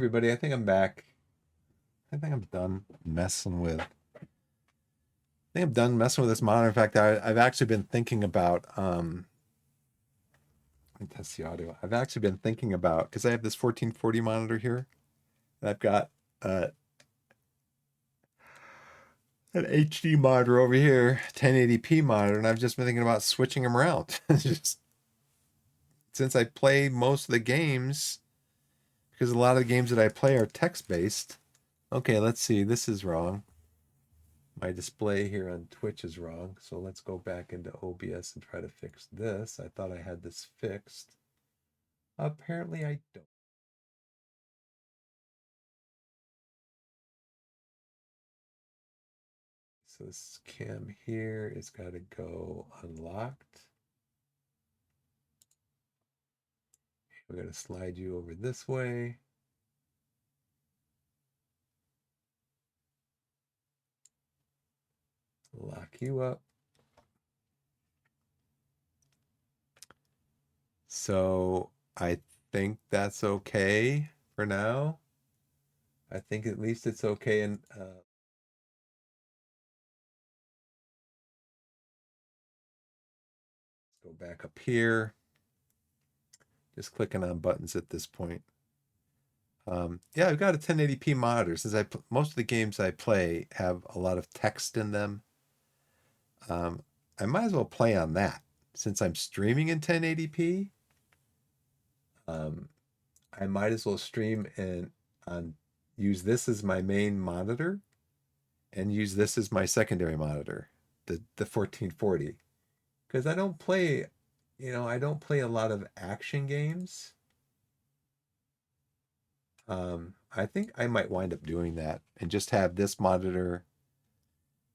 Everybody, I think I'm back. I think I'm done messing with. I think I'm done messing with this monitor. In fact, I've actually been thinking about. Let me test the audio. I've actually been thinking about because I have this 1440 monitor here, and I've got uh, an HD monitor over here, 1080p monitor, and I've just been thinking about switching them around. Just since I play most of the games, because a lot of the games that I play are text based. Okay, let's see. This is wrong. My display here on Twitch is wrong. So let's go back into OBS and try to fix this. I thought I had this fixed. Apparently I don't. So this cam here is got to go unlocked. We're going to slide you over this way. Lock you up. So I think that's okay for now. I think at least it's okay. And let's go back up here. Just clicking on buttons at this point. Yeah, I've got a 1080p monitor since most of the games I play have a lot of text in them. I might as well play on that since I'm streaming in 1080p. I might as well stream and use this as my main monitor and use this as my secondary monitor, the 1440, because I don't play, I don't play a lot of action games. I think I might wind up doing that and just have this monitor,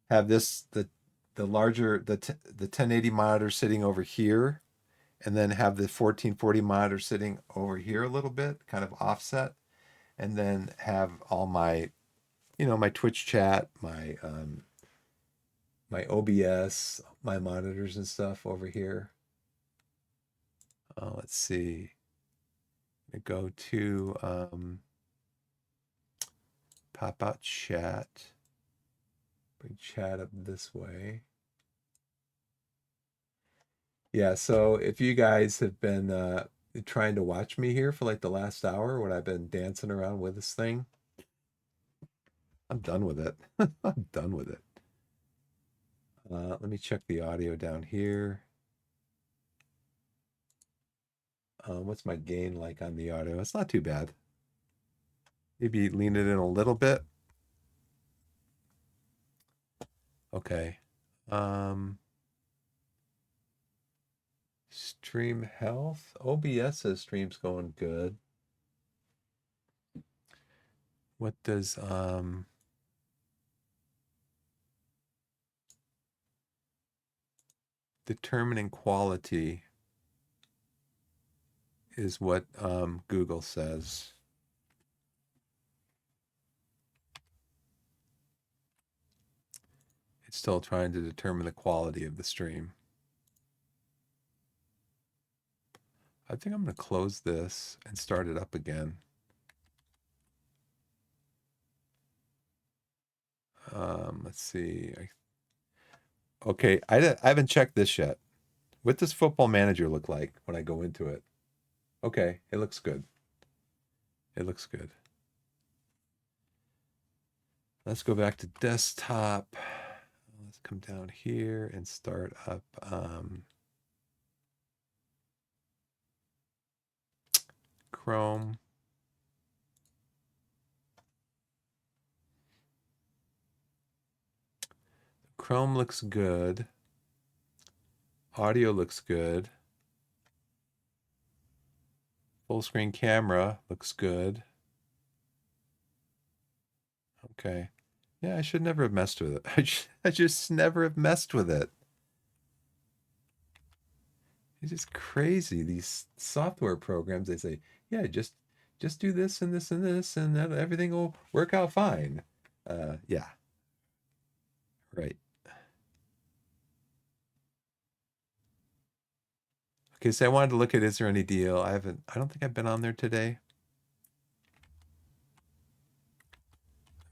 have this the larger the 1080 monitor sitting over here, and then have the 1440 monitor sitting over here a little bit, kind of offset, and then have all my, my Twitch chat, my OBS, my monitors and stuff over here. Let's see. Go to pop out chat. Bring chat up this way. Yeah, so if you guys have been trying to watch me here for like the last hour when I've been dancing around with this thing, I'm done with it. I'm done with it. Let me check the audio down here. What's my gain like on the audio? It's not too bad. Maybe lean it in a little bit. Okay. Stream health. OBS says stream's going good. What does determining quality is what Google says. It's still trying to determine the quality of the stream. I think I'm going to close this and start it up again. Let's see. Okay, I haven't checked this yet. What does Football Manager look like when I go into it? Okay, it looks good. It looks good. Let's go back to desktop. Let's come down here and start up Chrome. Chrome looks good. Audio looks good. Full screen camera looks good. Okay. Yeah, I should never have messed with it. I just never have messed with it. It's just crazy. These software programs, they say, yeah, just do this and this and this, and then everything will work out fine. Yeah. Right. Okay, so I wanted to look at is there any deal? I don't think I've been on there today.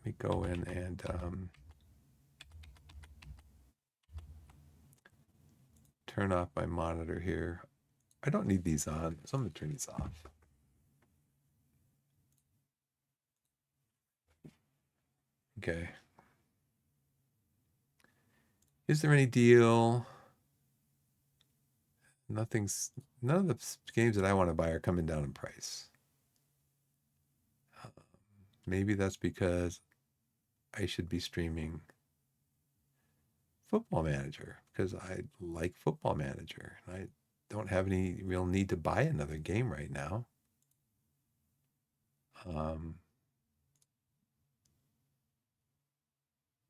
Let me go in and turn off my monitor here. I don't need these on, so I'm going to turn these off. Okay. Is there any deal? None of the games that I want to buy are coming down in price. Maybe that's because I should be streaming Football Manager because I like Football Manager and I don't have any real need to buy another game right now.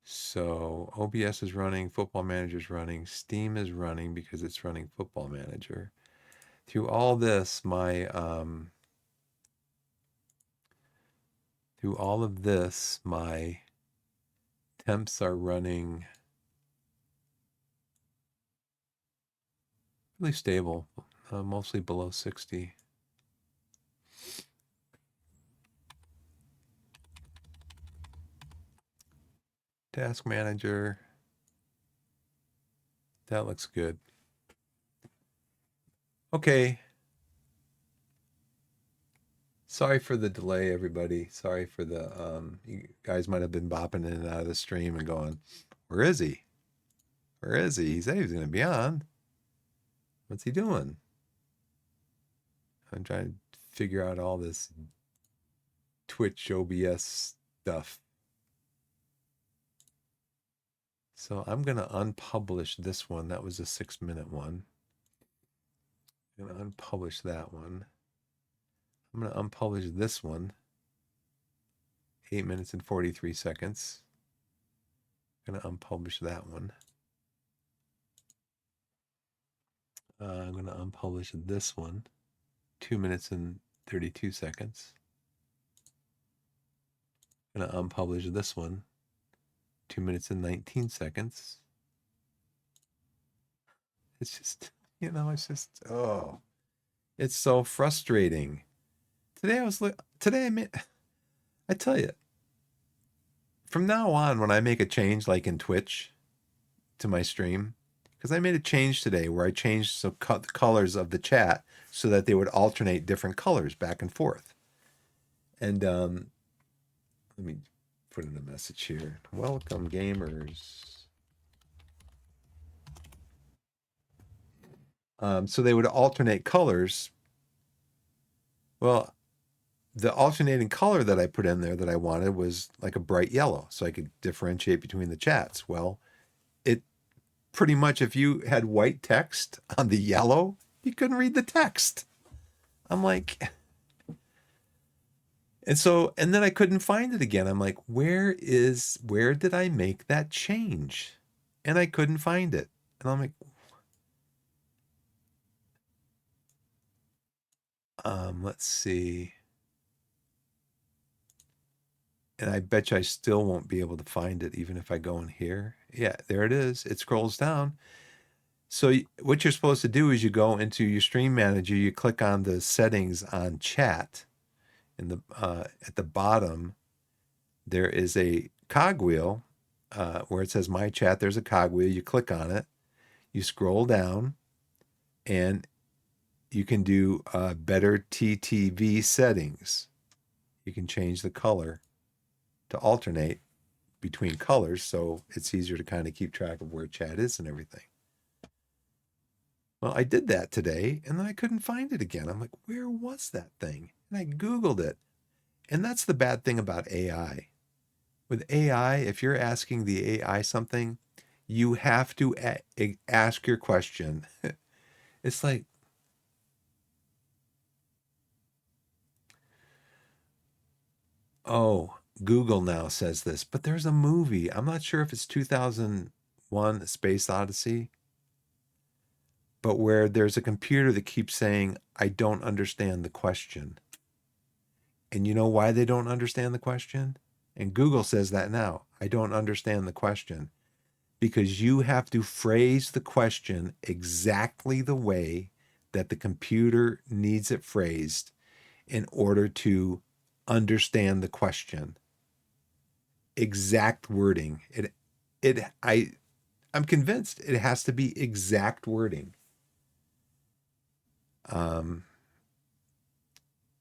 So OBS is running, Football Manager is running, Steam is running because it's running Football Manager. Through all this, my temps are running really stable, mostly below 60. Task Manager, that looks good. Okay. Sorry for the delay, everybody. Sorry for the, you guys might have been bopping in and out of the stream and going, where is he? Where is he? He said he was going to be on. What's he doing? I'm trying to figure out all this Twitch OBS stuff. So I'm going to unpublish this one. That was a 6-minute one. I'm going to unpublish that one. I'm going to unpublish this one. 8 minutes and 43 seconds. I'm going to unpublish that one. I'm going to unpublish this one. 2 minutes and 32 seconds. I'm going to unpublish this one. 2 minutes and 19 seconds. It's just, it's just, oh, it's so frustrating. I tell you, from now on, when I make a change, like in Twitch to my stream, because I made a change today where I changed the colors of the chat so that they would alternate different colors back and forth. And let me put in a message here. Welcome, gamers. So they would alternate colors. Well, the alternating color that I put in there that I wanted was like a bright yellow, so I could differentiate between the chats. Well, it pretty much, if you had white text on the yellow, you couldn't read the text. I'm like, and then I couldn't find it again. I'm like, where did I make that change? And I couldn't find it. And I'm like, let's see. And I bet you I still won't be able to find it even if I go in here. Yeah, there it is. It scrolls down. So what you're supposed to do is you go into your stream manager, you click on the settings on chat. In the at the bottom, there is a cogwheel where it says my chat. There's a cogwheel. You click on it. You scroll down, and you can do better TTV settings. You can change the color to alternate between colors, so it's easier to kind of keep track of where chat is and everything. Well, I did that today, and then I couldn't find it again. I'm like, where was that thing? And I Googled it. And that's the bad thing about AI. With AI, if you're asking the AI something, you have to ask your question. It's like, oh, Google now says this, but there's a movie. I'm not sure if it's 2001: Space Odyssey, but where there's a computer that keeps saying, I don't understand the question. And you know why they don't understand the question? And Google says that now. I don't understand the question. Because you have to phrase the question exactly the way that the computer needs it phrased in order to understand the question. exact wording. I'm convinced it has to be exact wording. Um,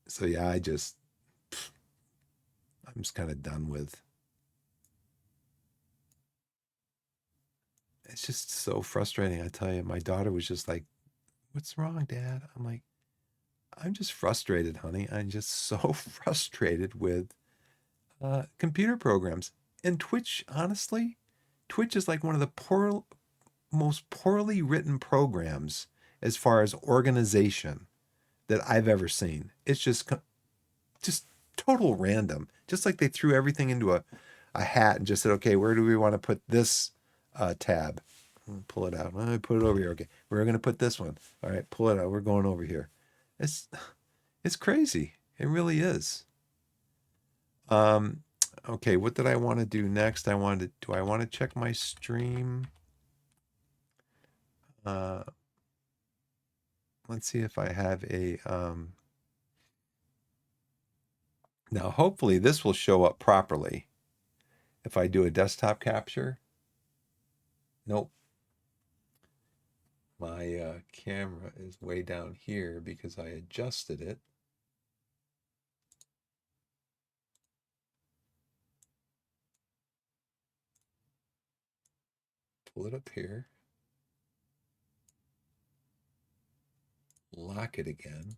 so yeah, I'm just kind of done with. It's just so frustrating. I tell you, my daughter was just like, "What's wrong, Dad?" I'm like, "I'm just frustrated, honey. I'm just so frustrated with computer programs." And Twitch, honestly, Twitch is like one of the most poorly written programs as far as organization that I've ever seen. It's just total random. Just like they threw everything into a hat and just said, okay, where do we want to put this tab? Pull it out. Put it over here. Okay, we're going to put this one. All right, pull it out. We're going over here. It's it's crazy. It really is. Um, okay, what did I want to do next? Do I want to check my stream? Uh, let's see if I have a now hopefully this will show up properly if I do a desktop capture. Nope. My camera is way down here because I adjusted it. Pull it up here. Lock it again.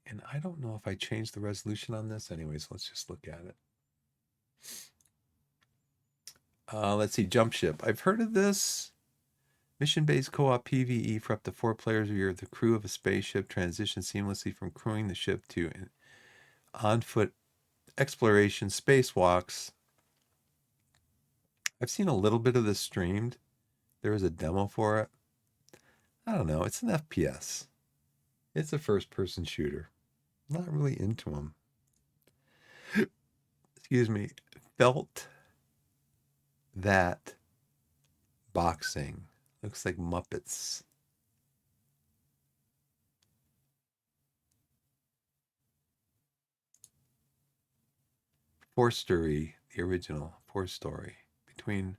And I don't know if I changed the resolution on this. Anyways, let's just look at it. Let's see, Jump Ship. I've heard of this. Mission-based co-op PvE for up to 4 players where you're the crew of a spaceship, transition seamlessly from crewing the ship to on-foot exploration spacewalks. I've seen a little bit of this streamed. There was a demo for it. I don't know. It's an FPS. It's a first-person shooter. Not really into them. Excuse me. Felt that boxing. Looks like Muppets. Force Story, the original Force Story. Between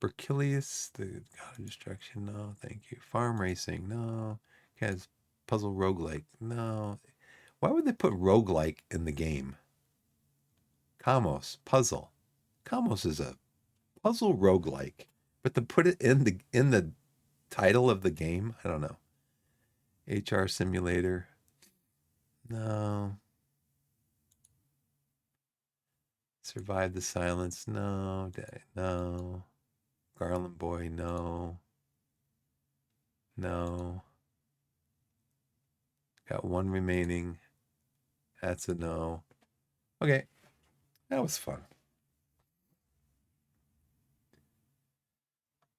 Berkilius, the God of Destruction, no, thank you. Farm Racing, no. Has Puzzle Roguelike, no. Why would they put roguelike in the game? Kamos, puzzle. Kamos is a puzzle roguelike. But to put it in the title of the game, I don't know. HR Simulator, no. Survive the Silence, no. No. Garland Boy, no. No. Got one remaining. That's a no. Okay. That was fun.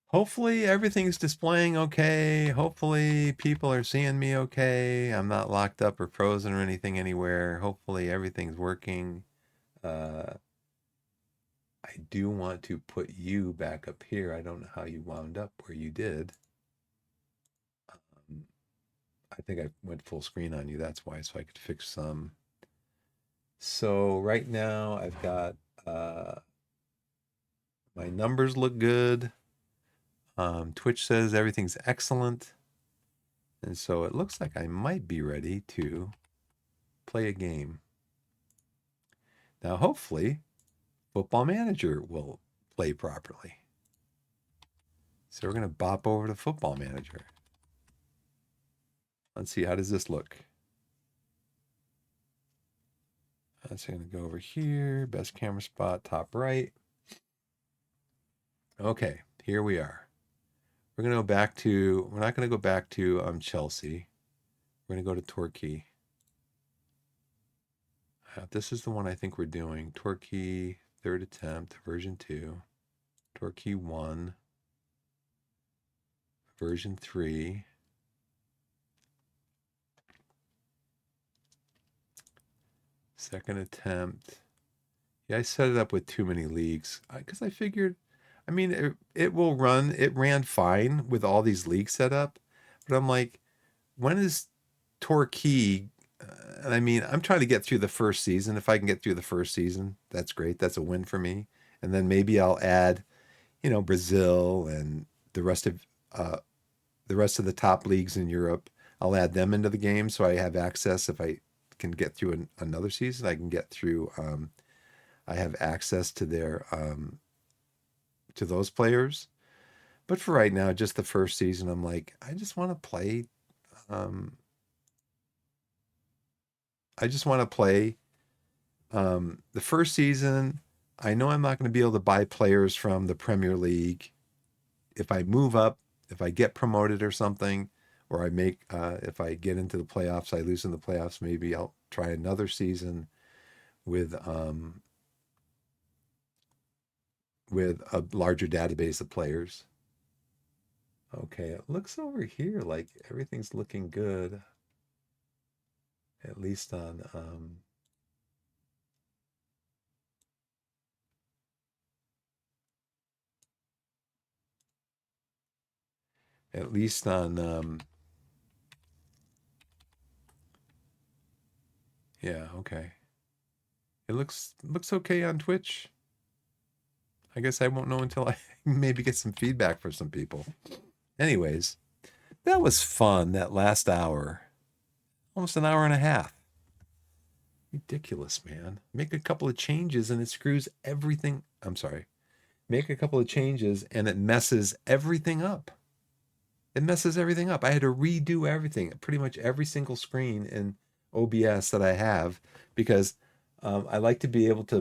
Hopefully everything's displaying okay. Hopefully people are seeing me okay. I'm not locked up or frozen or anything anywhere. Hopefully everything's working. I do want to put you back up here. I don't know how you wound up where you did. I think I went full screen on you. That's why, so I could fix some. So right now I've got my numbers look good. Twitch says everything's excellent. And so it looks like I might be ready to play a game. Now, hopefully, Football Manager will play properly. So we're going to bop over to Football Manager. Let's see, how does this look? That's going to go over here. Best camera spot, top right. Okay, here we are. We're going to go back to, we're not going to go back to Chelsea. We're going to go to Torquay. This is the one I think we're doing. Torquay, third attempt, version 2. Torquay 1, version 3. Second attempt. Yeah, I set it up with too many leagues because I figured, I mean, it will run. It ran fine with all these leagues set up, but I'm like, when is Torquay? And I mean, I'm trying to get through the first season. If I can get through the first season, that's great. That's a win for me. And then maybe I'll add, Brazil and the rest of uh, the rest of the top leagues in Europe. I'll add them into the game so I have access. If I can get through another season, I can get through. I have access to their to those players. But for right now, just the first season, I'm like, I just want to play. Um, I just want to play the first season. I know I'm not going to be able to buy players from the Premier League. If I move up, if I get promoted or something, or if I get into the playoffs, I lose in the playoffs, maybe I'll try another season with a larger database of players. Okay, it looks over here like everything's looking good, at least on at least on yeah, okay. It looks okay on Twitch. I guess I won't know until I maybe get some feedback from some people. Anyways, that was fun, that last hour. Almost an hour and a half. Ridiculous, man. Make a couple of changes and it screws everything. I'm sorry. Make a couple of changes and it messes everything up. It messes everything up. I had to redo everything, pretty much every single screen in OBS that I have, because I like to be able to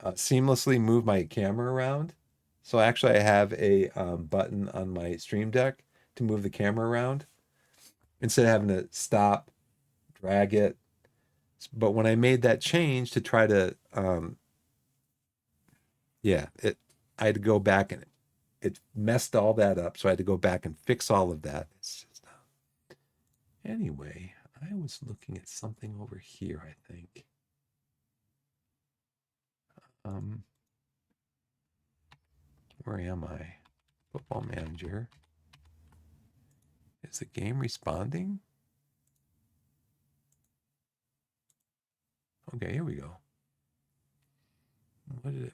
seamlessly move my camera around. So actually, I have a button on my Stream Deck to move the camera around instead of having to stop, drag it. But when I made that change to try to, I had to go back and it messed all that up. So I had to go back and fix all of that. Anyway, I was looking at something over here, I think. Where am I? Football Manager. Is the game responding? Okay, here we go.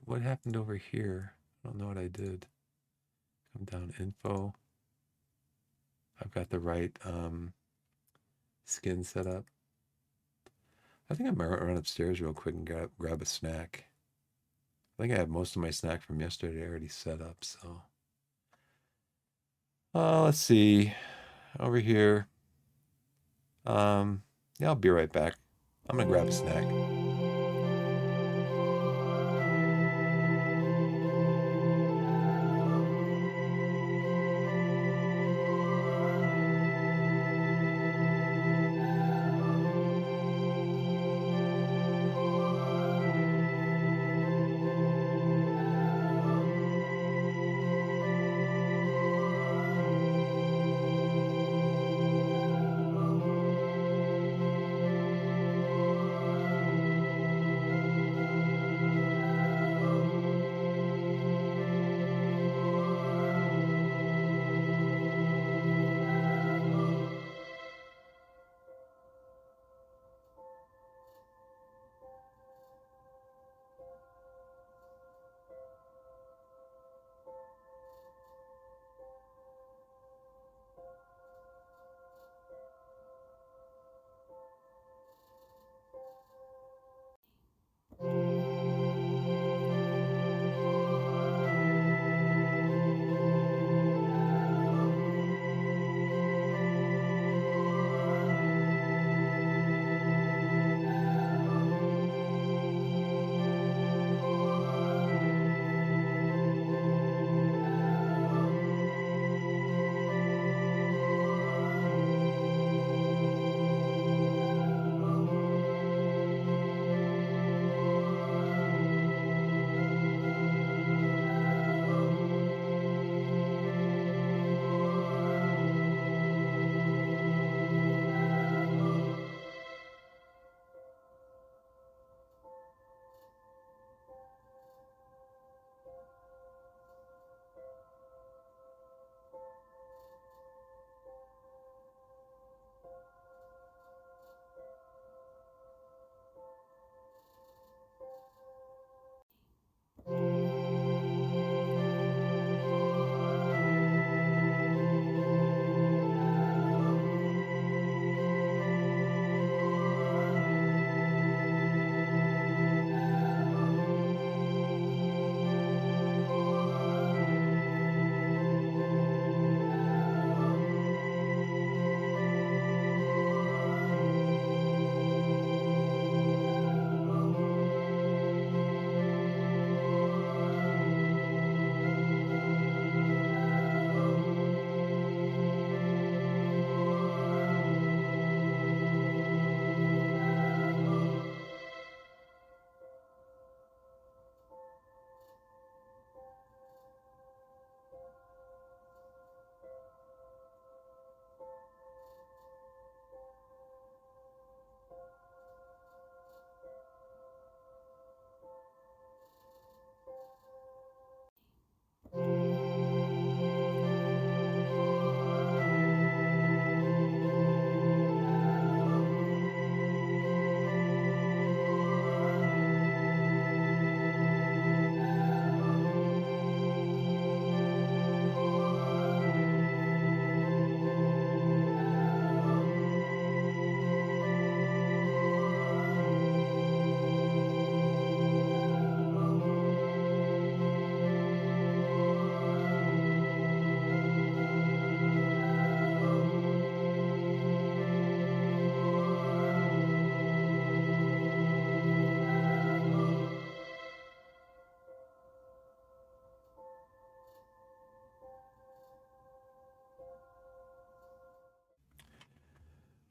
What happened over here? I don't know what I did. Come down info. I've got the right skin set up. I think I'm gonna run upstairs real quick and grab a snack. I think I have most of my snack from yesterday already set up, so. Let's see. Over here. Yeah, I'll be right back. I'm gonna grab a snack.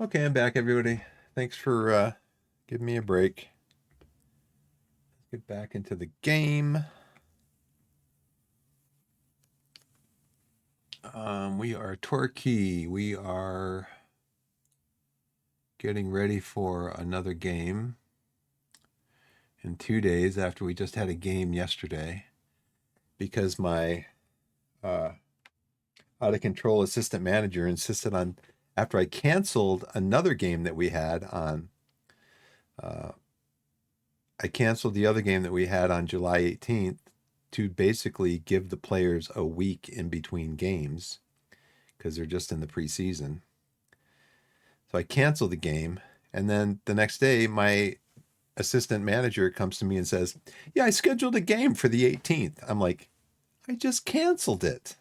Okay, I'm back, everybody. Thanks for giving me a break. Let's get back into the game. We are Torquay. We are getting ready for another game in 2 days after we just had a game yesterday because my out of control assistant manager insisted on, after I canceled another game that we had on, I canceled the other game that we had on July 18th to basically give the players a week in between games because they're just in the preseason. So I canceled the game. And then the next day, my assistant manager comes to me and says, "Yeah, I scheduled a game for the 18th." I'm like, I just canceled it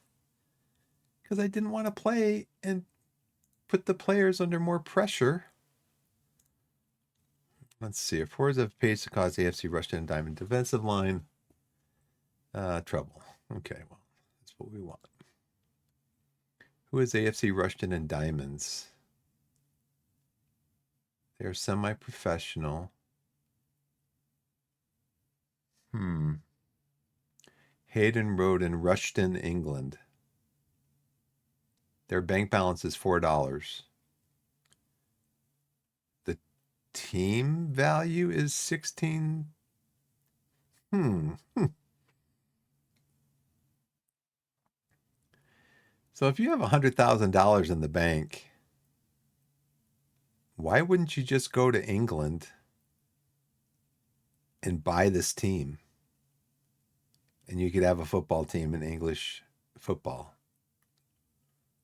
because I didn't want to play and put the players under more pressure. Let's see. If fours have pace to cause AFC rushed in diamond defensive line. Trouble. Okay, well, that's what we want. Who is AFC Rushton and Diamonds? They're semi-professional. Hayden Road in Rushton, England. Their bank balance is $4. The team value is 16. So if you have $100,000 in the bank, why wouldn't you just go to England and buy this team? And you could have a football team in English football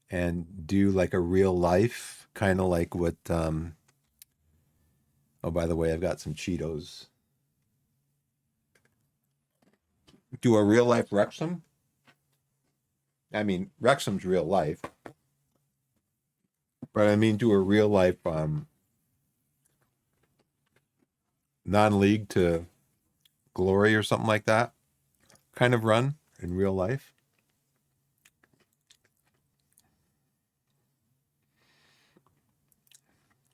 and do like a real life, kind of like what, oh, by the way, I've got some Cheetos. Do a real life Wrexham. I mean, Wrexham's real life, but I mean, do a real life non-league to glory or something like that kind of run in real life.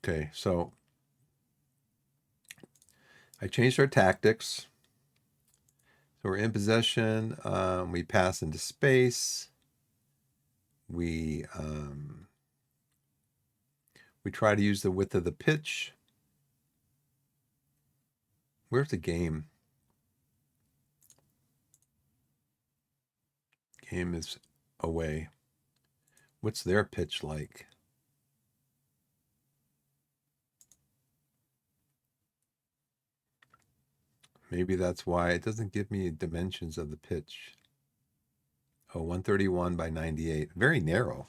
Okay, so I changed our tactics. So we're in possession. We pass into space. We try to use the width of the pitch. Where's the game? Game is away. What's their pitch like? Maybe that's why it doesn't give me dimensions of the pitch. Oh, 131 by 98. Very narrow.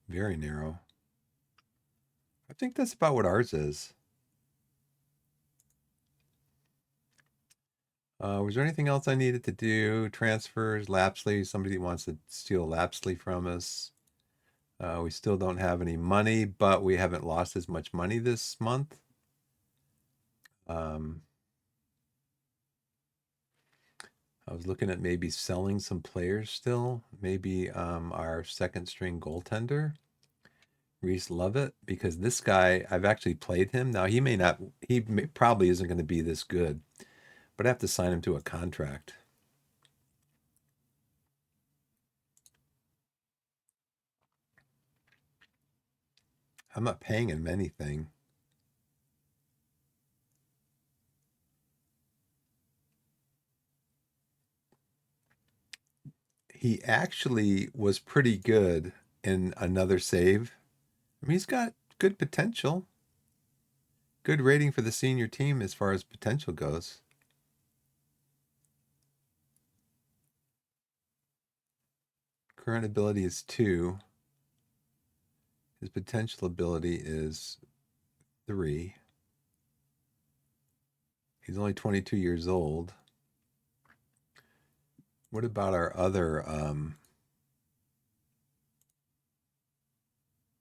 Very narrow. I think that's about what ours is. Was there anything else I needed to do? Transfers, Lapsley. Somebody wants to steal Lapsley from us. We still don't have any money, but we haven't lost as much money this month. I was looking at maybe selling some players still. Maybe our second string goaltender, Reese Lovett, because this guy, I've actually played him. Now he probably isn't going to be this good, but I have to sign him to a contract. I'm not paying him anything. He actually was pretty good in another save. I mean, he's got good potential. Good rating for the senior team as far as potential goes. Current ability is 2. His potential ability is 3. He's only 22 years old. What about our other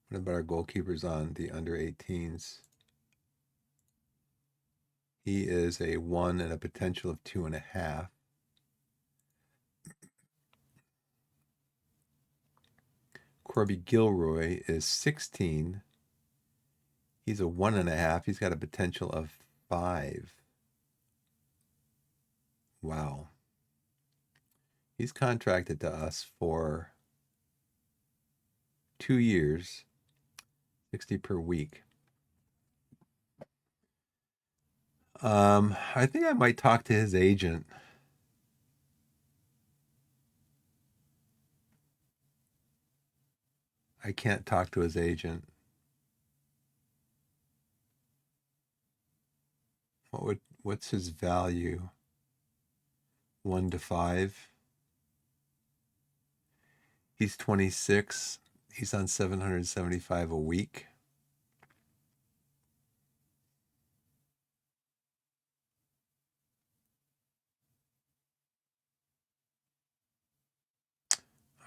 what about our goalkeepers on the under 18s? He is a 1 and a potential of 2.5. Corby Gilroy is 16. He's a 1.5. He's got a potential of 5. Wow. He's contracted to us for 2 years, 60 per week. I think I might talk to his agent. I can't talk to his agent. What's his value? 1 to 5. He's 26. He's on 775 a week.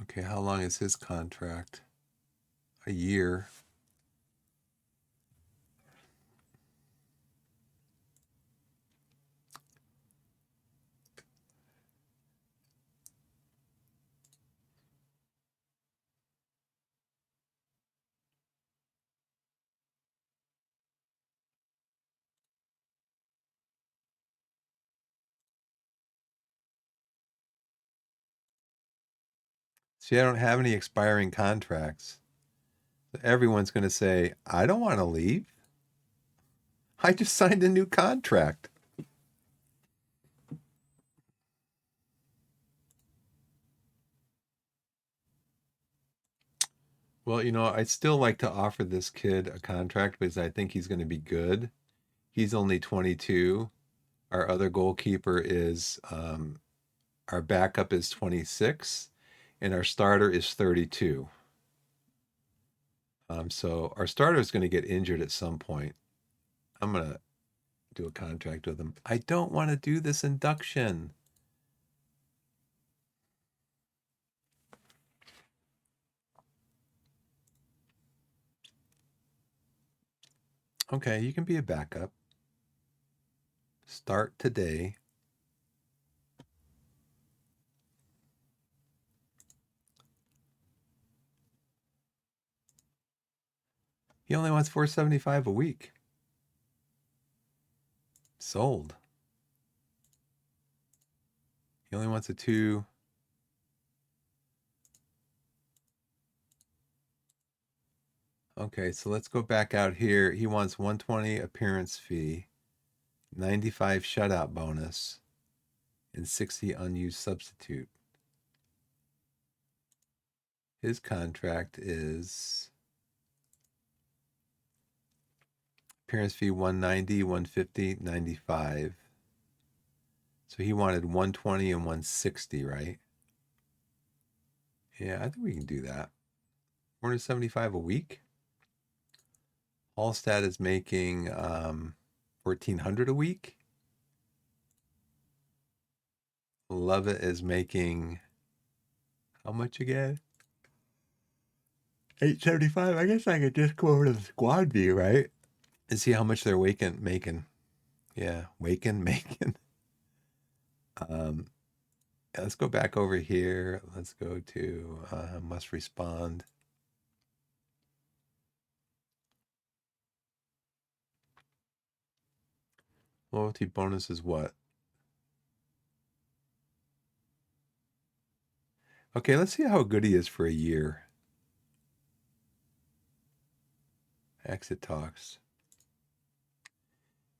Okay, how long is his contract? A year. See, I don't have any expiring contracts. So everyone's going to say, I don't want to leave. I just signed a new contract. Well, I'd still like to offer this kid a contract because I think he's going to be good. He's only 22. Our other goalkeeper is, our backup is 26, and our starter is 32. So our starter is going to get injured at some point. I'm going to do a contract with him. I don't want to do this induction. Okay, you can be a backup. Start today. He only wants 475 a week. Sold. He only wants a 2. Okay, so let's go back out here. He wants 120 appearance fee, 95 shutout bonus, and 60 unused substitute. His contract is appearance fee 190, 150, 95. So he wanted 120 and 160, right? Yeah, I think we can do that. 475 a week. Allstat is making 1,400 a week. Lovett is making how much again? 875. I guess I could just go over to the squad view, right? And see how much they're making. Yeah, making. Let's go back over here. Let's go to must respond. Loyalty bonus is what? Okay, let's see how good he is for a year. Exit talks.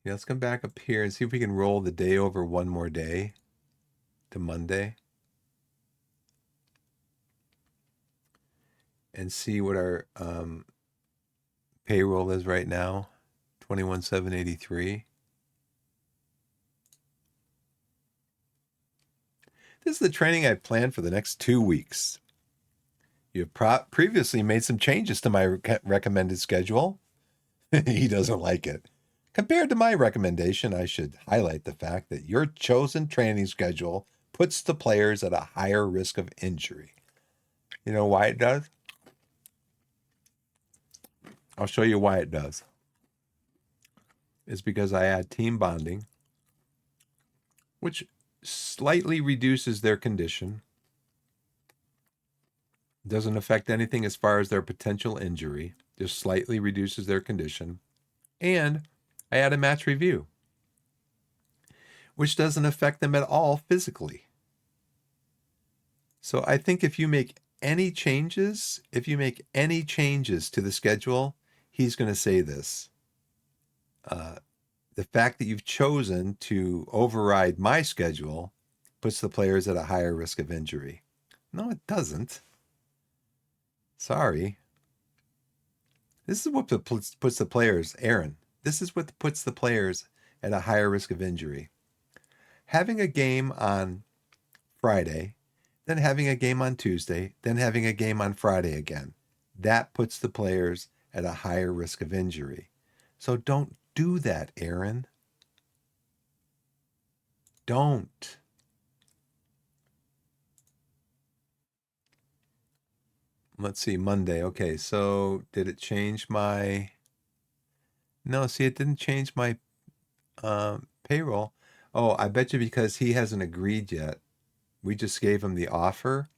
Yeah, let's come back up here and see if we can roll the day over one more day to Monday. And see what our payroll is right now. 21,783. This is the training I planned for the next 2 weeks. You have previously made some changes to my recommended schedule. He doesn't like it. Compared to my recommendation, I should highlight the fact that your chosen training schedule puts the players at a higher risk of injury. You know why it does? I'll show you why it does. It's because I add team bonding, which slightly reduces their condition. Doesn't affect anything as far as their potential injury, just slightly reduces their condition. And I add a match review, which doesn't affect them at all physically. So I think if you make any changes, to the schedule, he's going to say this. The fact that you've chosen to override my schedule puts the players at a higher risk of injury. No, it doesn't. Sorry. This is what puts the players, Aaron, this is what puts the players at a higher risk of injury. Having a game on Friday, then having a game on Tuesday, then having a game on Friday again. That puts the players at a higher risk of injury. So don't do that, Aaron. Don't. Let's see, Monday. Okay, so did it change my... No, see, it didn't change my payroll. Oh, I bet you because he hasn't agreed yet. We just gave him the offer.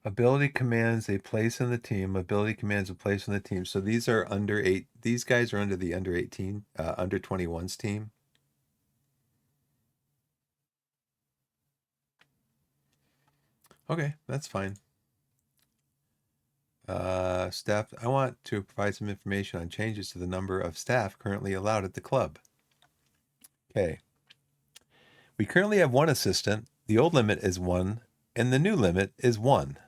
Ability commands a place in the team. Ability commands a place in the team. So these are under 8. These guys are under the under 18, under 21's team. Okay, that's fine. Staff, I want to provide some information on changes to the number of staff currently allowed at the club. Okay. We currently have 1 assistant. The old limit is 1, and the new limit is 1.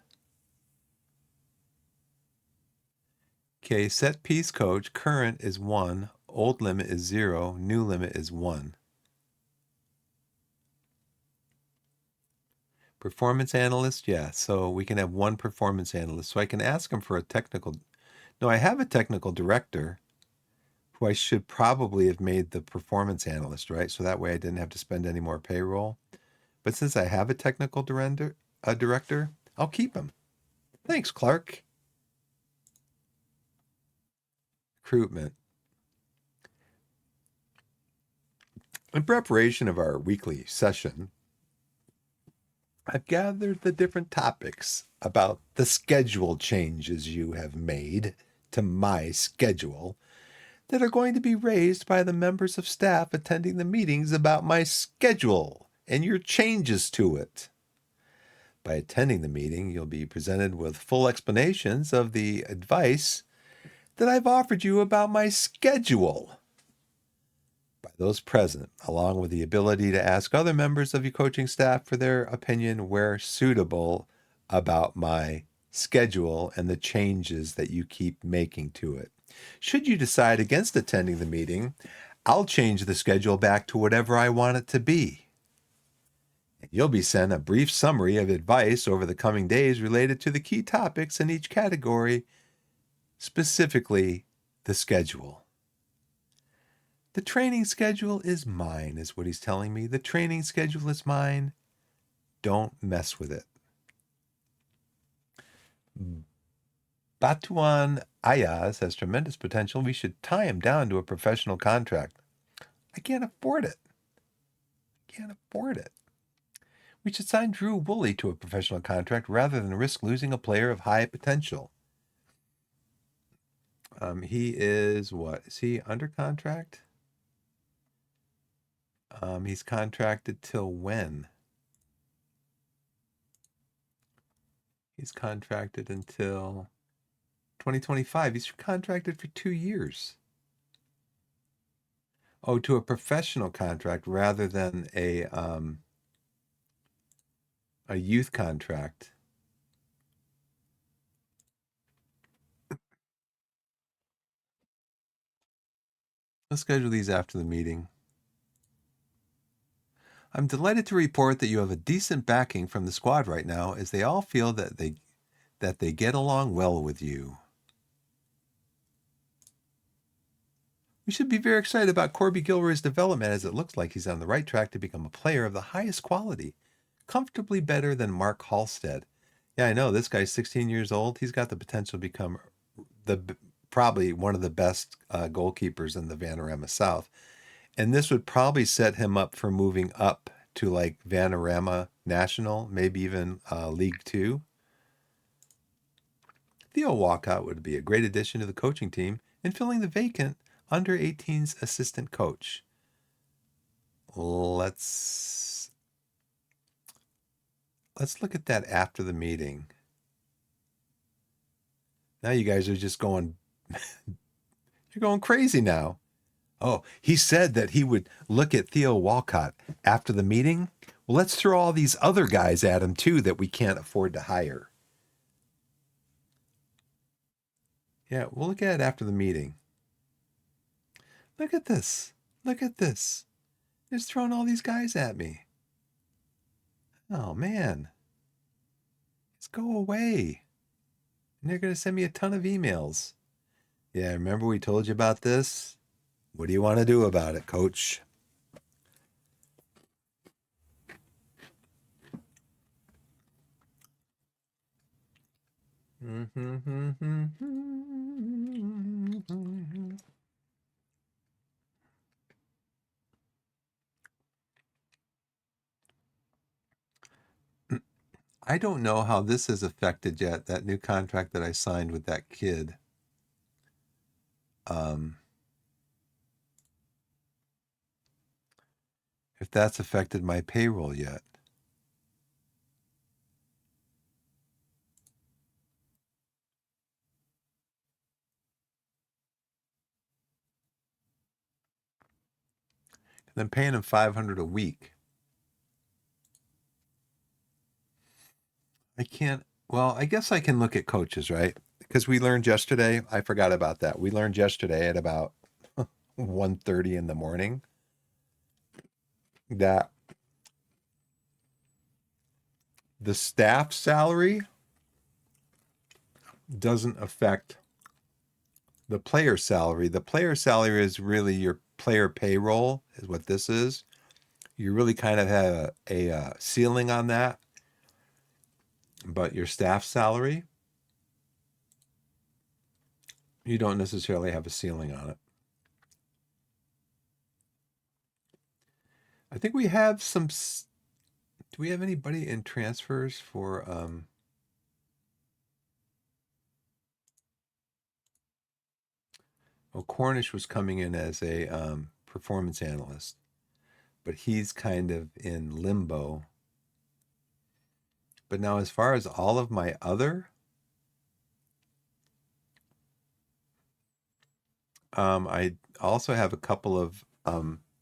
Okay, set piece coach, current is 1, old limit is 0, new limit is 1. Performance analyst, yeah, so we can have 1 performance analyst. So I can ask him for a technical... No, I have a technical director who I should probably have made the performance analyst, right? So that way I didn't have to spend any more payroll. But since I have a technical director, I'll keep him. Thanks, Clark. Recruitment. In preparation of our weekly session, I've gathered the different topics about the schedule changes you have made to my schedule that are going to be raised by the members of staff attending the meetings about my schedule and your changes to it. By attending the meeting, you'll be presented with full explanations of the advice that I've offered you about my schedule by those present, along with the ability to ask other members of your coaching staff for their opinion where suitable about my schedule and the changes that you keep making to it. Should you decide against attending the meeting, I'll change the schedule back to whatever I want it to be. And you'll be sent a brief summary of advice over the coming days related to the key topics in each category, specifically the schedule. The training schedule is mine, is what he's telling me. The training schedule is mine. Don't mess with it. Batuan Ayaz has tremendous potential. We should tie him down to a professional contract. I can't afford it. We should sign Drew Woolley to a professional contract rather than risk losing a player of high potential. He is what? Is he under contract? He's contracted till when? He's contracted until 2025. He's contracted for 2 years. Oh, to a professional contract rather than a youth contract. Let's schedule these after the meeting. I'm delighted to report that you have a decent backing from the squad right now, as they all feel that they get along well with you. We should be very excited about Corby Gilroy's development, as it looks like he's on the right track to become a player of the highest quality, comfortably better than Mark Halstead. Yeah, I know, this guy's 16 years old. He's got the potential to become probably one of the best goalkeepers in the Vanarama South. And this would probably set him up for moving up to like Vanarama National, maybe even League Two. Theo Walcott would be a great addition to the coaching team in filling the vacant under 18's assistant coach. Let's look at that after the meeting. Now you guys are just going, you're going crazy now. Oh, he said that he would look at Theo Walcott after the meeting. Well, let's throw all these other guys at him too that we can't afford to hire. Yeah, we'll look at it after the meeting. Look at this. Look at this. They're just throwing all these guys at me. Oh, man. Just go away. And they're going to send me a ton of emails. Yeah, remember we told you about this? What do you want to do about it, coach? I don't know how this has affected yet, that new contract that I signed with that kid. If that's affected my payroll yet. And I'm paying him $500 a week. I can't. Well, I guess I can look at coaches, right? Because we learned yesterday. I forgot about that. We learned yesterday at about 1:30 in the morning that the staff salary doesn't affect the player salary. The player salary is really your player payroll, is what this is. You really kind of have a ceiling on that. But your staff salary, you don't necessarily have a ceiling on it. I think we have some. Do we have anybody in transfers for? Well, Cornish was coming in as a performance analyst, but he's kind of in limbo. But now, as far as all of my other, I also have a couple of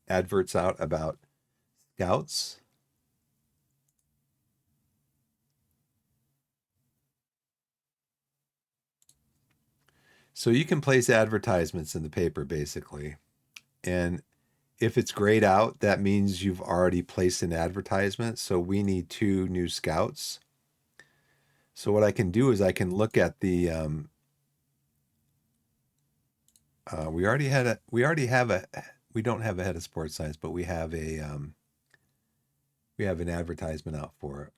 adverts out about scouts. So you can place advertisements in the paper basically. And if it's grayed out, that means you've already placed an advertisement. So we need 2 new scouts. So what I can do is I can look at the we already have a we don't have a head of sports science, but we have an advertisement out for it.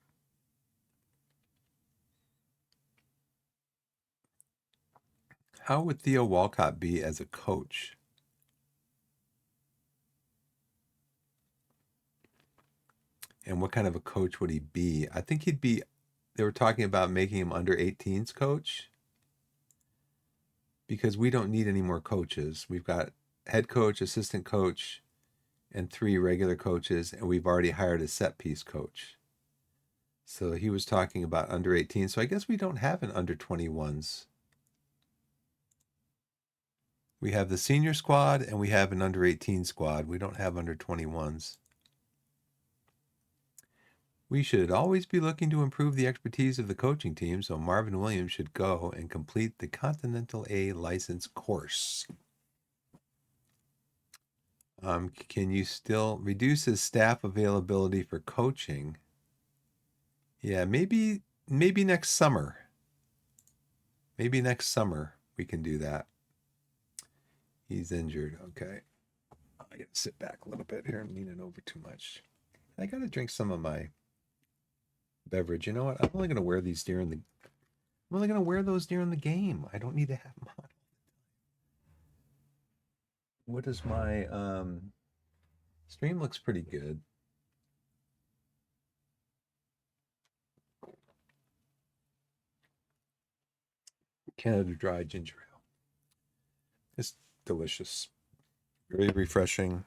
How would Theo Walcott be as a coach? And what kind of a coach would he be? I think he'd be, they were talking about making him under 18s coach because we don't need any more coaches. We've got head coach, assistant coach, and 3 regular coaches, and we've already hired a set piece coach. So he was talking about under 18. So I guess we don't have an under 21s. We have the senior squad and we have an under 18 squad. We don't have under 21s. We should always be looking to improve the expertise of the coaching team, so Marvin Williams should go and complete the Continental A license course. Can you still reduce his staff availability for coaching? Yeah, maybe next summer. Maybe next summer we can do that. He's injured. Okay. I gotta sit back a little bit here. I'm leaning over too much. I gotta drink some of my beverage. You know what? I'm only gonna wear these during the. I'm only gonna wear those during the game. I don't need to have them on. What is my Stream looks pretty good. Canada Dry ginger ale. It's delicious. Very refreshing.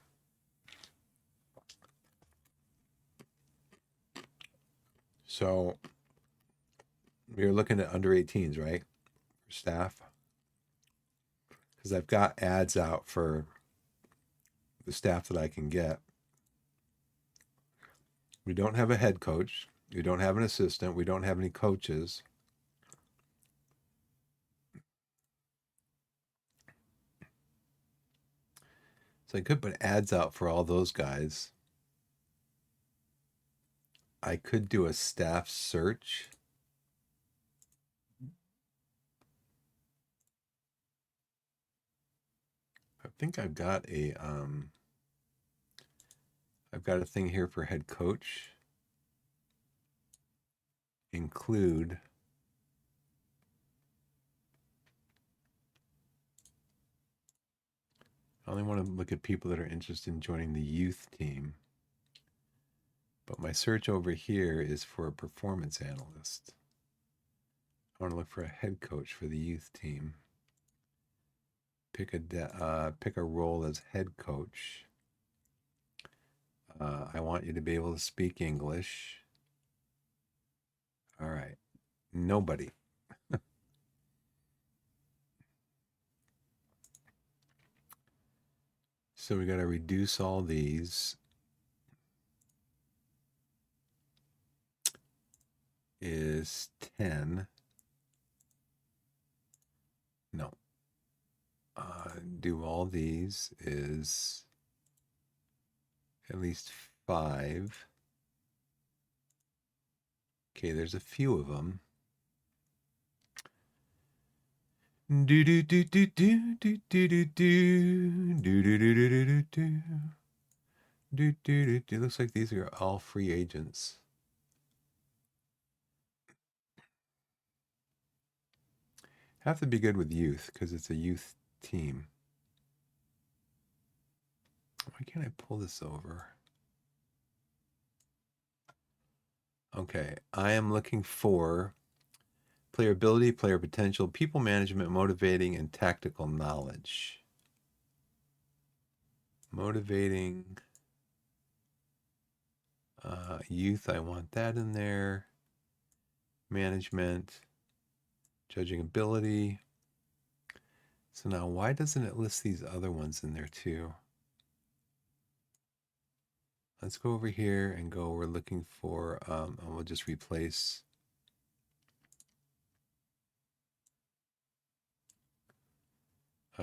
So we are looking at under 18s, right? For staff. Because I've got ads out for the staff that I can get. We don't have a head coach. We don't have an assistant. We don't have any coaches. So I could put ads out for all those guys. I could do a staff search. I think I've got a thing here for head coach. Include I only want to look at people that are interested in joining the youth team. But my search over here is for a performance analyst. I want to look for a head coach for the youth team. Pick a role as head coach. I want you to be able to speak English. All right. Nobody. So we got to reduce all these. Is 10. No. Do all these is at least 5. Okay, there's a few of them. Do do do do do do do do do do do do do do do do. Looks like these are all free agents. Have to be good with youth because it's a youth team. Why can't I pull this over? Okay, I am looking for player ability, player potential, people management, motivating, and tactical knowledge. Motivating youth, I want that in there. Management, judging ability. So now why doesn't it list these other ones in there too? Let's go over here and go, we're looking for, and we'll just replace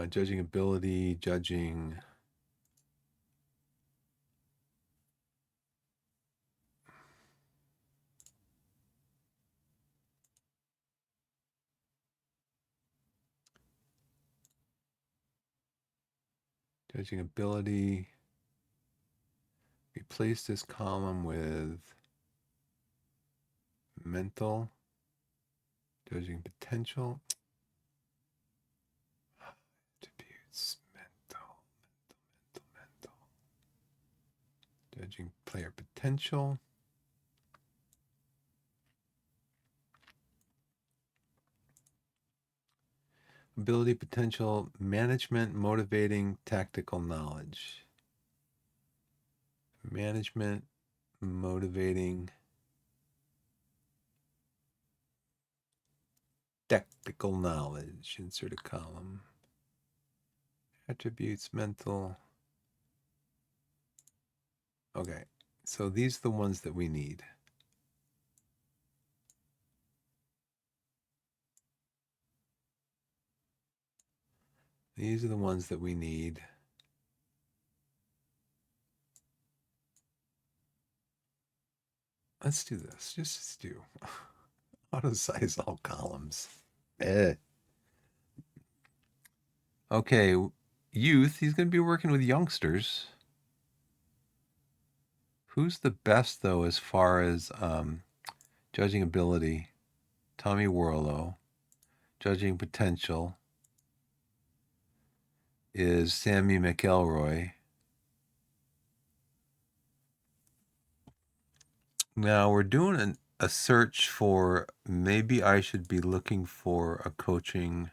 judging ability, judging ability. Replace this column with mental, judging potential, attributes, mental, judging player potential. Ability, potential, management, motivating, tactical knowledge. Management, motivating, tactical knowledge. Insert a column. Attributes, mental. Okay, so these are the ones that we need. These are the ones that we need. Let's do this. Just do auto size all columns. Okay, youth. He's going to be working with youngsters. Who's the best though, as far as judging ability? Tommy Warlow. Judging potential is Sammy McElroy. Now we're doing a search for, maybe I should be looking for a coaching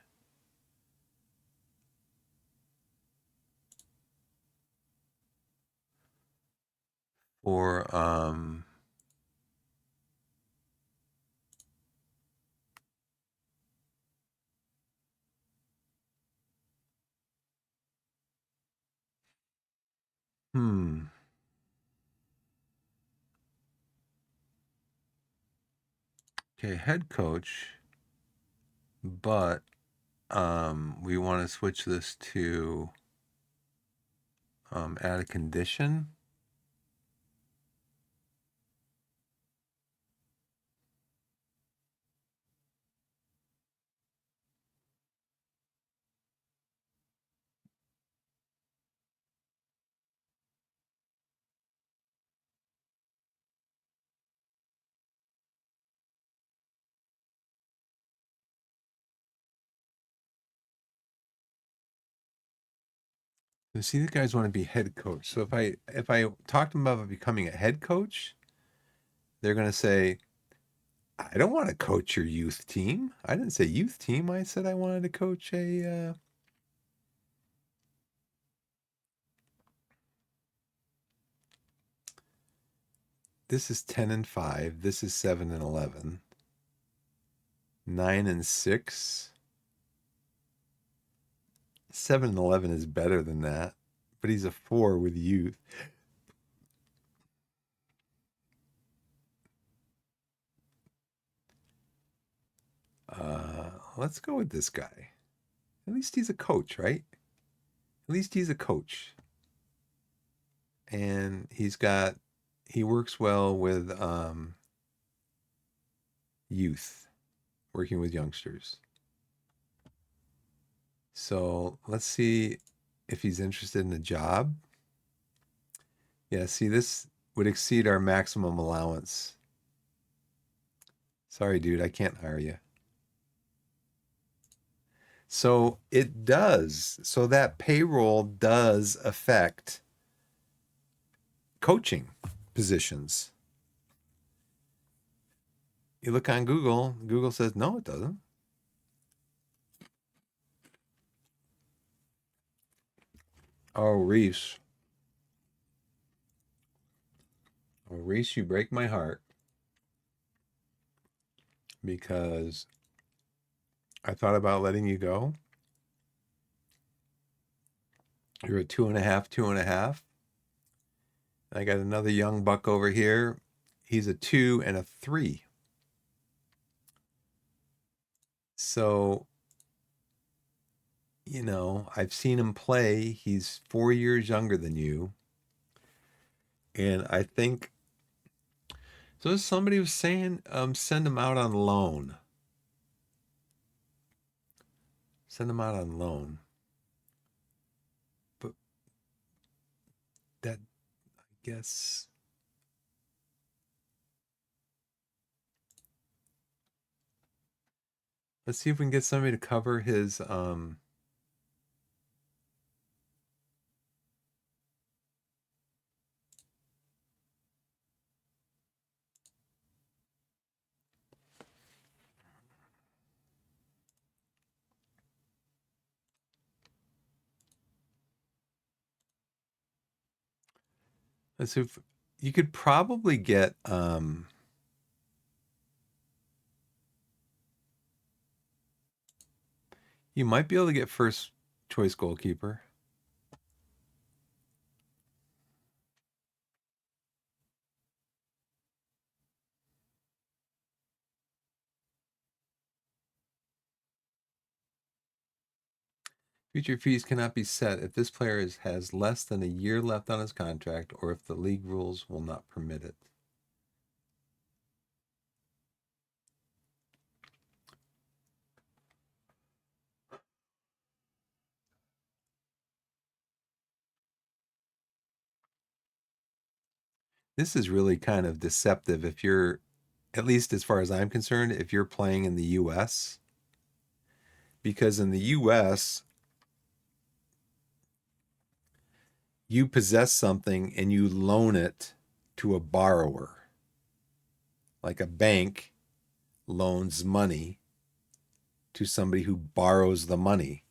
for hmm. Okay, head coach, but we want to switch this to add a condition. You see, the guys want to be head coach. So if I talk to them about becoming a head coach, they're going to say, I don't want to coach your youth team. I didn't say youth team. I said I wanted to coach a. This is 10-5. This is 7-11. 9-6. 7-11 is better than that, but he's a 4 with youth. Let's go with this guy. At least he's a coach, right? At least he's a coach. And he works well with youth, working with youngsters. So let's see if he's interested in a job. Yeah, see, this would exceed our maximum allowance. Sorry, dude, I can't hire you. So it does. So that payroll does affect coaching positions. You look on Google, Google says, no, it doesn't. Oh, Reese. Oh, Reese, you break my heart because I thought about letting you go. You're a 2.5, 2.5. I got another young buck over here. He's a 2 and a 3. So, I've seen him play. He's 4 years younger than you. And I think, so somebody was saying, send him out on loan. Send him out on loan. But that, I guess, let's see if we can get somebody to cover his, let's see if you could probably get, you might be able to get first choice goalkeeper. Future fees cannot be set if this player has less than a year left on his contract or if the league rules will not permit it. This is really kind of deceptive if you're, at least as far as I'm concerned, if you're playing in the US, because in the US, you possess something and you loan it to a borrower. like a bank loans money to somebody who borrows the money.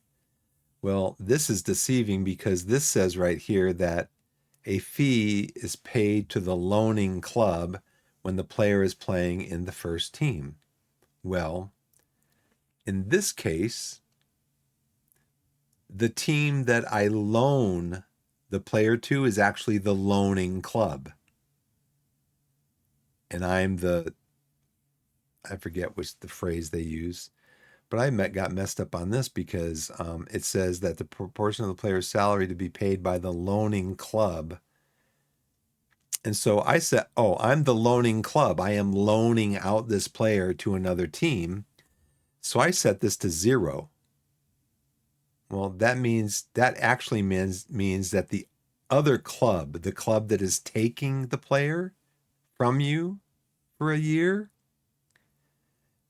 Well, this is deceiving because this says right here that a fee is paid to the loaning club when the player is playing in the first team. Well, in this case, the team that I loan the player to is actually the loaning club. And I'm I forget which the phrase they use, but got messed up on this because it says that the proportion of the player's salary to be paid by the loaning club. And so I said, oh, I'm the loaning club. I am loaning out this player to another team. So I set this to 0. Well, that actually means that the other club, the club that is taking the player from you for a year,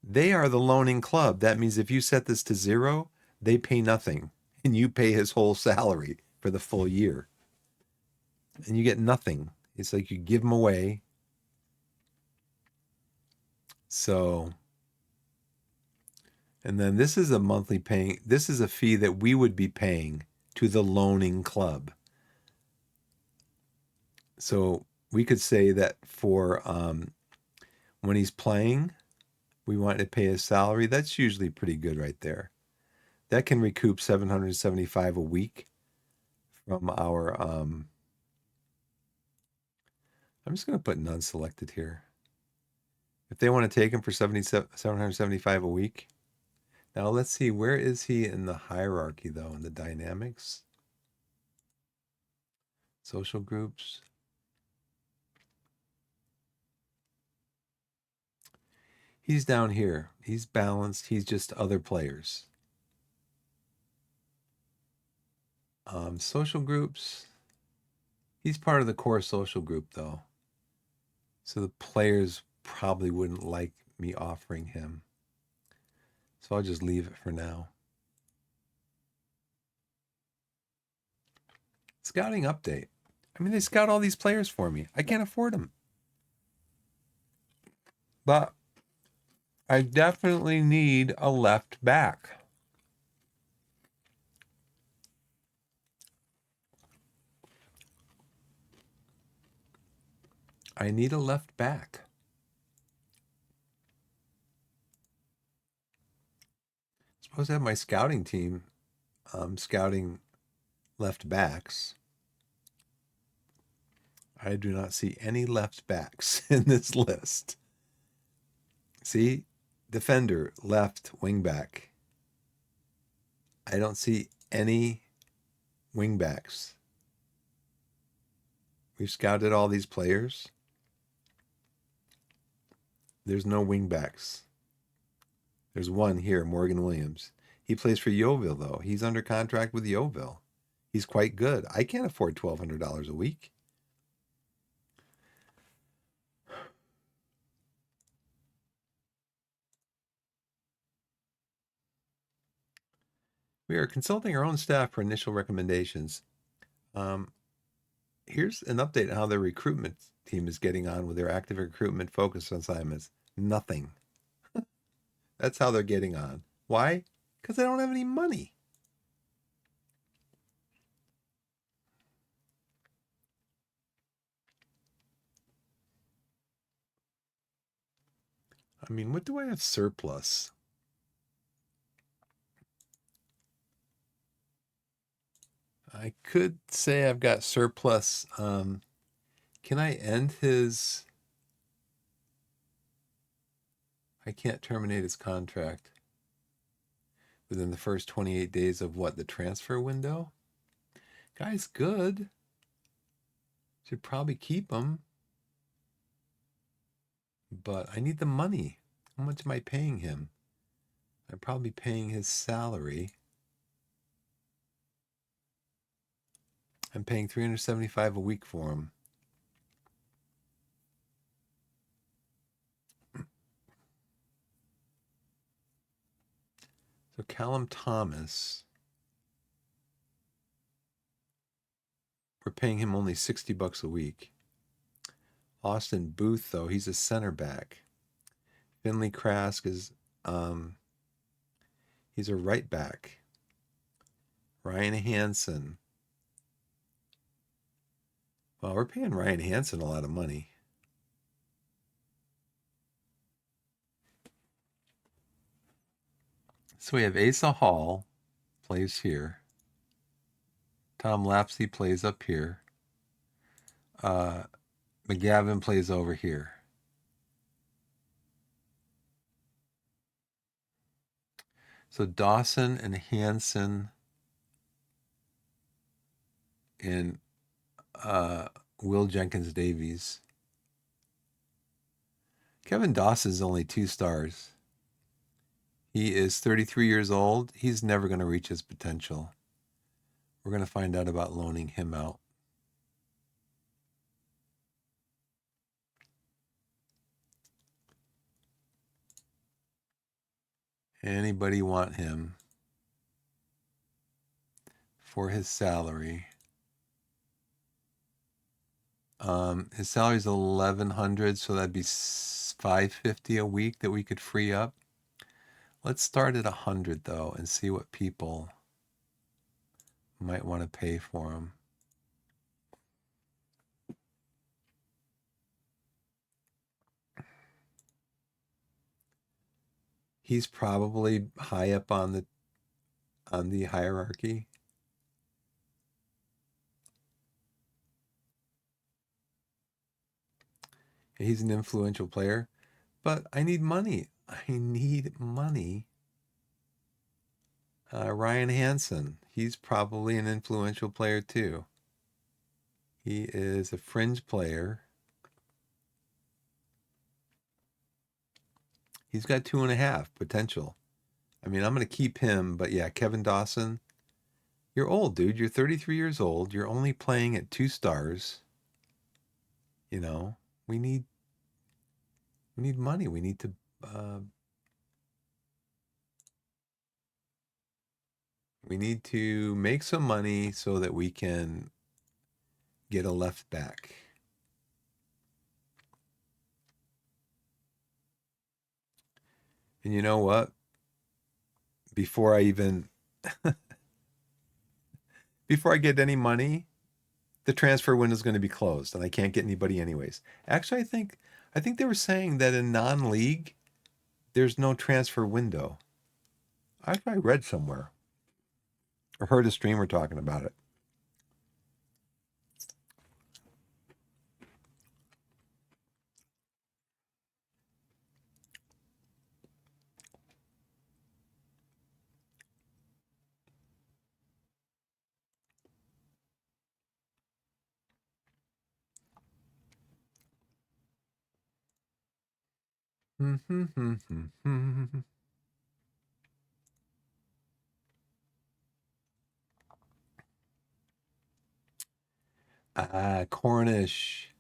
they are the loaning club. That means if you set this to 0, they pay nothing and you pay his whole salary for the full year. And you get nothing. It's like you give them away. So, and then this is this is a fee that we would be paying to the loaning club. So we could say that for when he's playing, we want to pay his salary. That's usually pretty good right there. That can recoup $775 a week from our I'm just going to put none selected here. If they want to take him for $775 a week. Now let's see, where is he in the hierarchy though, in the dynamics? Social groups. He's down here. He's balanced. He's just other players. Social groups. He's part of the core social group though. So the players probably wouldn't like me offering him. So I'll just leave it for now. Scouting update. I mean, they scout all these players for me. I can't afford them. But I definitely need a left back. I need a left back. I'm supposed to have my scouting team scouting left backs. I do not see any left backs in this list. See, defender, left wing back. I don't see any wing backs. We've scouted all these players. There's no wing backs. There's one here, Morgan Williams. He plays for Yeovil, though. He's under contract with Yeovil. He's quite good. I can't afford $1,200 a week. We are consulting our own staff for initial recommendations. Here's an update on how their recruitment team is getting on with their active recruitment focus assignments. Nothing. That's how they're getting on. Why? Because they don't have any money. I mean, what do I have surplus? I could say I've got surplus. Can I end his... I can't terminate his contract within the first 28 days of what? The transfer window? Guy's good. Should probably keep him. But I need the money. How much am I paying him? I'm probably paying his salary. I'm paying $375 a week for him. So Callum Thomas, we're paying him only $60 a week. Austin Booth, though, he's a center back. Finley Krask is um, he's a right back. Ryan Hansen. Well, we're paying Ryan Hansen a lot of money. So we have Asa Hall plays here. Tom Lapsey plays up here. Uh, McGavin plays over here. So Dawson and Hansen and Will Jenkins Davies. Kevin Dawson is only 2 stars. He is 33 years old. He's never going to reach his potential. We're going to find out about loaning him out. Anybody want him for his salary? His salary is 1,100, so that'd be $550 a week that we could free up. Let's start at 100 though, and see what people might want to pay for him. He's probably high up on the hierarchy. He's an influential player, but I need money. I need money. Ryan Hansen, he's probably an influential player too. He is a fringe player. He's got 2.5 potential. I mean, I'm going to keep him, but yeah, Kevin Dawson, you're old, dude. You're 33 years old. You're only playing at 2 stars. You know, we need money. We need to make some money so that we can get a left back. And you know what? Before I even before I get any money, the transfer window is going to be closed and I can't get anybody anyways. Actually, I think they were saying that in non-league there's no transfer window. I read somewhere or heard a streamer talking about it. Cornish.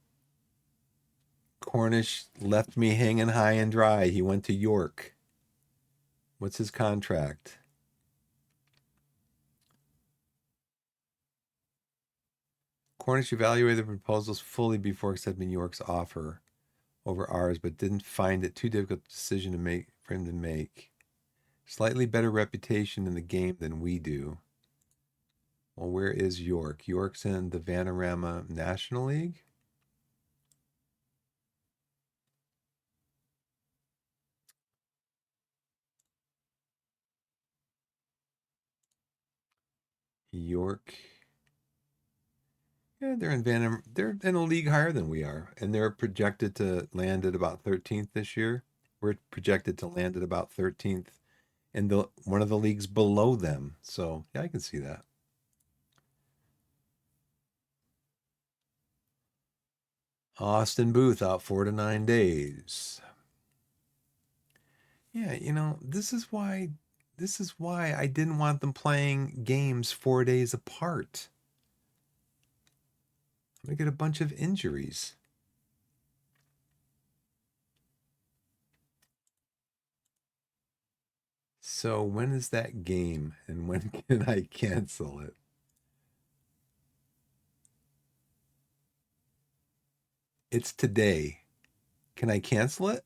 Cornish left me hanging high and dry. He went to York. What's his contract? Cornish evaluated the proposals fully before accepting York's offer over ours, but didn't find it too difficult a decision to make for him to make. Slightly better reputation in the game than we do. Well, where is York? York's in the Vanarama National League. York. Yeah, they're in a league higher than we are, and they're projected to land at about 13th this year. We're projected to land at about 13th in the one of the leagues below them. So yeah, I can see that. Austin Booth out 4 to 9 days. Yeah, this is why I didn't want them playing games 4 days apart. I'm gonna get a bunch of injuries. So when is that game and when can I cancel it? It's today. Can I cancel it?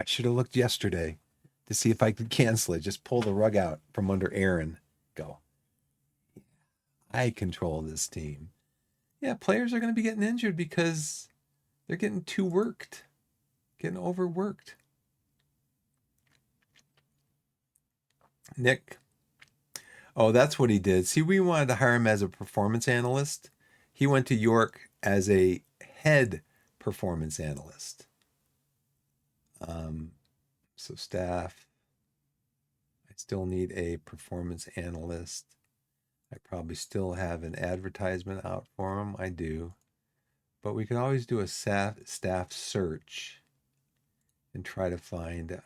I should have looked yesterday to see if I could cancel it. Just pull the rug out from under Aaron. Go. I control this team. Yeah, players are going to be getting injured because they're getting too worked, getting overworked. Nick. Oh, that's what he did. See, we wanted to hire him as a performance analyst. He went to York as a head performance analyst. So staff, I still need a performance analyst. I probably still have an advertisement out for him. I do. But we can always do a staff search and try to find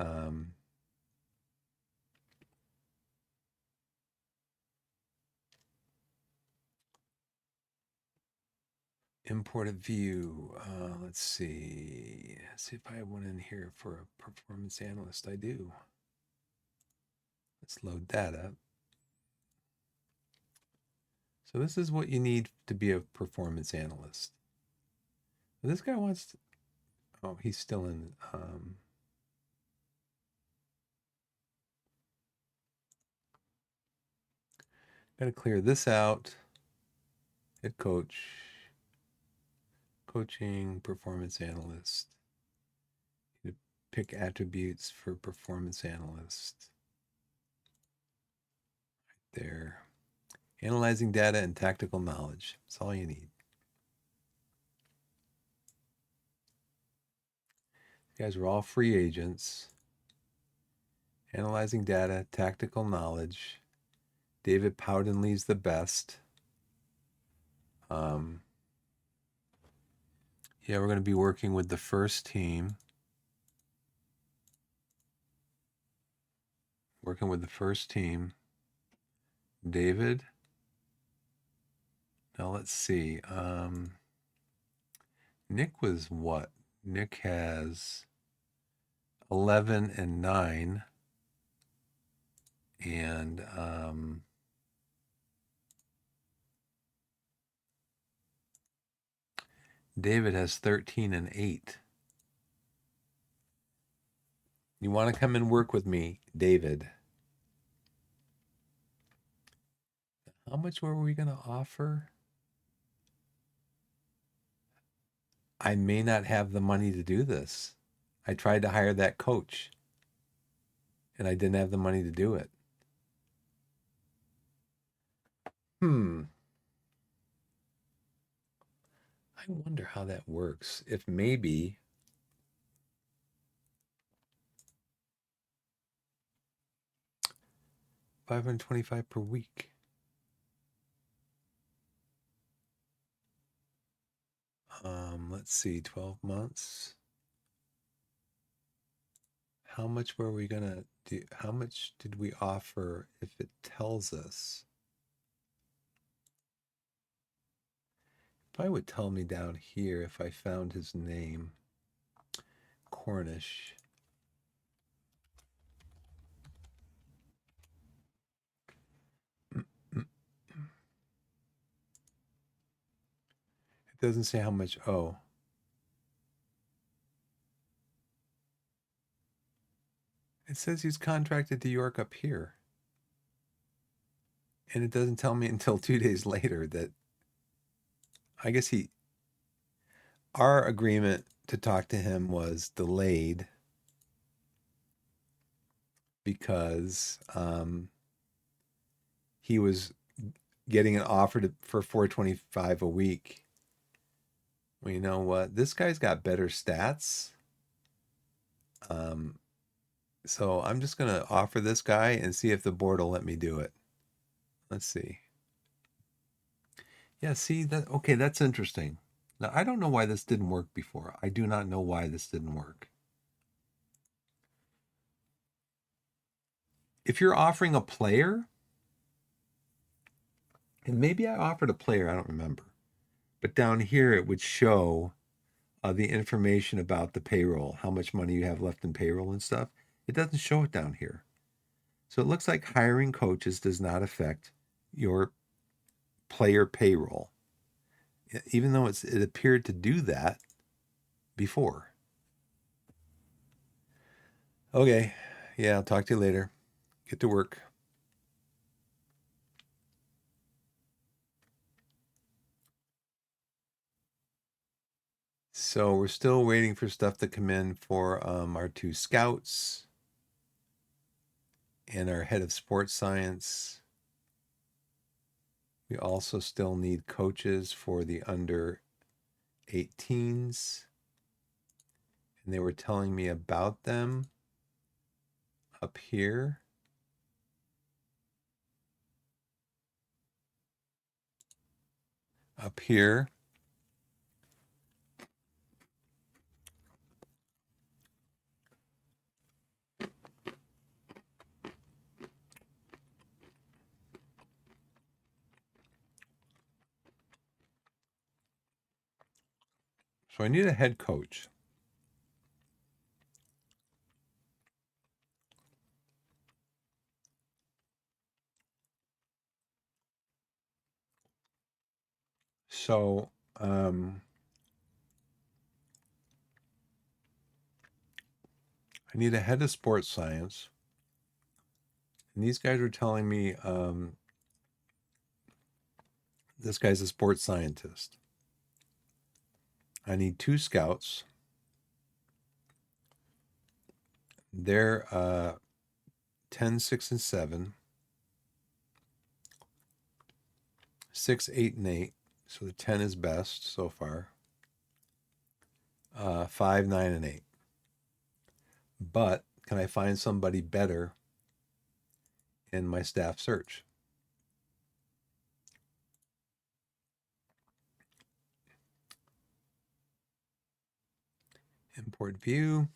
import a view. Let's see. Let's see if I have one in here for a performance analyst. I do. Let's load that up. So this is what you need to be a performance analyst. This guy wants to, oh, he's still in. Got to clear this out. Head coach, coaching, performance analyst. Pick attributes for performance analyst. Right there. Analyzing data and tactical knowledge. That's all you need. You guys are all free agents. Analyzing data, tactical knowledge. David Powdenley's the best. Yeah, we're going to be working with the first team. Working with the first team. David. Now let's see. Nick was what? Nick has 11 and 9. And David has 13 and 8. You want to come and work with me, David? How much were we going to offer? I may not have the money to do this. I tried to hire that coach and I didn't have the money to do it. I wonder how that works. If maybe $525 per week. Let's see, 12 months. How much were we gonna do? How much did we offer if it tells us? Probably would tell me down here if I found his name. Cornish. It doesn't say how much. Oh. It says he's contracted to York up here. And it doesn't tell me until 2 days later that I guess our agreement to talk to him was delayed because he was getting an offer for $425 a week. Well, you know what? This guy's got better stats. So I'm just going to offer this guy and see if the board will let me do it. Let's see. Yeah, see that. Okay, that's interesting. Now, I don't know why this didn't work before. I do not know why this didn't work. If you're offering a player, and maybe I offered a player, I don't remember. But down here, it would show the information about the payroll, how much money you have left in payroll and stuff. It doesn't show it down here. So it looks like hiring coaches does not affect your player payroll, even though it appeared to do that before. Okay. Yeah, I'll talk to you later. Get to work. So we're still waiting for stuff to come in for our two scouts and our head of sports science. We also still need coaches for the under 18s. And they were telling me about them up here. Up here. So I need a head coach. So I need a head of sports science. And these guys were telling me this guy's a sports scientist. I need two scouts. They're 10, 6, and 7, 6, 8, and 8. So the 10 is best so far. 5, 9, and 8. But can I find somebody better in my staff search? Import view.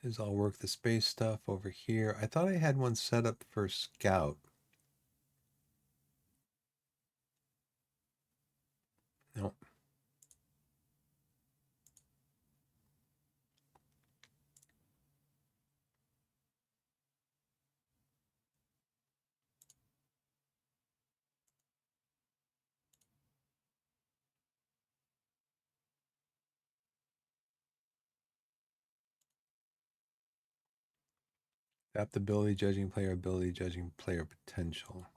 Is all work the space stuff over here. I thought I had one set up for scout. No. Adaptability, judging player ability, judging player potential.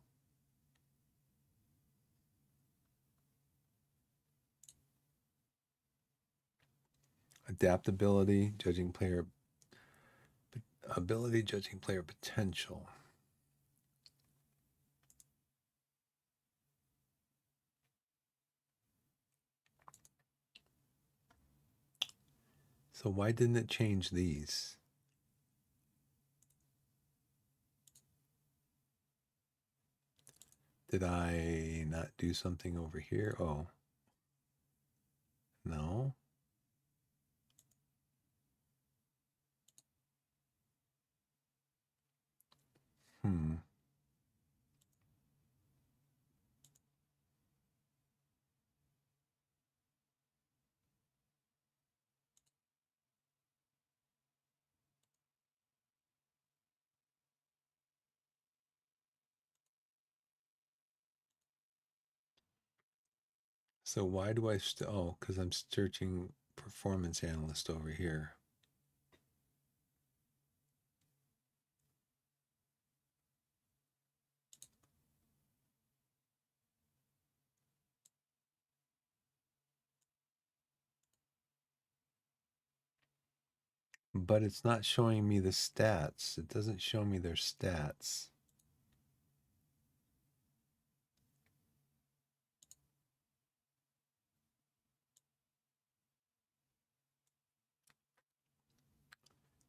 Adaptability, judging player ability, judging player potential. So why didn't it change these? Did I not do something over here? Oh, no. Hmm. So why do I oh, because I'm searching performance analyst over here. But it's not showing me the stats. It doesn't show me their stats.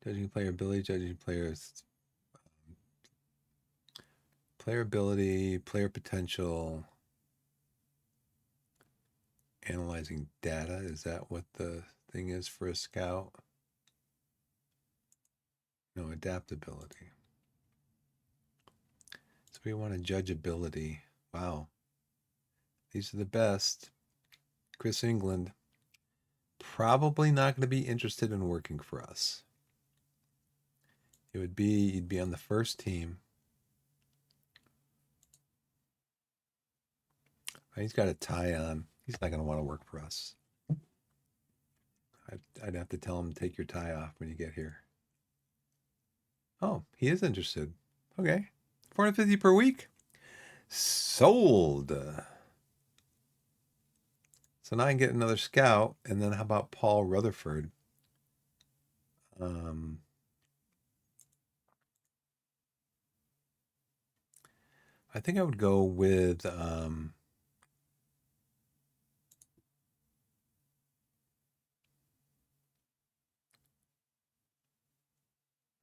Judging player ability, judging player ability, player potential, analyzing data. Is that what the thing is for a scout? No, adaptability. So we want to judge ability. Wow. These are the best. Chris England. Probably not going to be interested in working for us. It would be, you'd be on the first team. He's got a tie on. He's not going to want to work for us. I'd have to tell him to take your tie off when you get here. Oh, he is interested. Okay. 450 per week. Sold. So now I can get another scout. And then how about Paul Rutherford? I think I would go with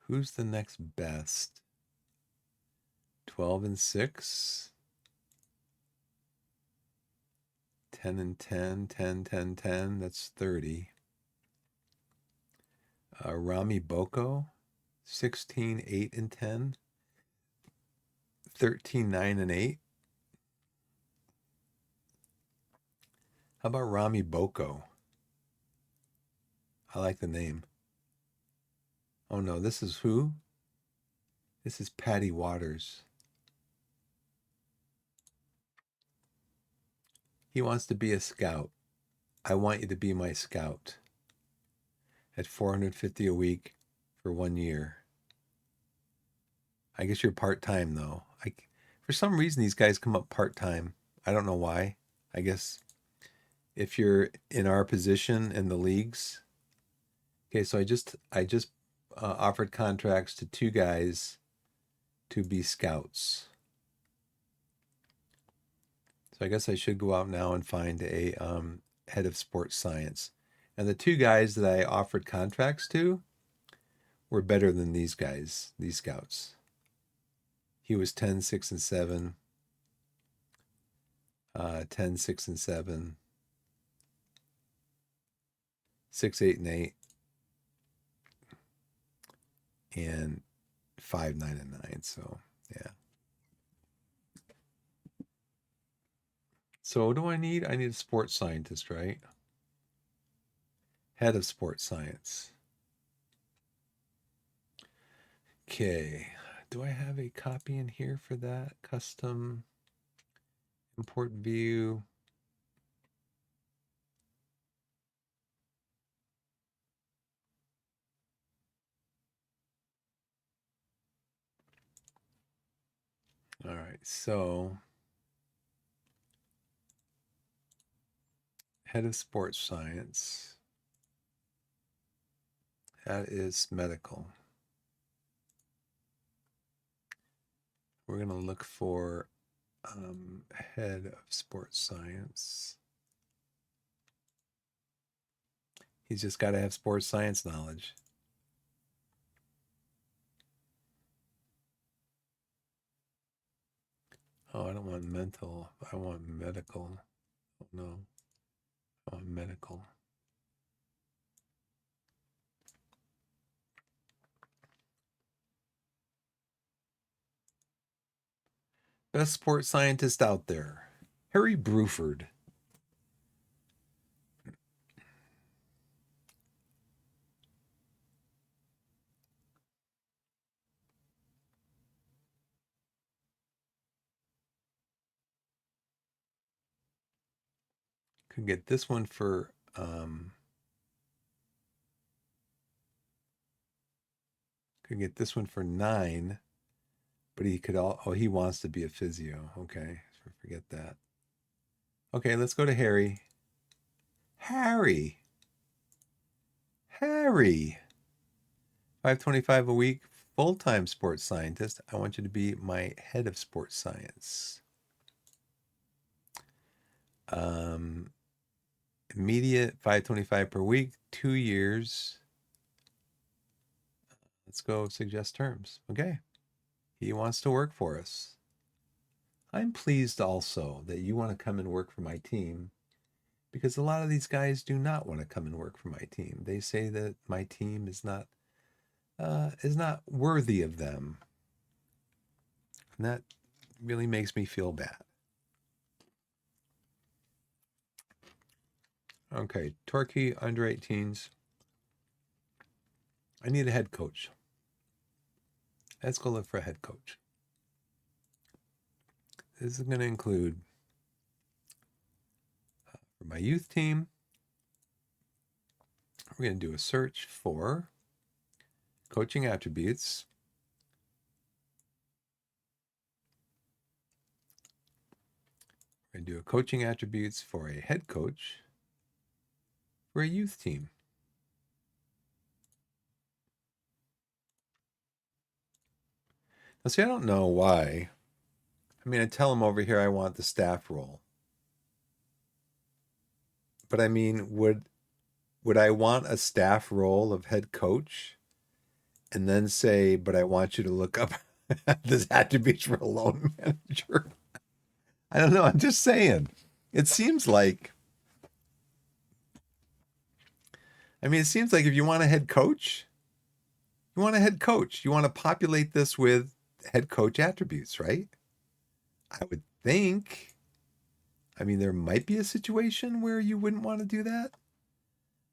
who's the next best? 12 and 6, 10 and 10, 10, 10, 10. That's 30. Rami Boko, 16, 8 and 10, 13, 9 and 8. How about Rami Boko? I like the name. Oh no, this is who? This is Patty Waters. He wants to be a scout. I want you to be my scout at 450 a week for 1 year. I guess you're part-time though. For some reason these guys come up part-time. I don't know why. I guess if you're in our position in the leagues. Okay, so I just offered contracts to 2 guys to be scouts. So I guess I should go out now and find a head of sports science. And the 2 guys that I offered contracts to were better than these guys, these scouts. He was 10, 6, and 7. 10, 6, and 7. 6, 8, and 8. And 5, 9, and 9. So, yeah. So what do I need? I need a sports scientist, right? Head of sports science. Okay. Do I have a copy in here for that? Custom import view. All right. So head of sports science. That is medical. We're going to look for head of sports science. He's just got to have sports science knowledge. Oh, I don't want mental. I want medical. Oh, no. I want medical. Best sports scientist out there, Harry Bruford. Could get this one for could get this one for 9, but he could all. Oh, he wants to be a physio. Okay, so forget that. Okay, let's go to Harry. Harry. 525 a week, full-time sports scientist. I want you to be my head of sports science. Immediate 525 per week, 2 years. Let's go suggest terms. Okay. He wants to work for us. I'm pleased also that you want to come and work for my team, because a lot of these guys do not want to come and work for my team. They say that my team is not worthy of them. And that really makes me feel bad. Okay, Torquay under 18s. I need a head coach. Let's go look for a head coach. This is going to include for my youth team, We're going to do a search for coaching attributes. We're going to do a coaching attributes for a head coach for a youth team. Now, see, I don't know why. I mean, I tell them over here I want the staff role. But I mean, would I want a staff role of head coach and then say, but I want you to look up this attributes for a loan manager? I don't know. I'm just saying. It seems like, I mean, it seems like if you want a head coach, you want a head coach. You want to populate this with head coach attributes, right? I would think. I mean, there might be a situation where you wouldn't want to do that.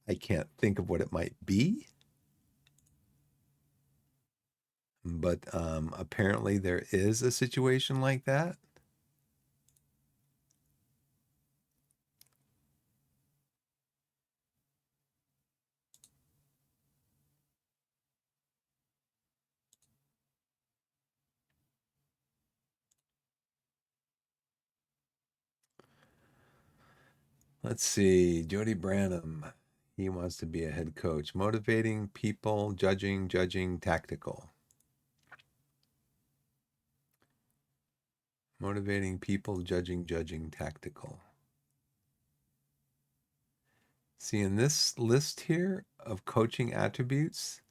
I can't think of what it might be. But apparently there is a situation like that. Let's see. Jody Branham. He wants to be a head coach. Motivating people, judging, tactical. Motivating people, judging, tactical. See, in this list here of coaching attributes,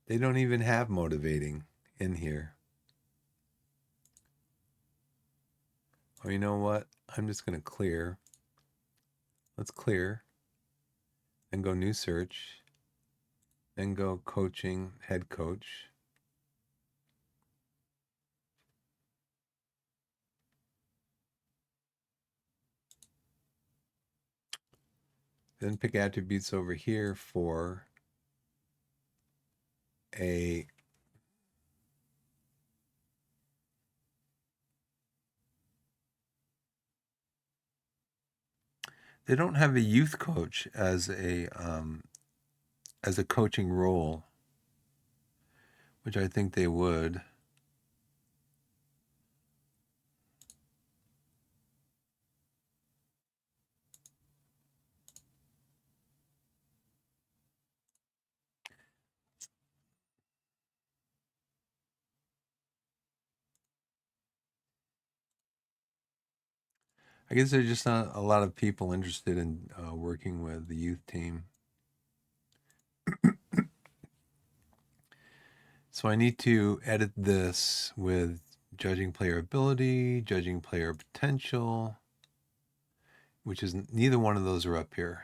they don't even have motivating in here. Oh, you know what? I'm just going to clear. Let's clear. Then go new search. Then go coaching, head coach. Then pick attributes over here for a they don't have a youth coach as a coaching role, which I think they would. I guess there's just not a lot of people interested in working with the youth team. So I need to edit this with judging player ability, judging player potential, which is neither one of those are up here.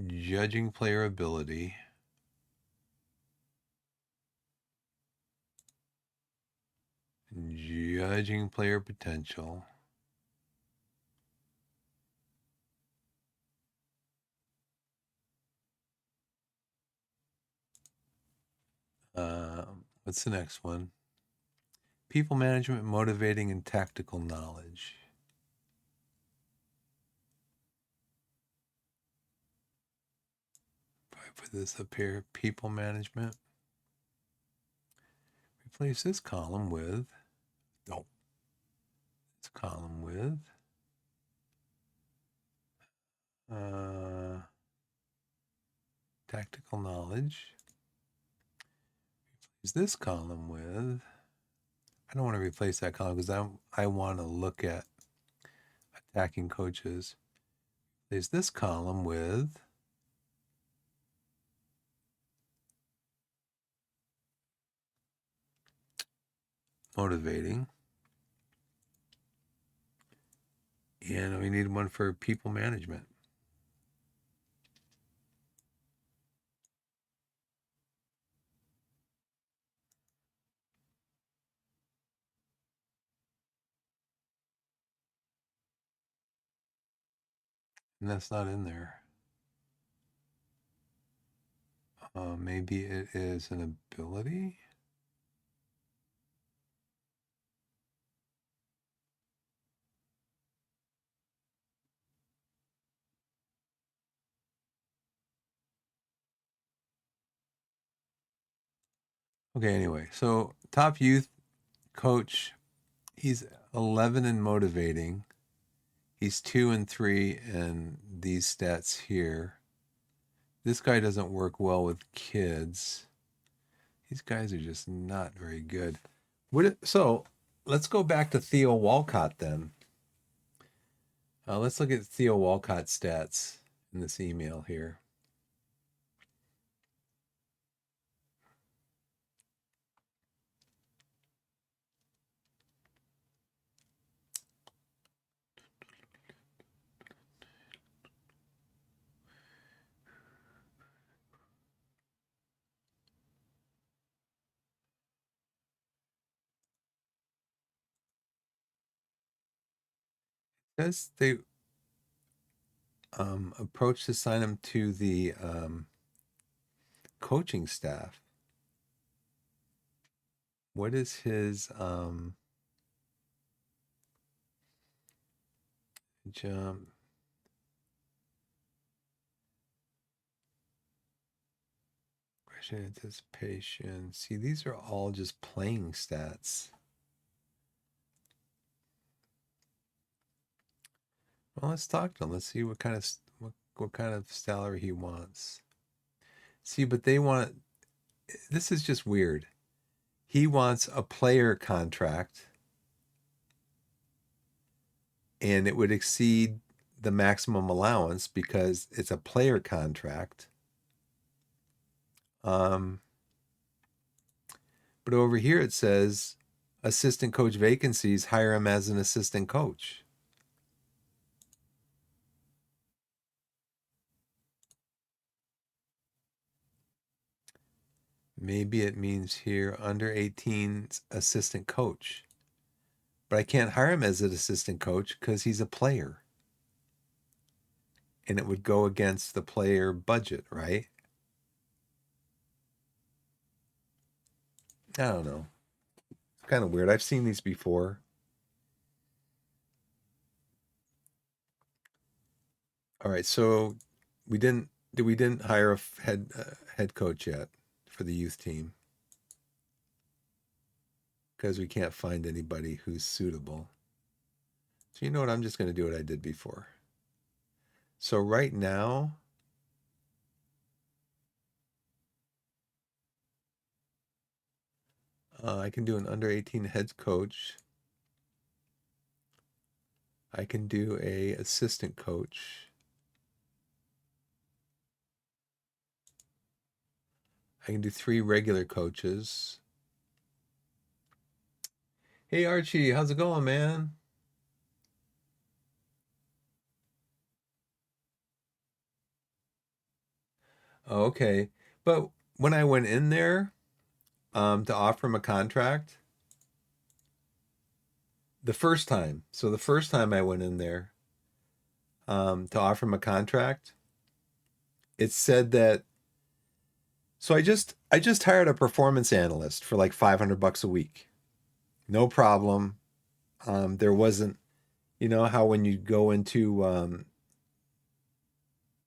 Judging player ability. Judging player potential. What's the next one? People management, motivating, and tactical knowledge. If I put this up here, people management. Replace this column with, no, this column with tactical knowledge. Replace this column with, I don't want to replace that column because I want to look at attacking coaches. Replace this column with motivating. And we need one for people management. And that's not in there. Maybe it is an ability. Okay, anyway, so top youth coach, he's 11 in motivating. He's 2 and 3 in these stats here. This guy doesn't work well with kids. These guys are just not very good. So let's go back to Theo Walcott then. Let's look at Theo Walcott's stats in this email here. Says they approached to sign him to the coaching staff. What is his jump? Question anticipation. See, these are all just playing stats. Well, let's talk to him. Let's see what kind of salary he wants. See, but they want, this is just weird. He wants a player contract and it would exceed the maximum allowance because it's a player contract. But over here it says assistant coach vacancies, hire him as an assistant coach. Maybe it means here under 18 assistant coach. But I can't hire him as an assistant coach because he's a player. And it would go against the player budget, right? I don't know. It's kind of weird. I've seen these before. All right, so we didn't hire a head coach yet for the youth team because we can't find anybody who's suitable. So you know what? I'm just going to do what I did before. So right now, I can do an under 18 head coach. I can do a assistant coach. I can do 3 regular coaches. Hey Archie, how's it going, man? Oh, okay. But when I went in there to offer him a contract, the first time, so the first time I went in there to offer him a contract, it said that so I just hired a performance analyst for like 500 bucks a week. No problem. There wasn't, you know how when you go into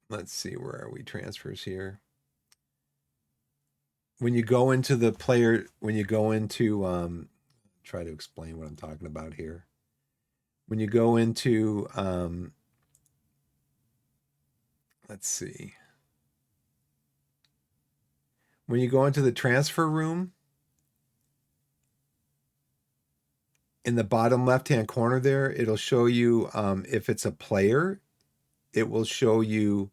let's see, where are we transfers here? When you go into the player, when you go into try to explain what I'm talking about here. When you go into let's see. When you go into the transfer room, in the bottom left-hand corner there, it'll show you if it's a player, it will show you,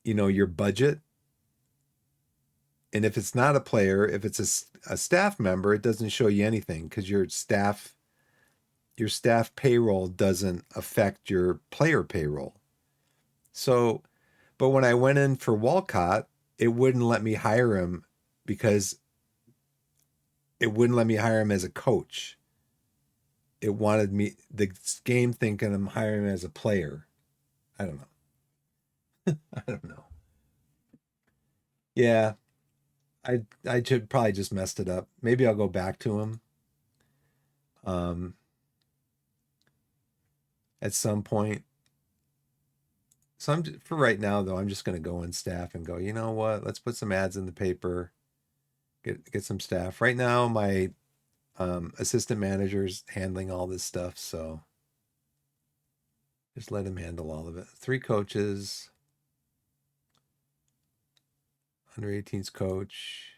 you know, your budget. And if it's not a player, if it's a staff member, it doesn't show you anything because your staff payroll doesn't affect your player payroll. So, but when I went in for Walcott, it wouldn't let me hire him because it wouldn't let me hire him as a coach. It wanted me the game thinking I'm hiring him as a player. I don't know. I don't know. Yeah, I should probably just messed it up. Maybe I'll go back to him um at some point. So for right now though, I'm just going to go in staff and go, you know what? Let's put some ads in the paper Get some staff. Right now, my assistant manager's handling all this stuff, so just let him handle all of it. 3 coaches, under 18s coach,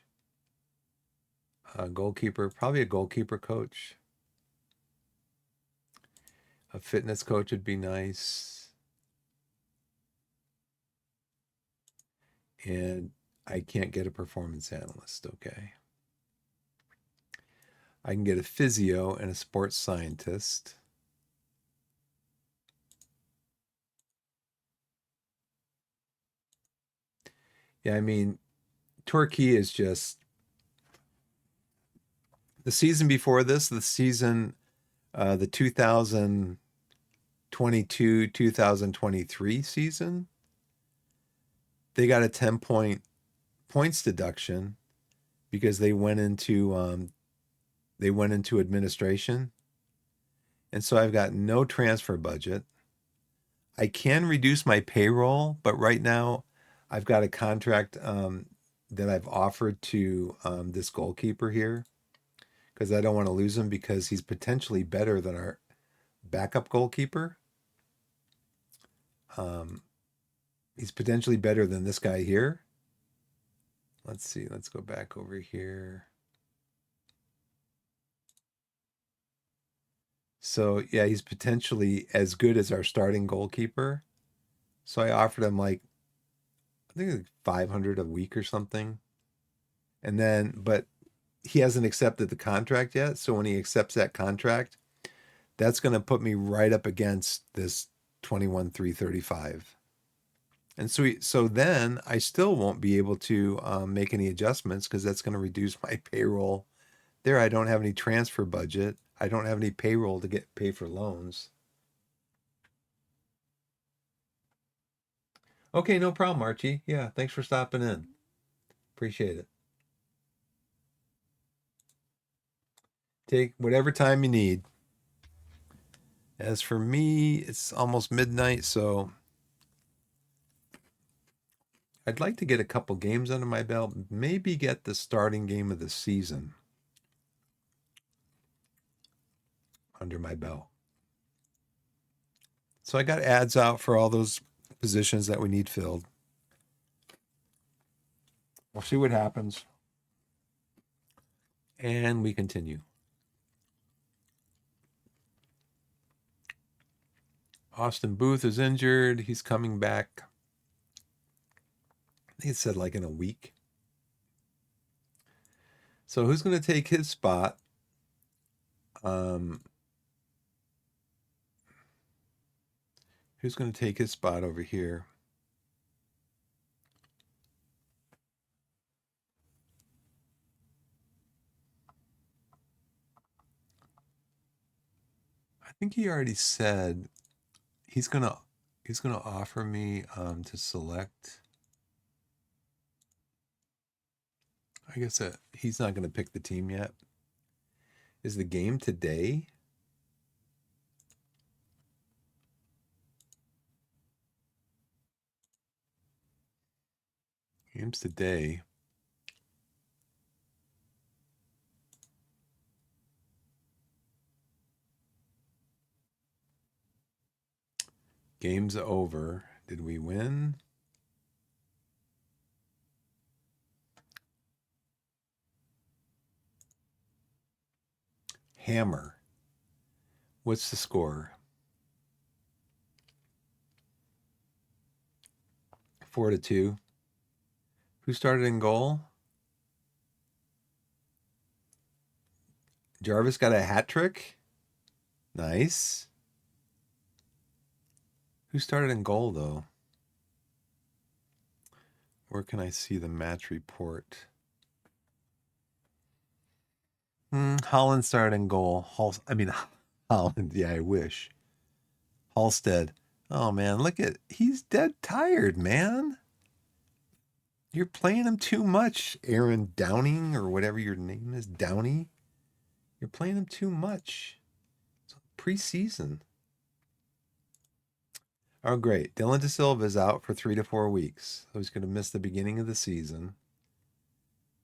a goalkeeper, probably a goalkeeper coach. A fitness coach would be nice. And I can't get a performance analyst, okay? I can get a physio and a sports scientist. Yeah, I mean, Torquay is just the season before this, the 2022 2023 season, they got a 10 points deduction because they went into administration. And so I've got no transfer budget. I can reduce my payroll, but right now I've got a contract that I've offered to this goalkeeper here because I don't want to lose him because he's potentially better than our backup goalkeeper. He's potentially better than this guy here. Let's see. Let's go back over here. So yeah, he's potentially as good as our starting goalkeeper. So I offered him like I think like 500 a week or something. And then but he hasn't accepted the contract yet. So when he accepts that contract, that's going to put me right up against this 21,335. And so then I still won't be able to make any adjustments because that's going to reduce my payroll. There, I don't have any transfer budget. I don't have any payroll to get pay for loans. Okay, no problem, Archie. Yeah, thanks for stopping in. Appreciate it. Take whatever time you need. As for me, it's almost midnight, so I'd like to get a couple games under my belt, maybe get the starting game of the season under my belt. So I got ads out for all those positions that we need filled. We'll see what happens. And we continue. Austin Booth is injured. He's coming back. I think it said like in a week. So who's going to take his spot? Who's going to take his spot over here? I think he already said he's gonna offer me to select. I guess he's not gonna pick the team yet. Is the game today? Game's today. Game's over. Did we win? Hammer. What's the score? 4-2. Who started in goal? Jarvis got a hat trick. Nice. Who started in goal though? Where can I see the match report? Holland started in goal. Holland. Yeah, I wish. Halstead. Oh man, he's dead tired, man. You're playing him too much, Aaron Downing or whatever your name is, Downey. You're playing him too much. It's preseason. Oh, great. Dylan De Silva is out for 3 to 4 weeks. So he's going to miss the beginning of the season.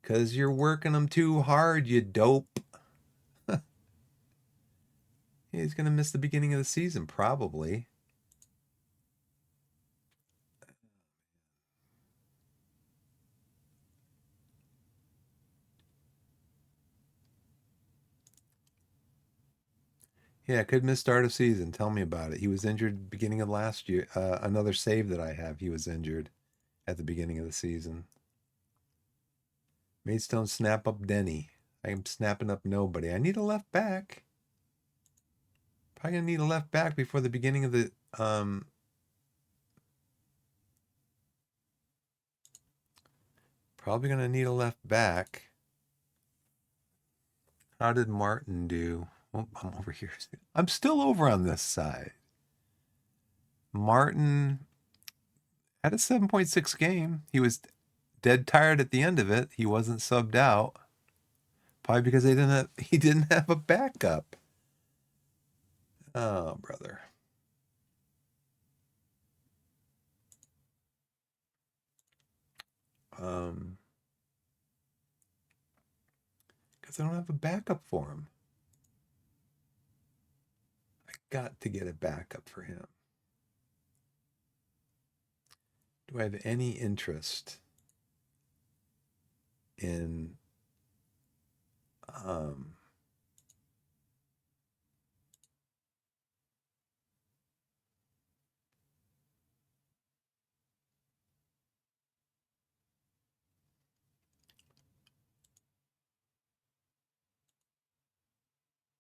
Because you're working them too hard, you dope. He's going to miss the beginning of the season, probably. Yeah, could miss start of season. Tell me about it. He was injured beginning of last year. Another save that I have, he was injured at the beginning of the season. Maidstone snap up Denny. I am snapping up nobody. I need a left back. Probably gonna need a left back before the beginning of the probably gonna need a left back. How did Martin do? Oh, I'm over here. I'm still over on this side. Martin had a 7.6 game. He was dead tired at the end of it. He wasn't subbed out. Probably because he didn't have a backup. Oh, brother. Because I don't have a backup for him. I got to get a backup for him. Do I have any interest in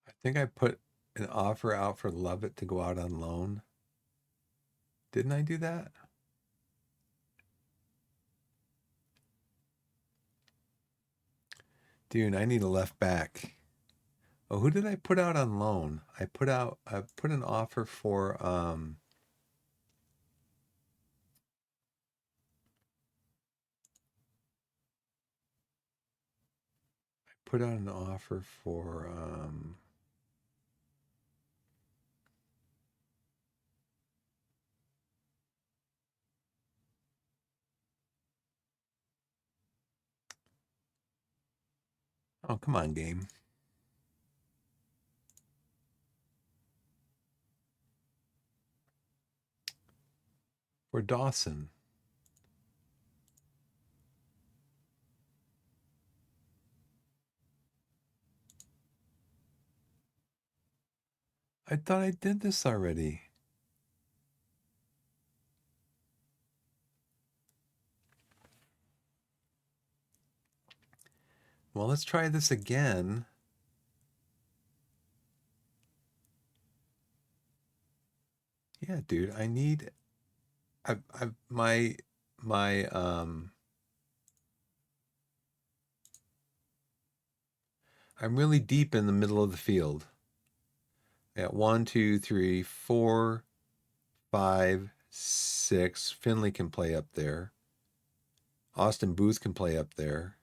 I think I put an offer out for Lovett to go out on loan. Didn't I do that? Dude, I need a left back. Oh, who did I put out on loan? I put an offer for put out an offer for oh, come on, game. For Dawson. I thought I did this already. Well, let's try this again. Yeah, dude, I need I my I'm really deep in the middle of the field. I got 1, 2, 3, 4, 5, 6. Finley can play up there. Austin Booth can play up there.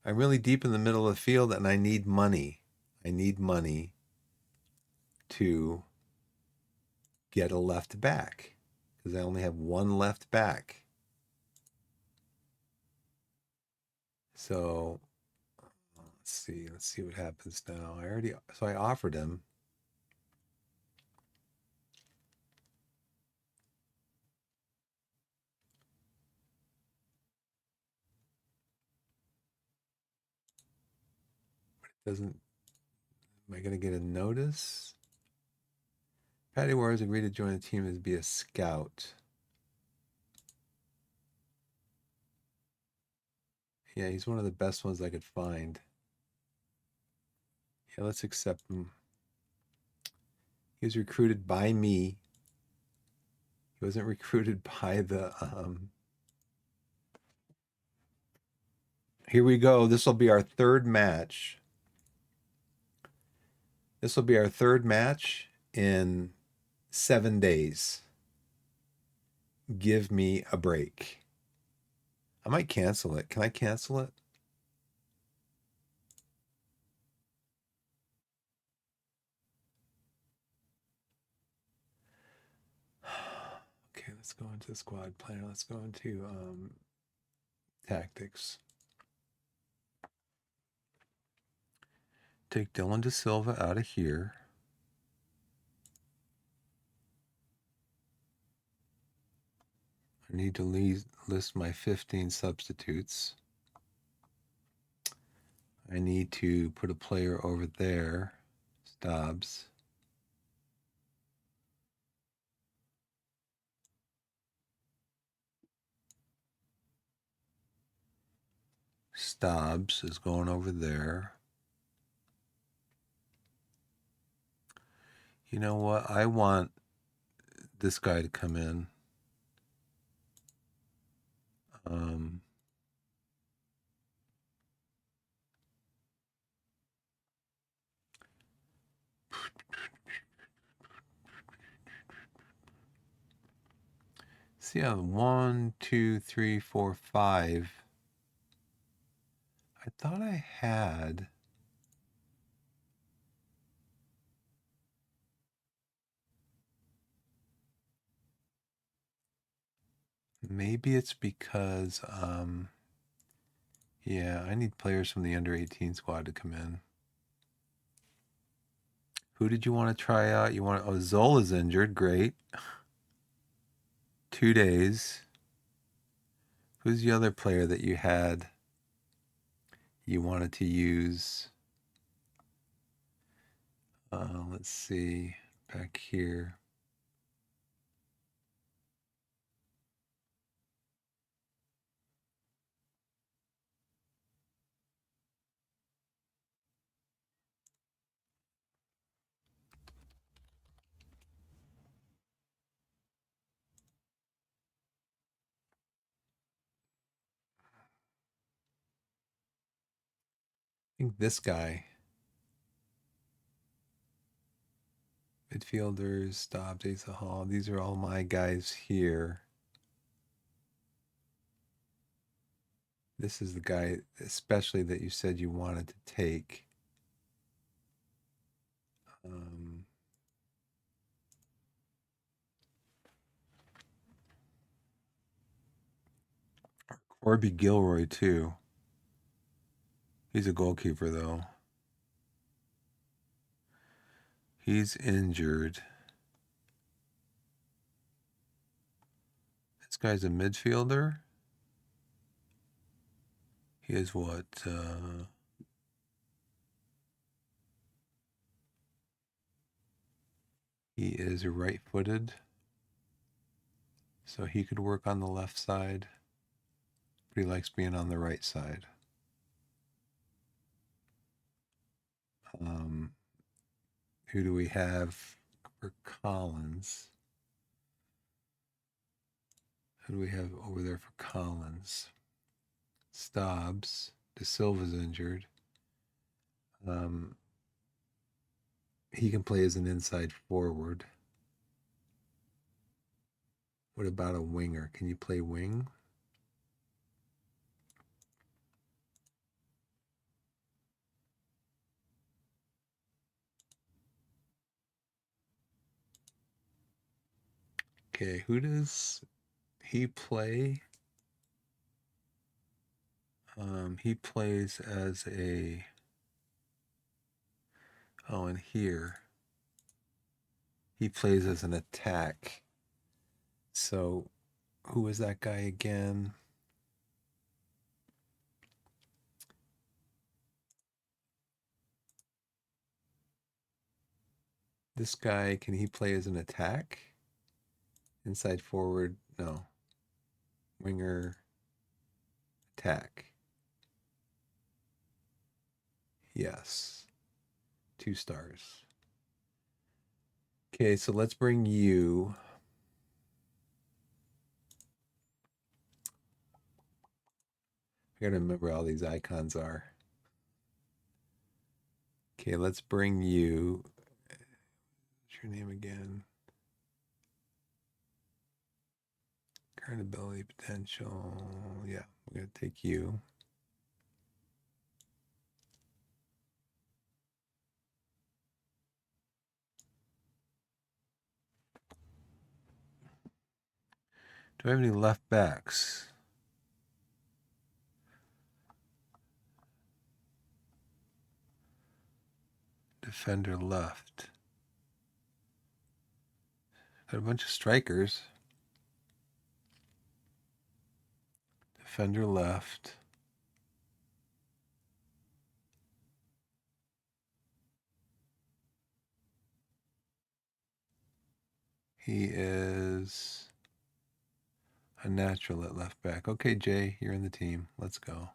I'm really deep in the middle of the field and I need money. I need money to get a left back because I only have one left back. So let's see what happens now. I offered him. Doesn't, am I going to get a notice? Patty Wars agreed to join the team as be a scout. Yeah, he's one of the best ones I could find. Yeah, let's accept him. He was recruited by me. He wasn't recruited by the Here we go. This will be our third match. This will be our third match in 7 days. Give me a break. I might cancel it. Can I cancel it? Okay, let's go into the squad planner. Let's go into tactics. Take Dylan De Silva out of here. I need to list my 15 substitutes. I need to put a player over there. Stobbs. Stobbs is going over there. You know what? I want this guy to come in. See how 1, 2, 3, 4, 5. I thought I had. Maybe it's because, yeah, I need players from the under 18 squad to come in. Who did you want to try out? You want? Oh, Zola's injured. Great. 2 days. Who's the other player that you had? You wanted to use? Let's see. Back here. I think this guy. Midfielders, Stobbs, Asa Hall. These are all my guys here. This is the guy, especially that you said you wanted to take. Corby Gilroy, too. He's a goalkeeper, though. He's injured. This guy's a midfielder. He is what? He is right-footed, so he could work on the left side, but he likes being on the right side. Who do we have for Collins? Who do we have over there for Collins? Stobbs. De Silva's injured. He can play as an inside forward. What about a winger? Can you play wing? Okay, who does he play? He plays as a. Oh, and here he plays as an attack. So, who is that guy again? This guy, can he play as an attack? Inside forward? No. Winger, attack. Yes. 2 stars. Okay, so let's bring you. I gotta remember how these icons are. Okay, let's bring you. What's your name again? Current ability potential. Yeah, we're gonna take you. Do I have any left backs? Defender left. Got a bunch of strikers. Defender left. He is a natural at left back. Okay, Jay, you're in the team. Let's go.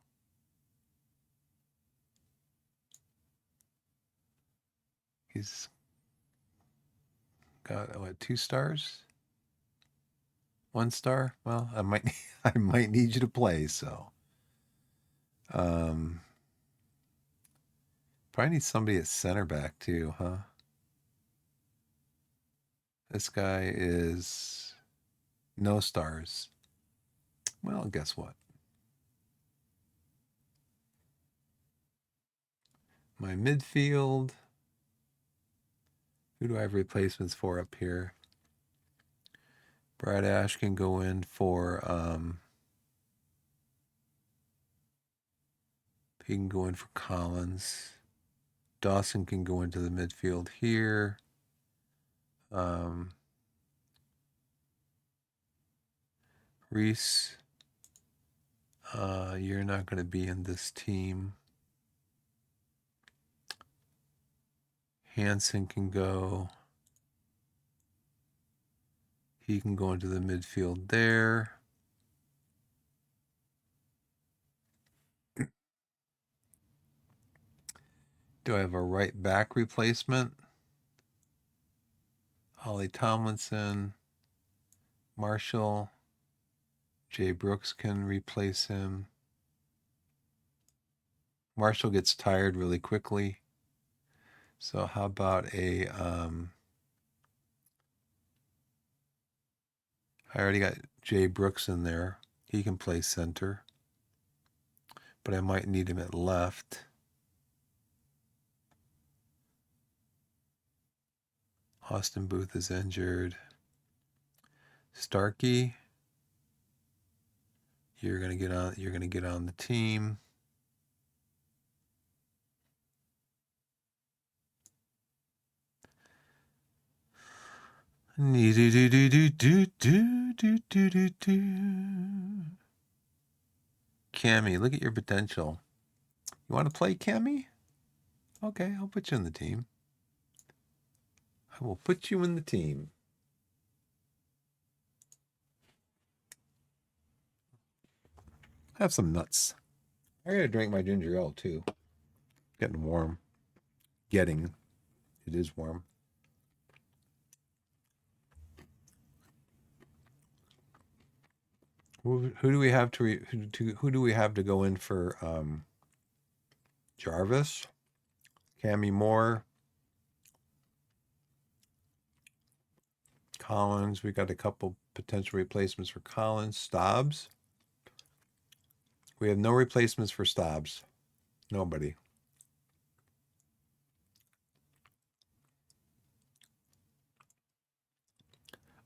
He's got what, 2 stars? 1 star? Well, I might need you to play, so probably need somebody at center back too, huh? This guy is no stars. Well, guess what? My midfield. Who do I have replacements for up here? Brad Ash can go in for he can go in for Collins. Dawson can go into the midfield here. Reese, you're not going to be in this team. Hansen can go. He can go into the midfield there. Do I have a right back replacement? Ollie Tomlinson, Marshall, Jay Brooks can replace him. Marshall gets tired really quickly. So how about a, I already got Jay Brooks in there. He can play center, but I might need him at left. Austin Booth is injured. Starkey, you're gonna get on the team. Cammy, look at your potential. You want to play, Cammy? Okay, I'll put you in the team. I will put you in the team. Have some nuts. I gotta drink my ginger ale too. Getting warm. It is warm. Who do we have who do we have to go in for Jarvis? Cammy Moore. Collins. We got a couple potential replacements for Collins. Stobbs. We have no replacements for Stobbs. Nobody.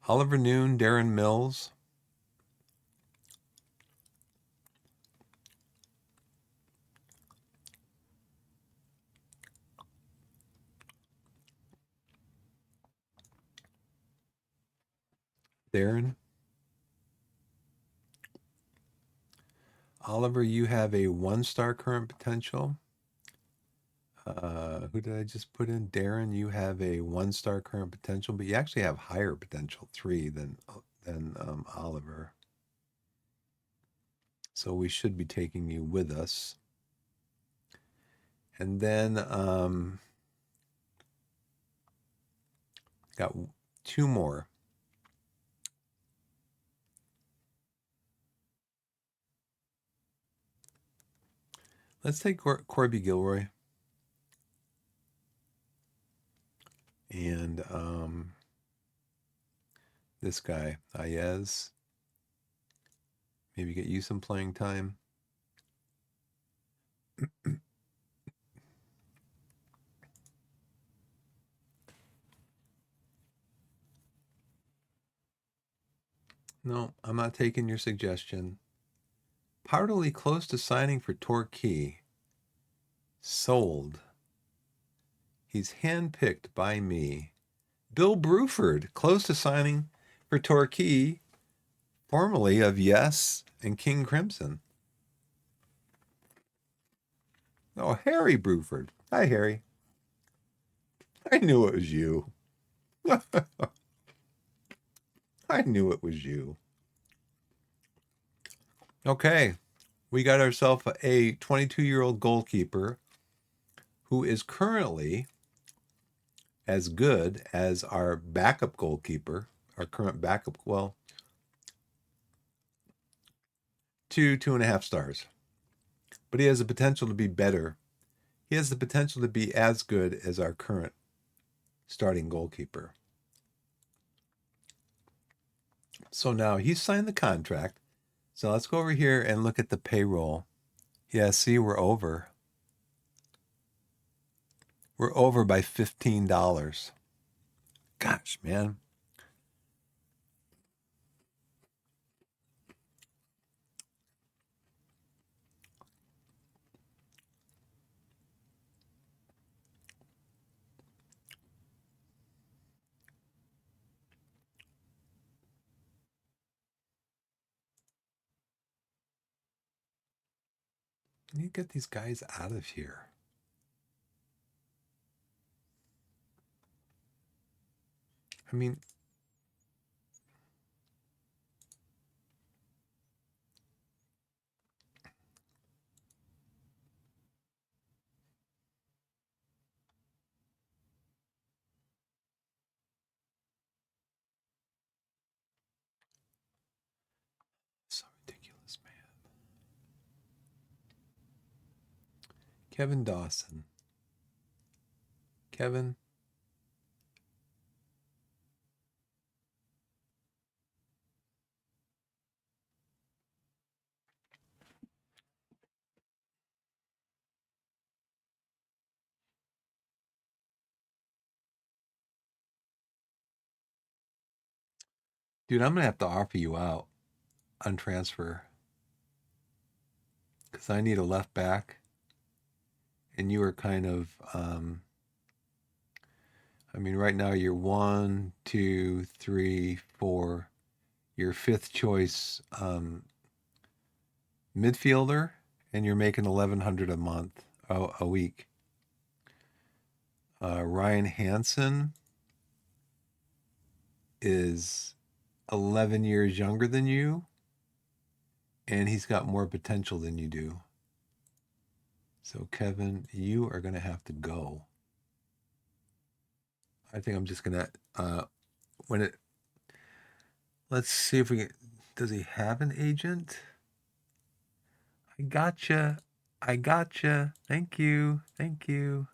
Oliver Noon, Darren Mills. Darren. Oliver, you have a 1-star current potential. Who did I just put in? Darren, you have a 1-star current potential, but you actually have higher potential, 3 than Oliver. So we should be taking you with us. And then got 2 more. Let's take Corby Gilroy. And this guy, Ayez. Maybe get you some playing time. No, I'm not taking your suggestion. Partly close to signing for Torquay. Sold. He's handpicked by me. Bill Bruford, close to signing for Torquay, formerly of Yes and King Crimson. Oh, Harry Bruford. Hi, Harry. I knew it was you. I knew it was you. Okay, we got ourselves a 22-year-old goalkeeper who is currently as good as our backup goalkeeper, our current backup. Well, 2.5 stars. But he has the potential to be better. He has the potential to be as good as our current starting goalkeeper. So now he's signed the contract. So let's go over here and look at the payroll. Yeah, see, we're over. We're over by $15. Gosh, man. You get these guys out of here. I mean, so ridiculous, man. Kevin Dawson. Kevin. Dude, I'm going to have to offer you out on transfer because I need a left back. And you are kind of, I mean, right now you're 1, 2, 3, 4, your fifth choice midfielder, and you're making 1,100 a month, a week. Ryan Hansen is 11 years younger than you, and he's got more potential than you do. So, Kevin, you are going to have to go. I think I'm just going to, when it, let's see if we can, does he have an agent? I gotcha. I gotcha. Thank you. Thank you.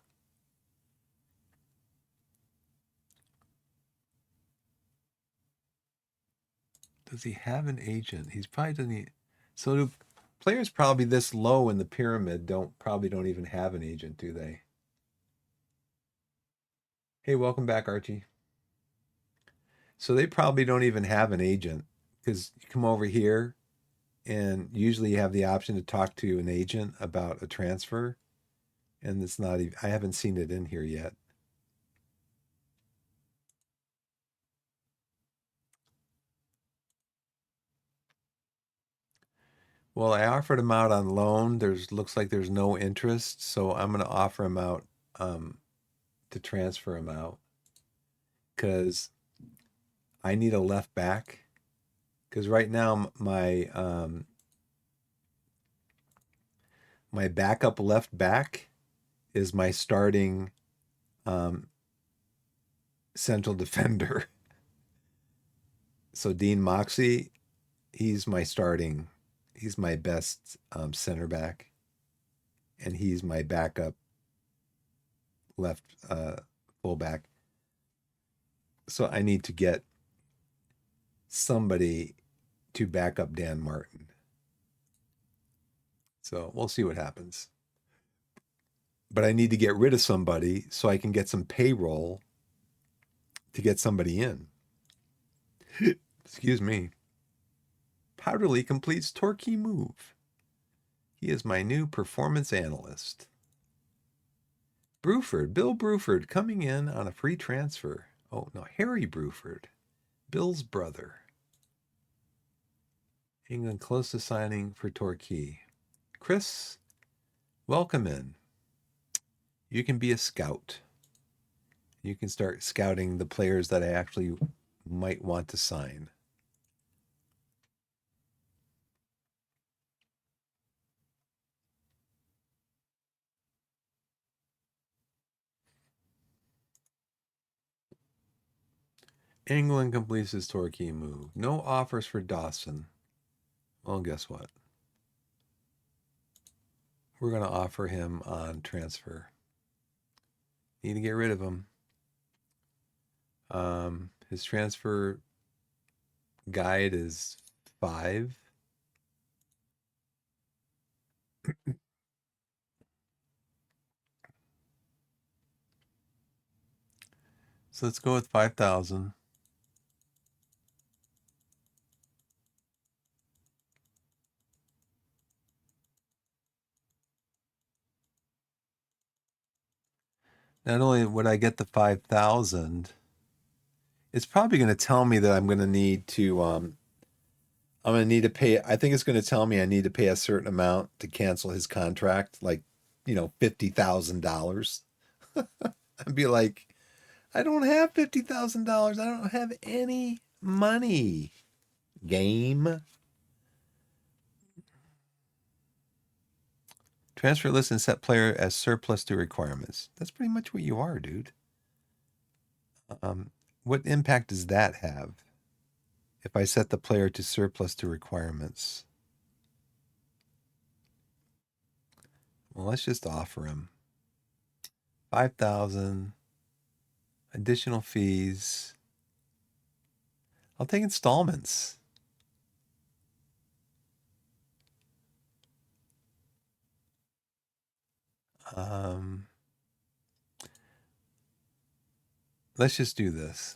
Does he have an agent? He's probably doesn't. So do players probably this low in the pyramid don't even have an agent, do they? Hey, welcome back, Archie. So they probably don't even have an agent because you come over here and usually you have the option to talk to an agent about a transfer, and it's not even. I haven't seen it in here yet. Well, I offered him out on loan. There's looks like there's no interest, so I'm going to offer him out um, to transfer him out because I need a left back. Because right now my backup left back is my starting um, central defender. So Dean Moxie, he's my starting. He's my best center back, and he's my backup left fullback. So I need to get somebody to back up Dan Martin. So we'll see what happens. But I need to get rid of somebody so I can get some payroll to get somebody in. Excuse me. Powderly completes Torquay move. He is my new performance analyst. Bruford, Bill Bruford, coming in on a free transfer. Oh, no, Harry Bruford, Bill's brother. England close to signing for Torquay. Chris, welcome in. You can be a scout. You can start scouting the players that I actually might want to sign. England completes his Torquay move. No offers for Dawson. Well, guess what? We're going to offer him on transfer. Need to get rid of him. His transfer guide is 5. So let's go with 5,000. Not only would I get the 5,000, it's probably going to tell me that I'm going to need to I'm going to need to pay. I think it's going to tell me I need to pay a certain amount to cancel his contract, like, $50,000. I'd be like, I don't have $50,000. I don't have any money. Game. Transfer list and set player as surplus to requirements. That's pretty much what you are, dude. What impact does that have if I set the player to surplus to requirements? Well, let's just offer him 5,000 additional fees. I'll take installments. Let's just do this.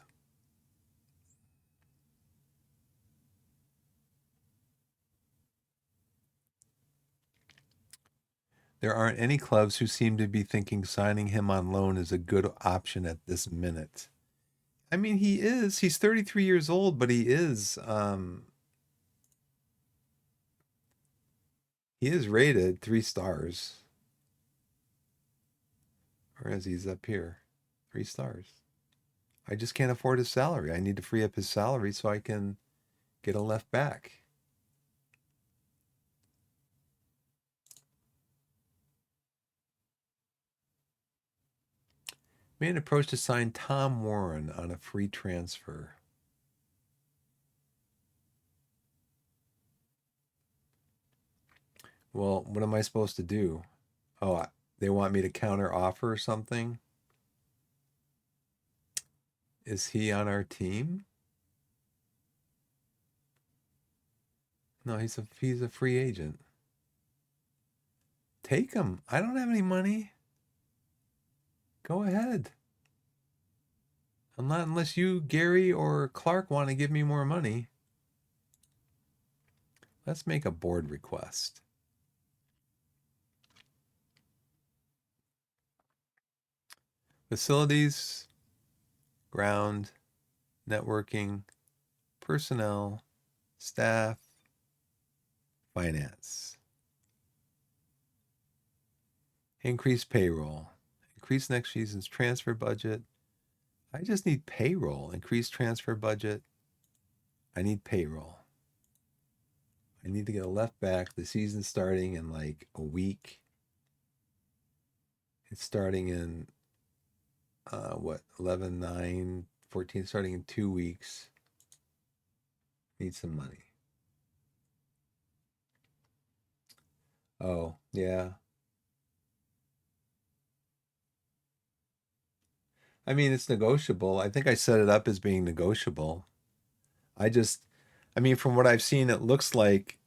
There aren't any clubs who seem to be thinking signing him on loan is a good option at this minute. I mean, he is. He's 33 years old, but he is rated 3 stars. Whereas he's up here, 3 stars. I just can't afford his salary. I need to free up his salary so I can get a left back. Made an approach to sign Tom Warren on a free transfer. Well, what am I supposed to do? Oh, they want me to counter offer or something? Is he on our team? No, he's a free agent. Take him. I don't have any money. Go ahead. Unless you, Gary, or Clark want to give me more money. Let's make a board request. Facilities, ground, networking, personnel, staff, finance. Increase payroll. Increase next season's transfer budget. I just need payroll. Increase transfer budget. I need payroll. I need to get a left back. The season's starting in like a week. It's starting in 11, 9, 14, starting in 2 weeks. Need some money. Oh, yeah. I mean, it's negotiable. I think I set it up as being negotiable. I mean, from what I've seen, it looks like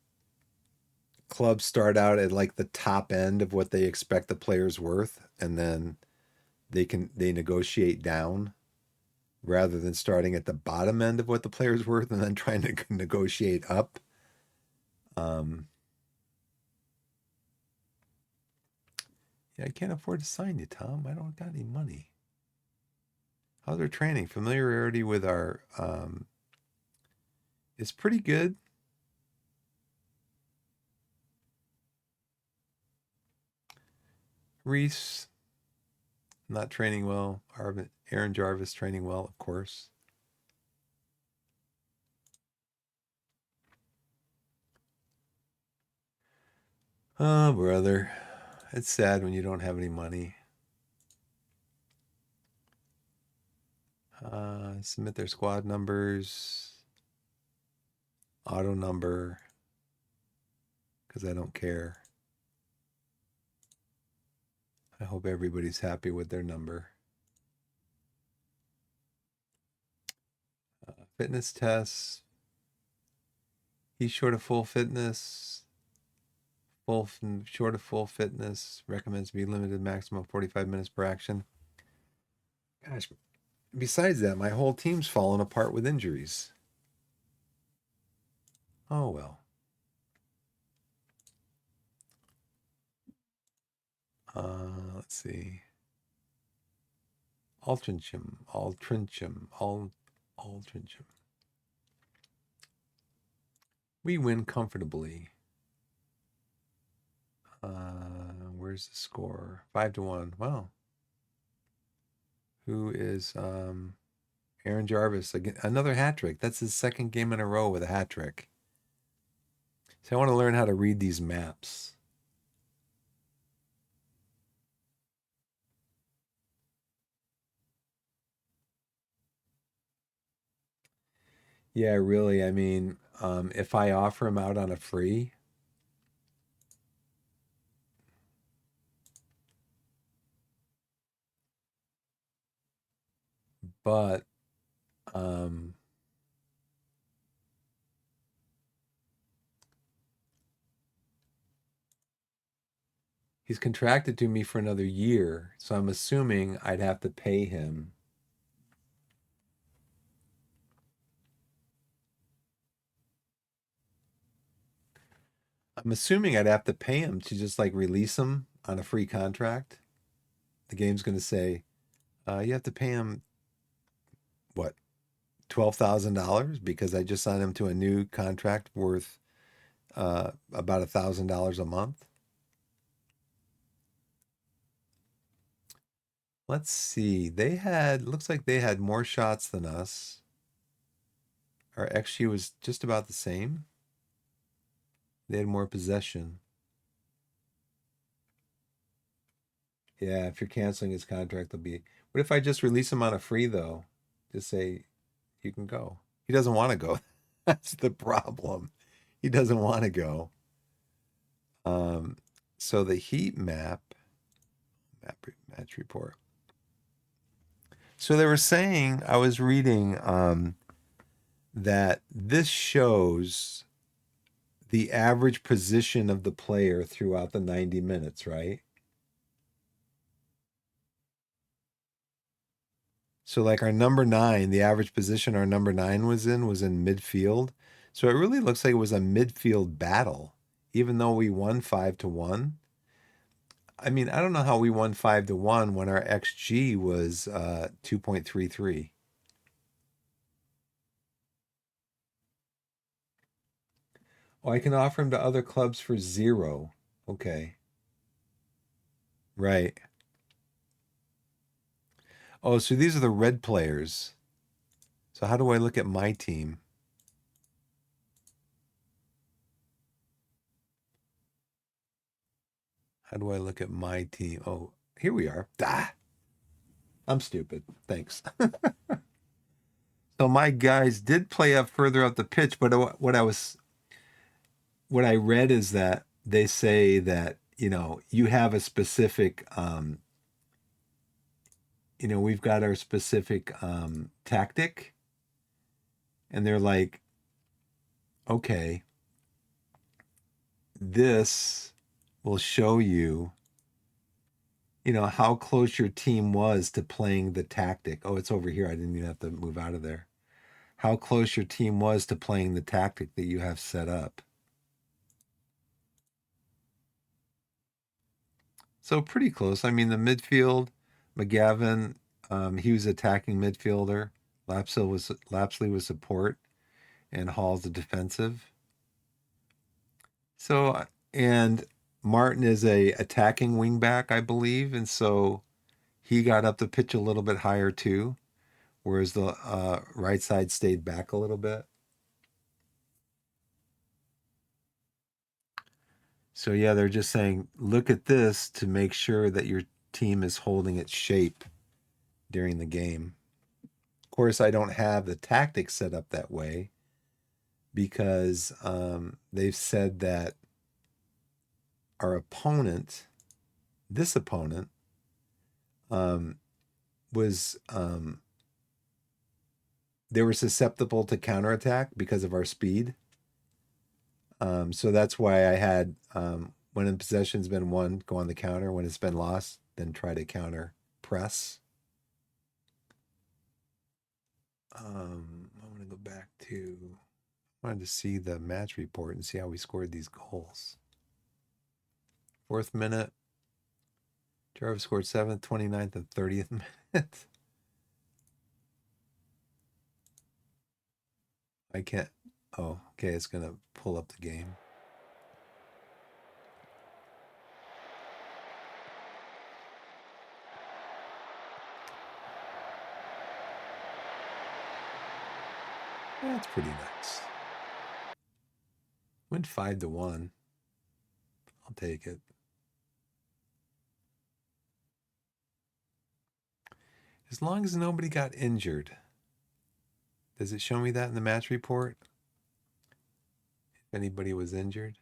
clubs start out at like the top end of what they expect the player's worth, and then they negotiate down rather than starting at the bottom end of what the player's worth and then trying to negotiate up. Yeah, I can't afford to sign you, Tom. I don't got any money. How's our training? Familiarity with our is pretty good. Reese not training well. Aaron Jarvis training well, of course. Oh, brother. It's sad when you don't have any money. Submit their squad numbers, auto number, because I don't care. I hope everybody's happy with their number. Fitness tests. He's short of full fitness. Short of full fitness. Recommends be limited maximum 45 minutes per action. Gosh, besides that, my whole team's fallen apart with injuries. Oh well. Let's see. Altrincham. We win comfortably. Where's the score? 5-1. Wow. Who is Aaron Jarvis? Again, another hat trick. That's his second game in a row with a hat trick. So I want to learn how to read these maps. Yeah, really. I mean, if I offer him out on a free, but um, he's contracted to me for another year, so I'm assuming I'd have to pay him. I'm assuming I'd have to pay him to just like release him on a free contract. The game's going to say, you have to pay him what, $12,000 because I just signed him to a new contract worth about $1,000 a month. Let's see. Looks like they had more shots than us. Our XG was just about the same. They had more possession. Yeah, if you're canceling his contract, they'll be. What if I just release him on a free though? Just say you can go. He doesn't want to go. That's the problem. He doesn't want to go. Um, so the heat match report. So they were saying, I was reading that this shows the average position of the player throughout the 90 minutes, right? So like our number nine, the average position our number nine was in midfield. So it really looks like it was a midfield battle, even though we won 5-1. I mean, I don't know how we won 5-1 when our XG was 2.33. Oh, I can offer him to other clubs for 0. Okay. Right. Oh, so these are the red players. So how do I look at my team? How do I look at my team? Oh, here we are. Ah, I'm stupid. Thanks. So my guys did play up further up the pitch, but what I read is that they say that, you have a specific we've got our specific tactic, and they're like, okay, this will show you, how close your team was to playing the tactic. Oh, it's over here. I didn't even have to move out of there. How close your team was to playing the tactic that you have set up. So pretty close. I mean, the midfield, McGavin, he was attacking midfielder. Lapsley was support, and Hall's the defensive. So and Martin is a attacking wingback, I believe, and so he got up the pitch a little bit higher too, whereas the right side stayed back a little bit. So yeah, they're just saying, look at this to make sure that your team is holding its shape during the game. Of course, I don't have the tactics set up that way because they've said that our opponent, this opponent, um, was they were susceptible to counterattack because of our speed. So that's why I had when a possession's been won, go on the counter. When it's been lost, then try to counter press. I want to go back to. I wanted to see the match report and see how we scored these goals. Fourth minute, Jarvis scored 7th, 29th, and 30th minute. I can't. Oh, okay. It's gonna pull up the game. That's pretty nice. Went 5-1. I'll take it. As long as nobody got injured. Does it show me that in the match report? If anybody was injured?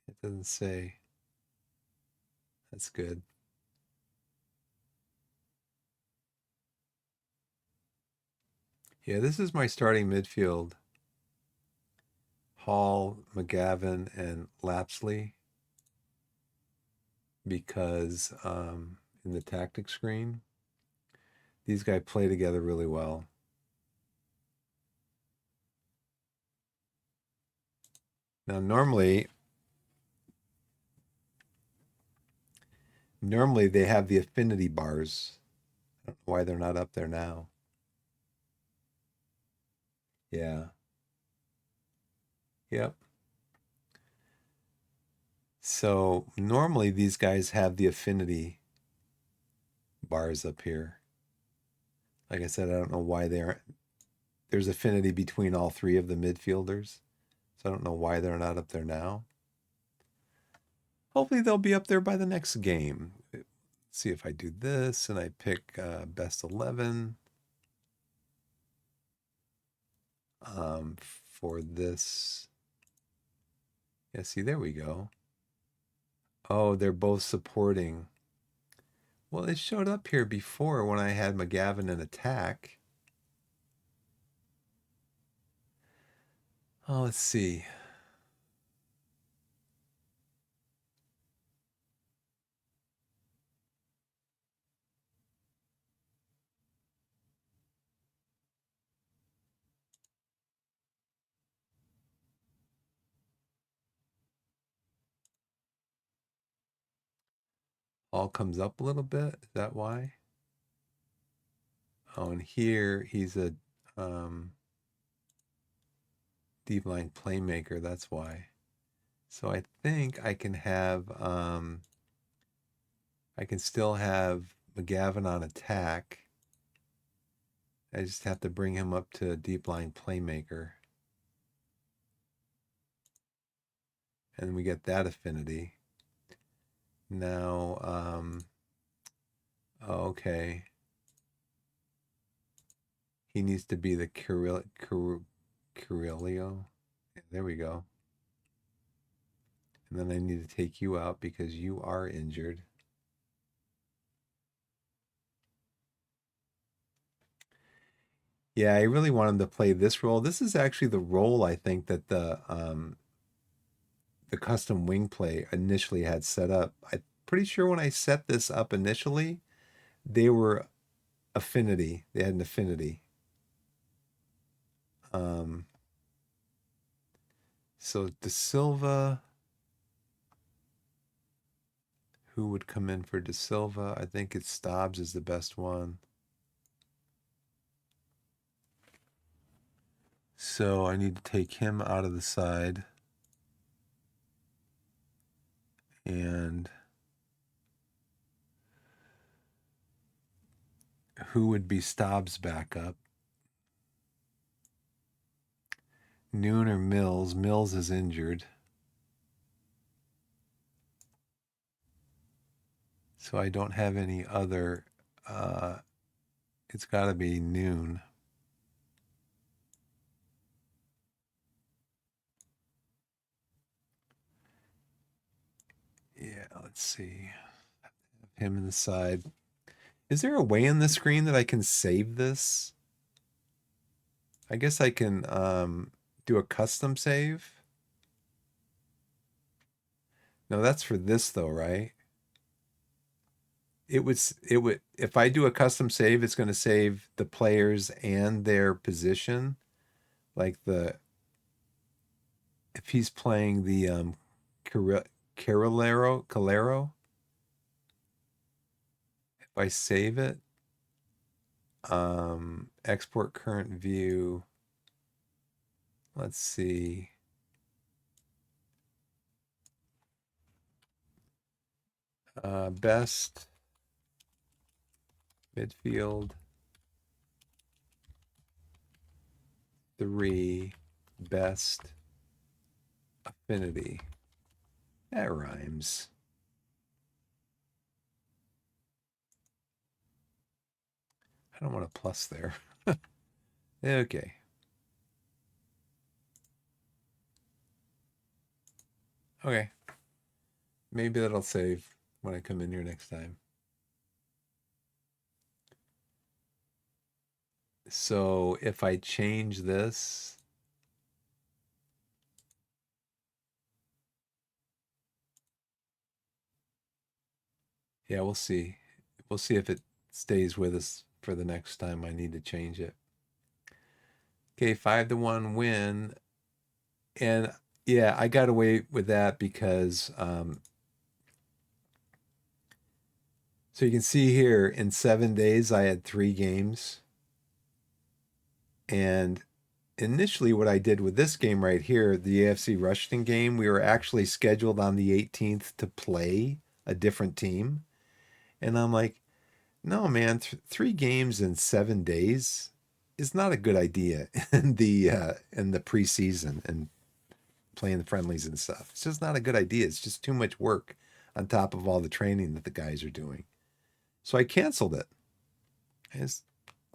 It doesn't say. That's good. Yeah, this is my starting midfield. Hall, McGavin, and Lapsley. Because in the tactic screen, these guys play together really well. Now, normally they have the affinity bars. I don't know why they're not up there now. Yeah. Yep. So normally these guys have the affinity bars up here. Like I said, I don't know why they aren't. There's affinity between all three of the midfielders. So I don't know why they're not up there now. Hopefully they'll be up there by the next game. Let's see if I do this and I pick best 11 for this. Yeah, see, there we go. Oh, they're both supporting. Well, it showed up here before when I had McGavin in attack. Oh, let's see. All comes up a little bit. Is that why? Oh, and here he's a deep line playmaker. That's why. So I think I can have I can still have McGavin on attack. I just have to bring him up to deep line playmaker. And we get that affinity. Now, okay. He needs to be the Carrillo. Yeah, there we go. And then I need to take you out because you are injured. Yeah, I really want him to play this role. This is actually the role I think that the custom wing play initially had set up. I'm pretty sure when I set this up initially, they were affinity. They had an affinity. Um, so De Silva, Who would come in for De Silva? I think it's Stobbs is the best one. So I need to take him out of the side. And who would be Stobbs' backup? Noon or Mills? Mills is injured. So I don't have any other. It's got to be Noon. Yeah, let's see. Him in the side. Is there a way in the screen that I can save this? I guess I can do a custom save. No, that's for this though, right? It would if I do a custom save, it's going to save the players and their position. Like if he's playing the Calero, if I save it, export current view. Let's see. Best midfield 3, best affinity. That rhymes. I don't want a plus there. Okay. Okay. Maybe that'll save when I come in here next time. So if I change this, yeah, we'll see. We'll see if it stays with us for the next time I need to change it. Okay, 5-1 win. And yeah, I got away with that because so you can see here in 7 days I had 3 games. And initially what I did with this game right here, the AFC Rushton game, we were actually scheduled on the 18th to play a different team. And I'm like, no, man, 3 games in 7 days is not a good idea in the preseason and playing the friendlies and stuff. It's just not a good idea. It's just too much work on top of all the training that the guys are doing. So I canceled it. I just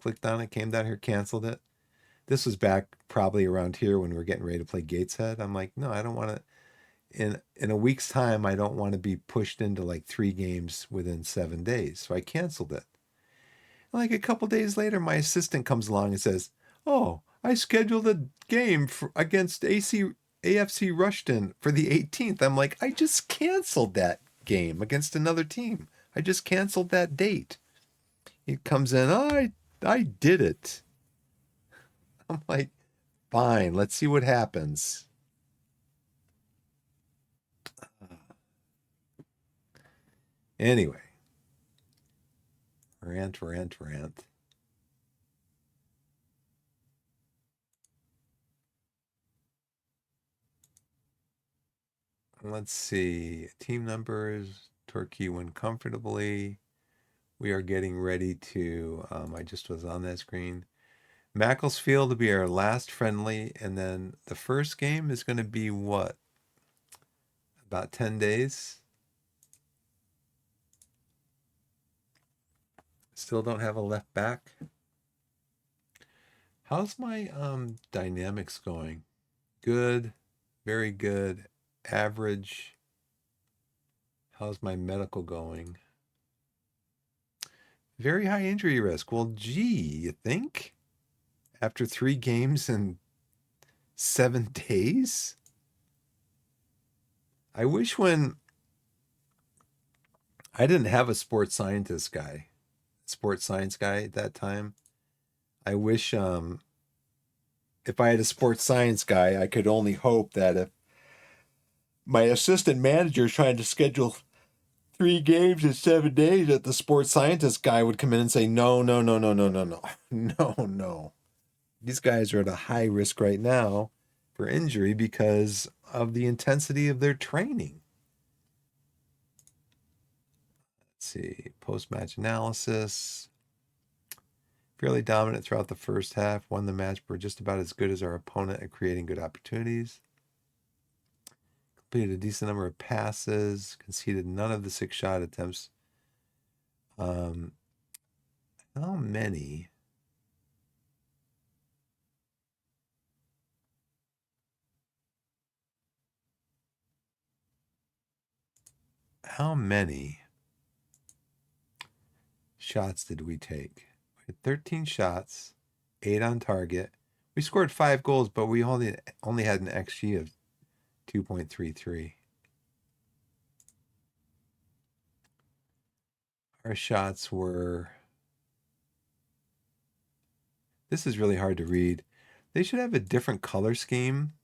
clicked on it, came down here, canceled it. This was back probably around here when we were getting ready to play Gateshead. I'm like, no, I don't want to. In a week's time, I don't want to be pushed into like 3 games within 7 days. So I canceled it. Like a couple days later, my assistant comes along and says, "Oh, I scheduled a game against AFC Rushton for the 18th." I'm like, I just canceled that game against another team. I just canceled that date. He comes in, "Oh, I did it." I'm like, fine, let's see what happens. Anyway, rant. Let's see. Team numbers. Torquay win comfortably. We are getting ready to, I just was on that screen. Macclesfield to be our last friendly. And then the first game is going to be what? About 10 days. Still don't have a left back. How's my dynamics going? Good, very good, average. How's my medical going? Very high injury risk. Well, gee, you think? After 3 games in 7 days? I wish when I didn't have a sports science guy at that time. I wish if I had a sports science guy, I could only hope that if my assistant manager is trying to schedule 3 games in 7 days that the sports scientist guy would come in and say, no, no, no, no, no, no, no, no, no. These guys are at a high risk right now for injury because of the intensity of their training. Let's see, post-match analysis. Fairly dominant throughout the first half. Won the match. We're just about as good as our opponent at creating good opportunities. Completed a decent number of passes. Conceded none of the 6 shot attempts. How many? How many shots did we take? We had 13 shots, 8 on target. We scored 5 goals, but we only had an XG of 2.33. Our shots were... This is really hard to read. They should have a different color scheme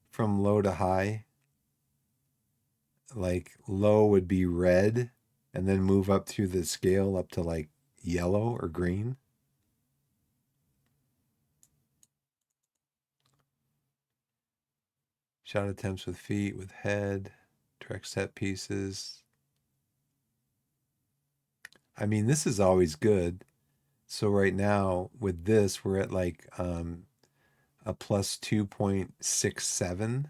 from low to high. Like low would be red and then move up through the scale up to like yellow or green. Shot attempts with feet, with head, direct set pieces. I mean, this is always good. So right now with this, we're at like a plus 2.67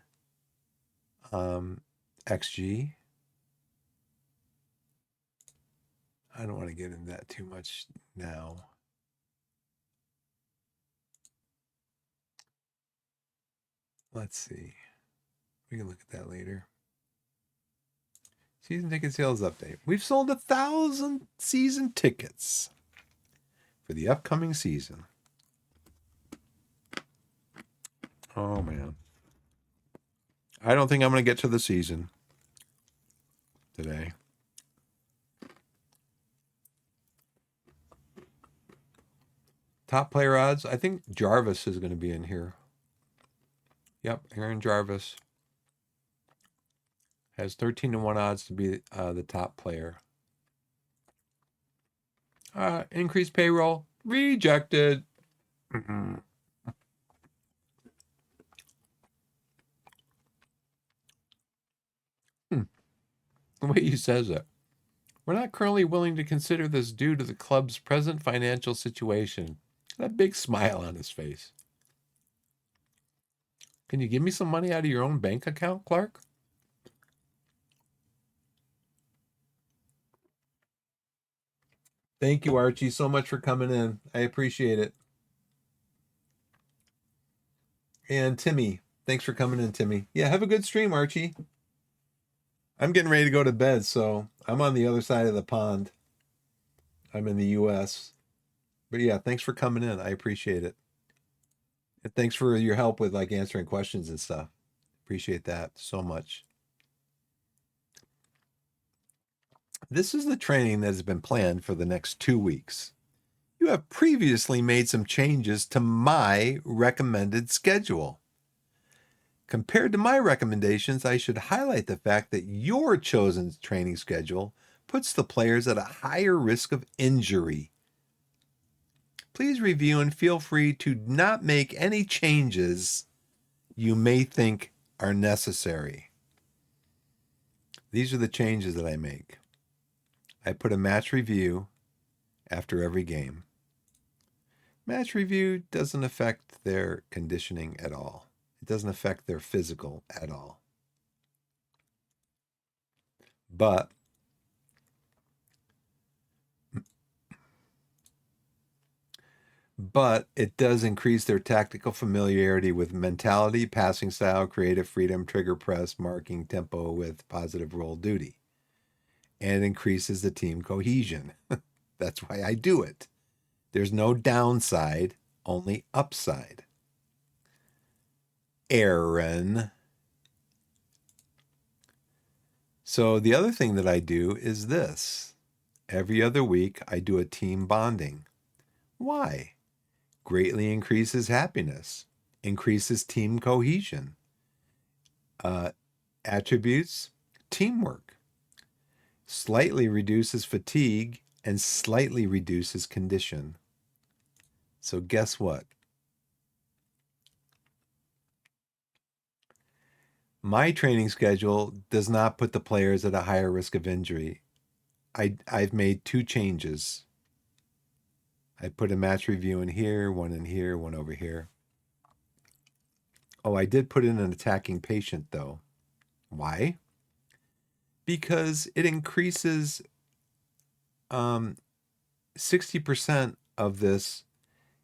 XG. I don't want to get into that too much now. Let's see. We can look at that later. Season ticket sales update. We've sold 1,000 season tickets for the upcoming season. Oh, man. I don't think I'm going to get to the season today. Top player odds. I think Jarvis is going to be in here. Yep, Aaron Jarvis has 13-1 odds to be the top player. Increased payroll. Rejected. The way he says it. We're not currently willing to consider this due to the club's present financial situation. That big smile on his face. Can you give me some money out of your own bank account, Clark? Thank you, Archie, so much for coming in. I appreciate it. And Timmy, thanks for coming in, Timmy. Yeah, have a good stream, Archie. I'm getting ready to go to bed, so I'm on the other side of the pond. I'm in the U.S. But yeah, thanks for coming in. I appreciate it. And thanks for your help with like answering questions and stuff. Appreciate that so much. This is the training that has been planned for the next 2 weeks. You have previously made some changes to my recommended schedule. Compared to my recommendations, I should highlight the fact that your chosen training schedule puts the players at a higher risk of injury. Please review and feel free to not make any changes you may think are necessary. These are the changes that I make. I put a match review after every game. Match review doesn't affect their conditioning at all. It doesn't affect their physical at all. But it does increase their tactical familiarity with mentality, passing style, creative freedom, trigger press, marking, tempo with positive role duty. And it increases the team cohesion. That's why I do it. There's no downside, only upside. Aaron. So the other thing that I do is this. Every other week, I do a team bonding. Why? Greatly increases happiness, increases team cohesion, attributes, teamwork. slightly reduces fatigue, and slightly reduces condition. So guess what? My training schedule does not put the players at a higher risk of injury. I've made 2 changes. I put a match review in here, one over here. Oh, I did put in an attacking patient though. Why? Because it increases 60% of this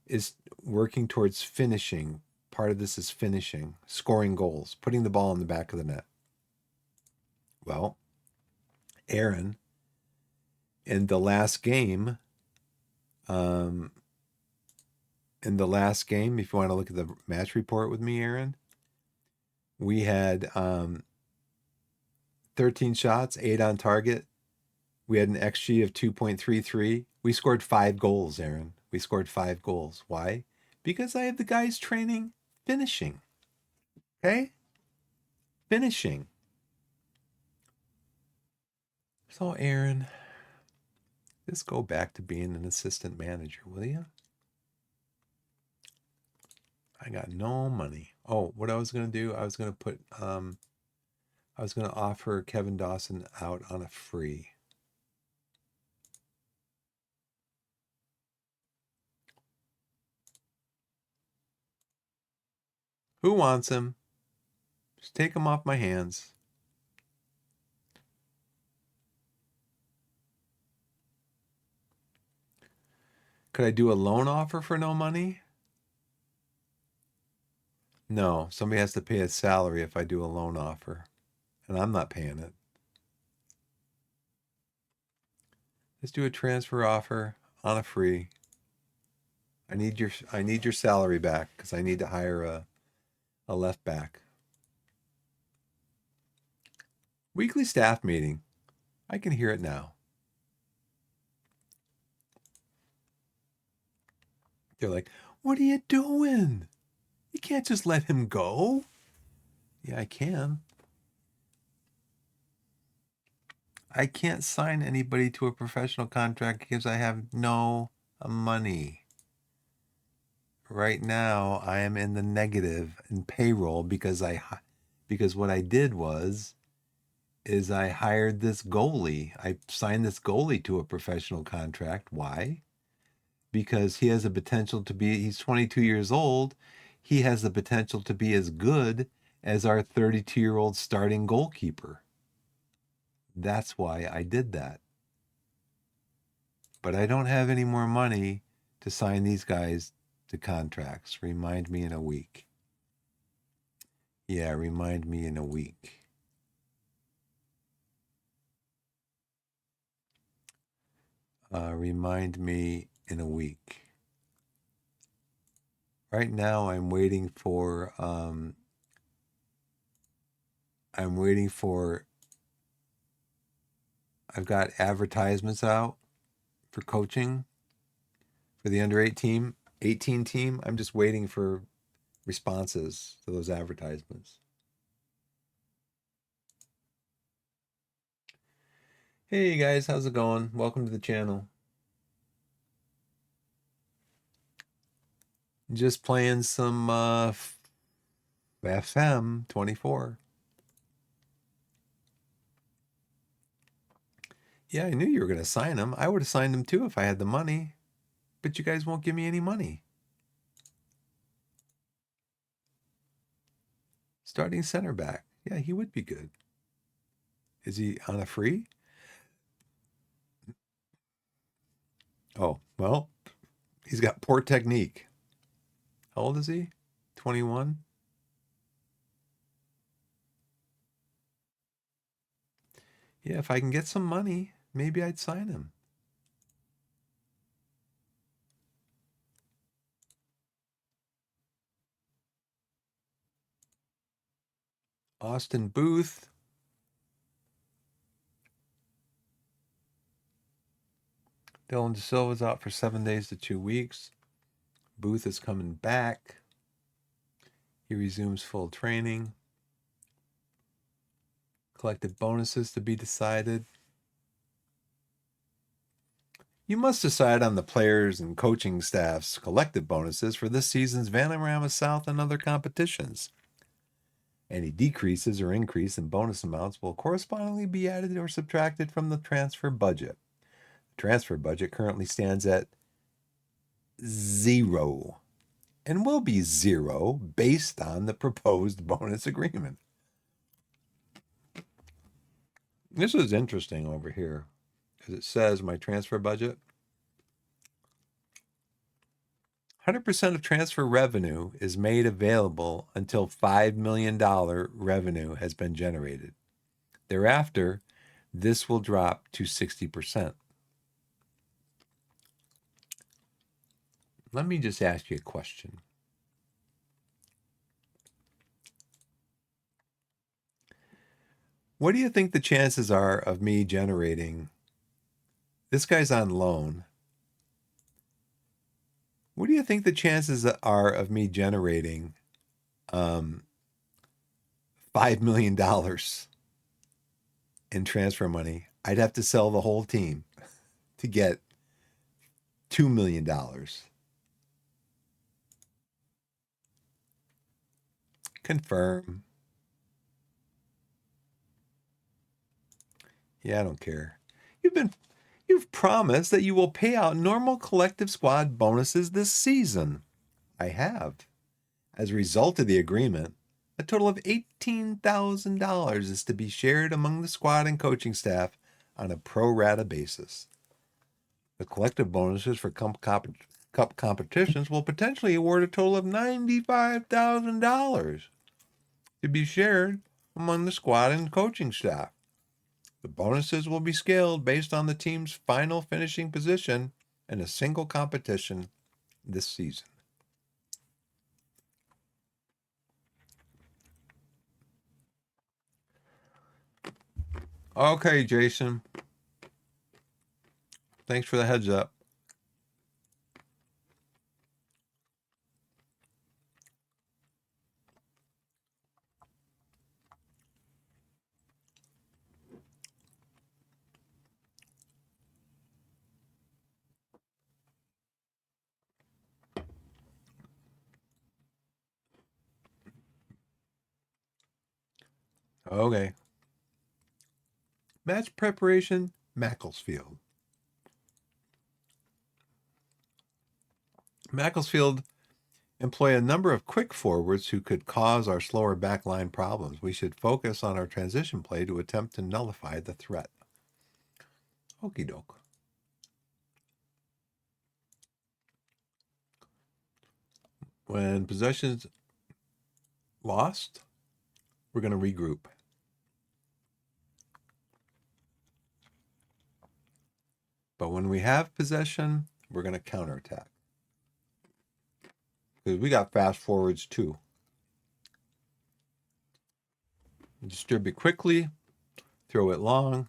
is working towards finishing. Part of this is finishing, scoring goals, putting the ball in the back of the net. Well, Aaron, in the last game, if you want to look at the match report with me, Aaron, we had 13 shots, 8 on target. We had an XG of 2.33. We scored 5 goals, Aaron. We scored 5 goals. Why? Because I have the guys training finishing. Okay? Finishing. So, Aaron, just go back to being an assistant manager, will you? I got no money. Oh, what I was going to do, I was going to put, I was going to offer Kevin Dawson out on a free. Who wants him? Just take him off my hands. Could I do a loan offer for no money? No, somebody has to pay a salary if I do a loan offer, and I'm not paying it. Let's do a transfer offer on a free. I need your salary back because I need to hire a left back. Weekly staff meeting. I can hear it now. They're like, "What are you doing? You can't just let him go." Yeah, I can. I can't sign anybody to a professional contract because I have no money. Right now, I am in the negative in payroll because what I did is I hired this goalie. I signed this goalie to a professional contract. Why? Because he has the potential to be, he's 22 years old. He has the potential to be as good as our 32-year-old starting goalkeeper. That's why I did that. But I don't have any more money to sign these guys to contracts. Remind me in a week. Yeah, remind me in a week. Remind me in a week. Right now, I'm waiting for. I've got advertisements out for coaching for the under 18 team. I'm just waiting for responses to those advertisements. Hey guys, how's it going? Welcome to the channel. Just playing some FM 24. Yeah, I knew you were going to sign him. I would have signed him too if I had the money. But you guys won't give me any money. Starting center back. Yeah, he would be good. Is he on a free? Oh, well, he's got poor technique. How old is he? 21? Yeah, if I can get some money, maybe I'd sign him. Austin Booth. Dylan De Silva's out for 7 days to 2 weeks. Booth is coming back. He resumes full training. Collected bonuses to be decided. You must decide on the players and coaching staff's collective bonuses for this season's Vanarama South and other competitions. Any decreases or increase in bonus amounts will correspondingly be added or subtracted from the transfer budget. The transfer budget currently stands at 0 and will be 0 based on the proposed bonus agreement. This is interesting over here because it says my transfer budget. 100% of transfer revenue is made available until $5 million revenue has been generated. Thereafter, this will drop to 60%. Let me just ask you a question. What do you think the chances are of me generating? This guy's on loan. What do you think the chances are of me generating $5 million in transfer money? I'd have to sell the whole team to get $2 million. Confirm. Yeah, I don't care. You've promised that you will pay out normal collective squad bonuses this season. I have. As a result of the agreement, a total of $18,000 is to be shared among the squad and coaching staff on a pro rata basis. The collective bonuses for cup competitions will potentially award a total of $95,000 to be shared among the squad and coaching staff. The bonuses will be scaled based on the team's final finishing position in a single competition this season. Okay, Jason. Thanks for the heads up. Okay. Match preparation, Macclesfield. Macclesfield employ a number of quick forwards who could cause our slower backline problems. We should focus on our transition play to attempt to nullify the threat. Okie doke. When possession's lost, we're going to regroup. But when we have possession, we're going to counterattack. Because we got fast forwards too. Distribute quickly, throw it long.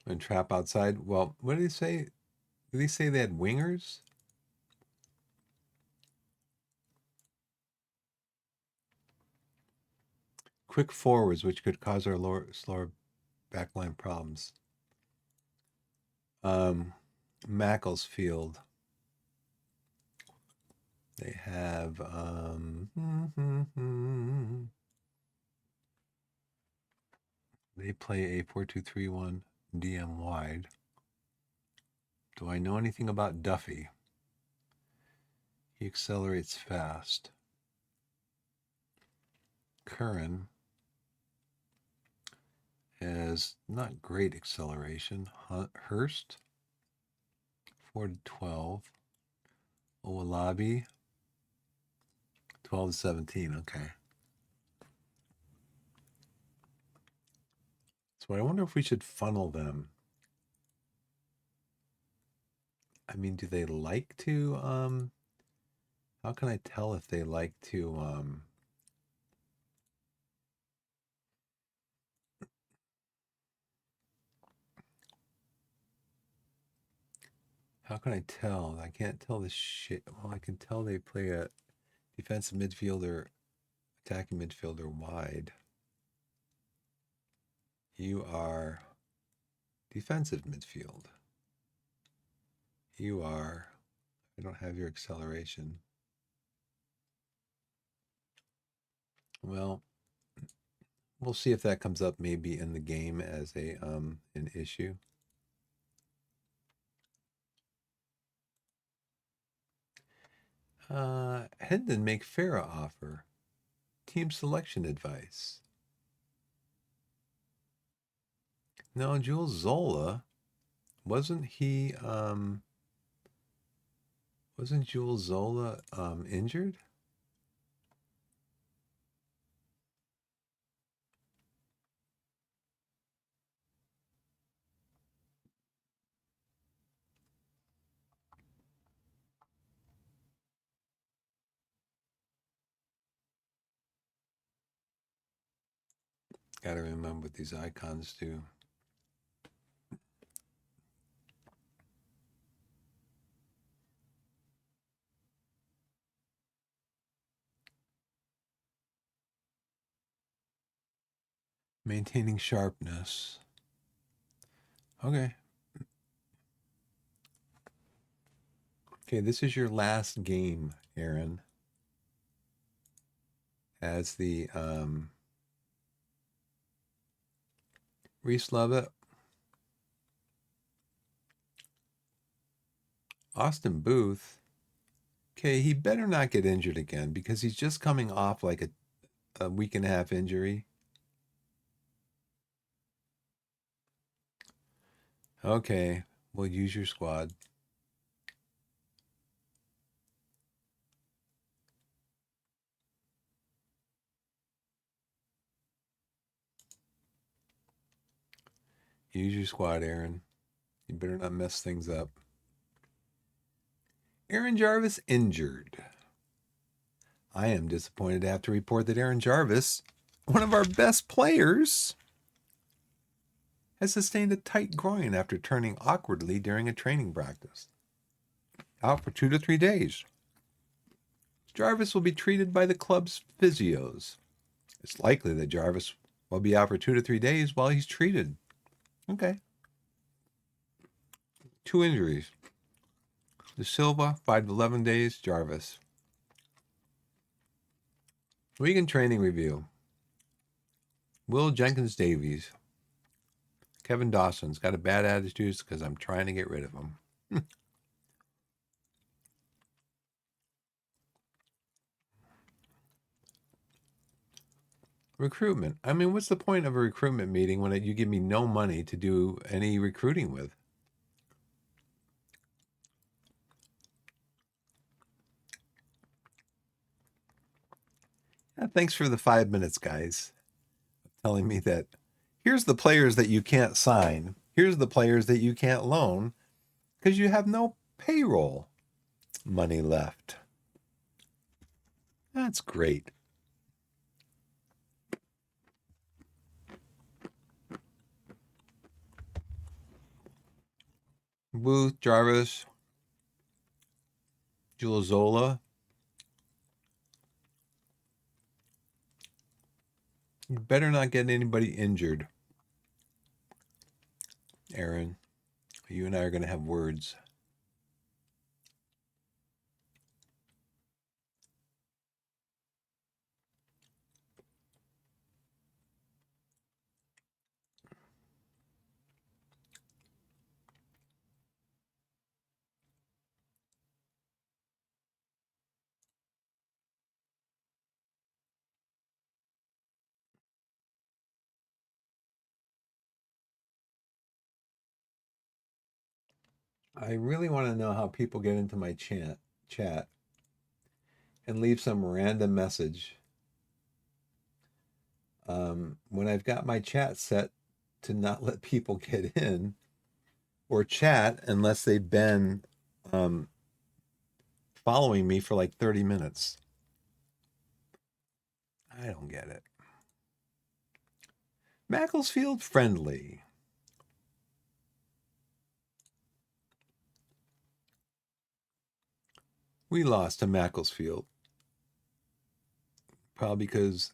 And trap outside. Well, what did he say? Did he say they had wingers? Quick forwards, which could cause our slower backline problems. Macclesfield. They have they play a 4-2-3-1 DM wide. Do I know anything about Duffy? He accelerates fast. Curran has not great acceleration. Hurst, 4-12. Owalabi, 12-17. Okay. So I wonder if we should funnel them. I mean, do they like to how can I tell if they like to How can I tell? I can't tell the shit. Well, I can tell they play a defensive midfielder, attacking midfielder wide. You are defensive midfield. You are, I don't have your acceleration. Well, we'll see if that comes up maybe in the game as a an issue. Hendon make Farah offer. Team selection advice. No, Jules Zola, wasn't he wasn't Jules Zola injured? Gotta remember what these icons do. Maintaining sharpness. Okay. Okay, this is your last game, Aaron. As the Reese Lovett, Austin Booth. Okay, he better not get injured again because he's just coming off like a week and a half injury. Okay, we'll use your squad. Use your squad, Aaron. You better not mess things up. Aaron Jarvis injured. I am disappointed to have to report that Aaron Jarvis, one of our best players, has sustained a tight groin after turning awkwardly during a training practice. Out for 2 to 3 days. Jarvis will be treated by the club's physios. It's likely that Jarvis will be out for 2 to 3 days while he's treated. Okay. 2 injuries. De Silva, 5 to 11 days. Jarvis. Weekend training review. Will Jenkins Davies. Kevin Dawson's got a bad attitude because I'm trying to get rid of him. Recruitment. I mean, what's the point of a recruitment meeting when you give me no money to do any recruiting with? Thanks for the 5 minutes, guys. Telling me that here's the players that you can't sign. Here's the players that you can't loan because you have no payroll money left. That's great. Booth, Jarvis, Julizola. You better not get anybody injured. Aaron, you and I are going to have words. I really want to know how people get into my chat and leave some random message. When I've got my chat set to not let people get in or chat unless they've been following me for like 30 minutes. I don't get it. Macclesfield friendly. We lost to Macclesfield. Probably because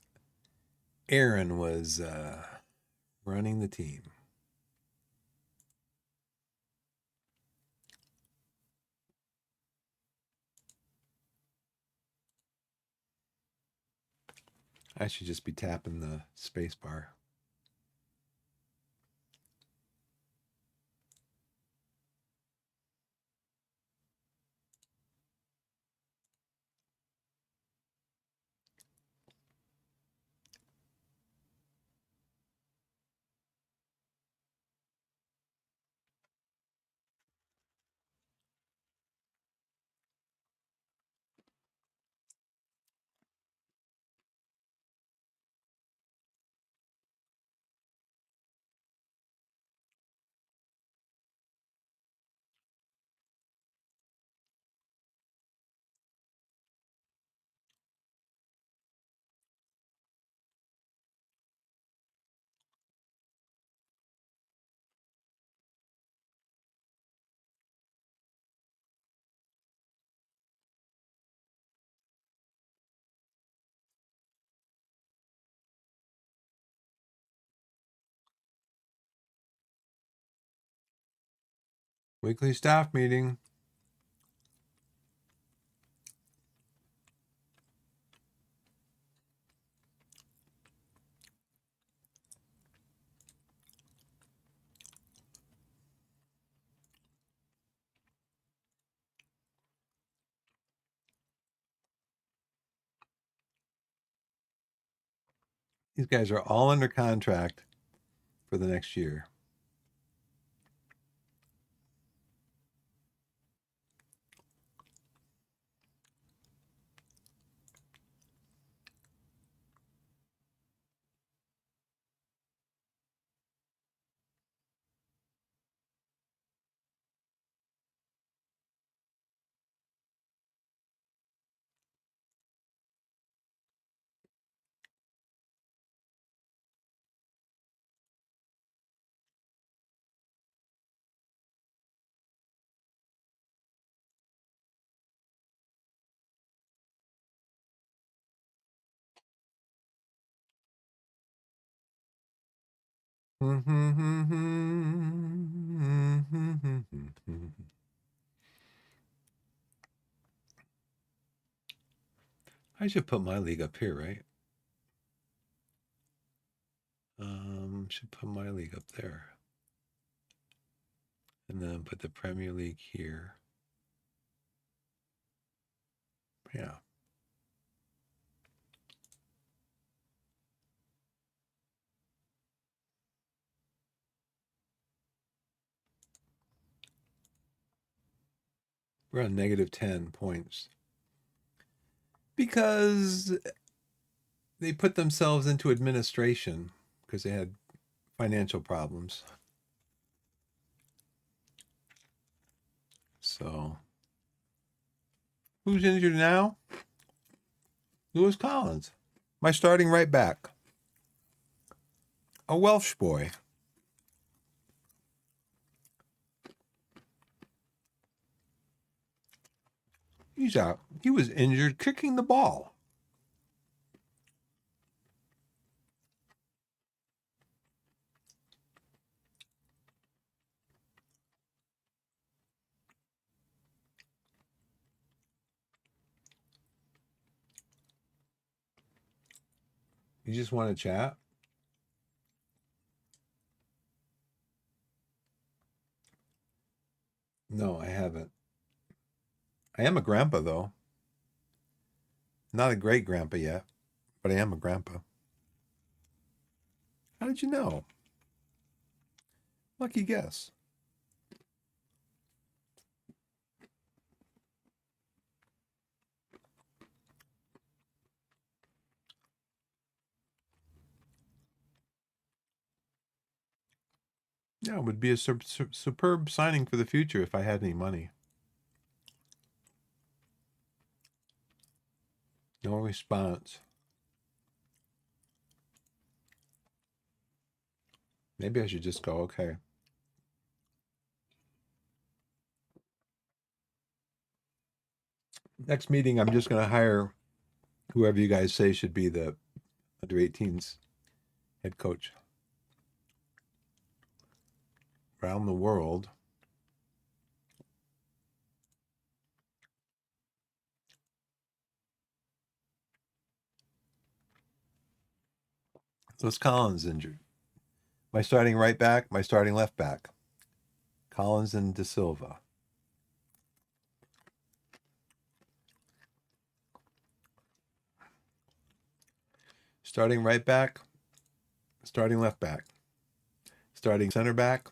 Aaron was running the team. I should just be tapping the space bar. Weekly staff meeting. These guys are all under contract for the next year. I should put my league up here, right? Should put my league up there. And then put the Premier League here. Yeah. We're on negative 10 points. Because they put themselves into administration because they had financial problems. So, who's injured now? Lewis Collins, my starting right back. A Welsh boy. He's out. He was injured kicking the ball. You just want to chat? No, I haven't. I am a grandpa, though. Not a great grandpa yet, but I am a grandpa. How did you know? Lucky guess. Yeah, it would be a superb signing for the future if I had any money. No response. Maybe I should just go, okay. Next meeting, I'm just going to hire whoever you guys say should be the under 18s head coach around the world. So it's Collins injured. My starting right back, my starting left back. Collins and De Silva. Starting right back, starting left back, starting center back,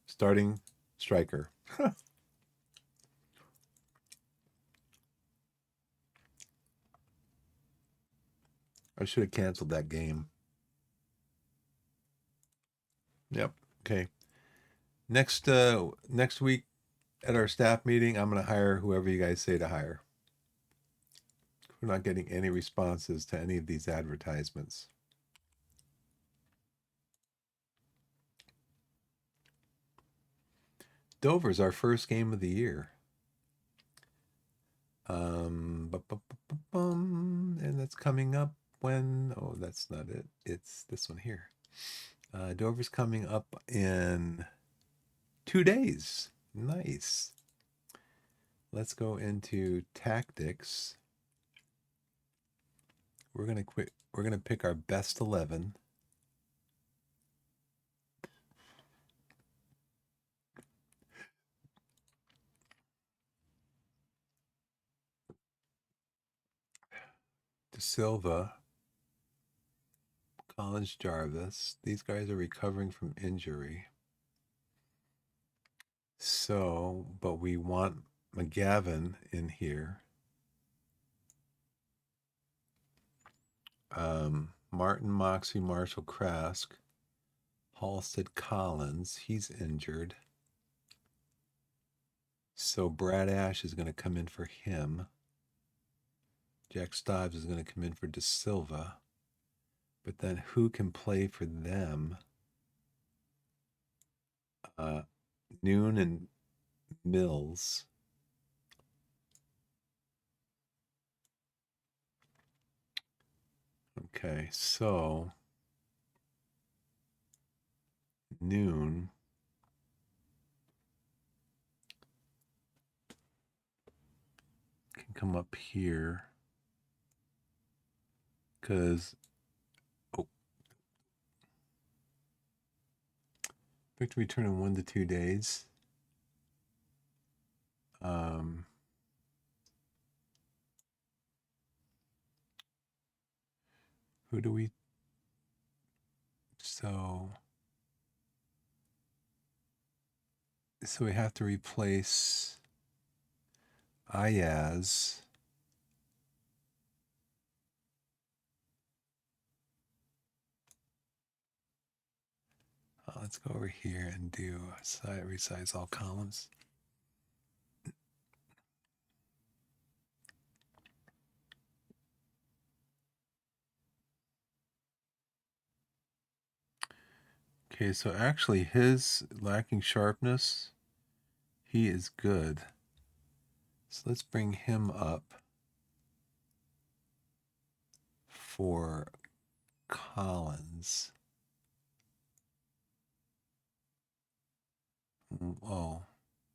starting striker. I should have canceled that game. Yep. Okay. Next week at our staff meeting, I'm going to hire whoever you guys say to hire. We're not getting any responses to any of these advertisements. Dover's our first game of the year. And that's coming up when, oh, that's not it. It's this one here. Dover's coming up in 2 days. Nice. Let's go into tactics. We're going to pick our best 11. De Silva, Collins, Jarvis. These guys are recovering from injury. So, but we want McGavin in here. Martin, Moxie, Marshall, Krask, Halstead, Collins. He's injured. So Brad Ash is going to come in for him. Jack Stives is going to come in for De Silva. But then who can play for them? Noon and Mills. Okay, so Noon. Can come up here. Because, oh. Victory return in 1 to 2 days. Who do we, so we have to replace Ayaz. Let's go over here and do resize all columns. Okay, so actually his lacking sharpness, he is good. So let's bring him up for Collins. Oh,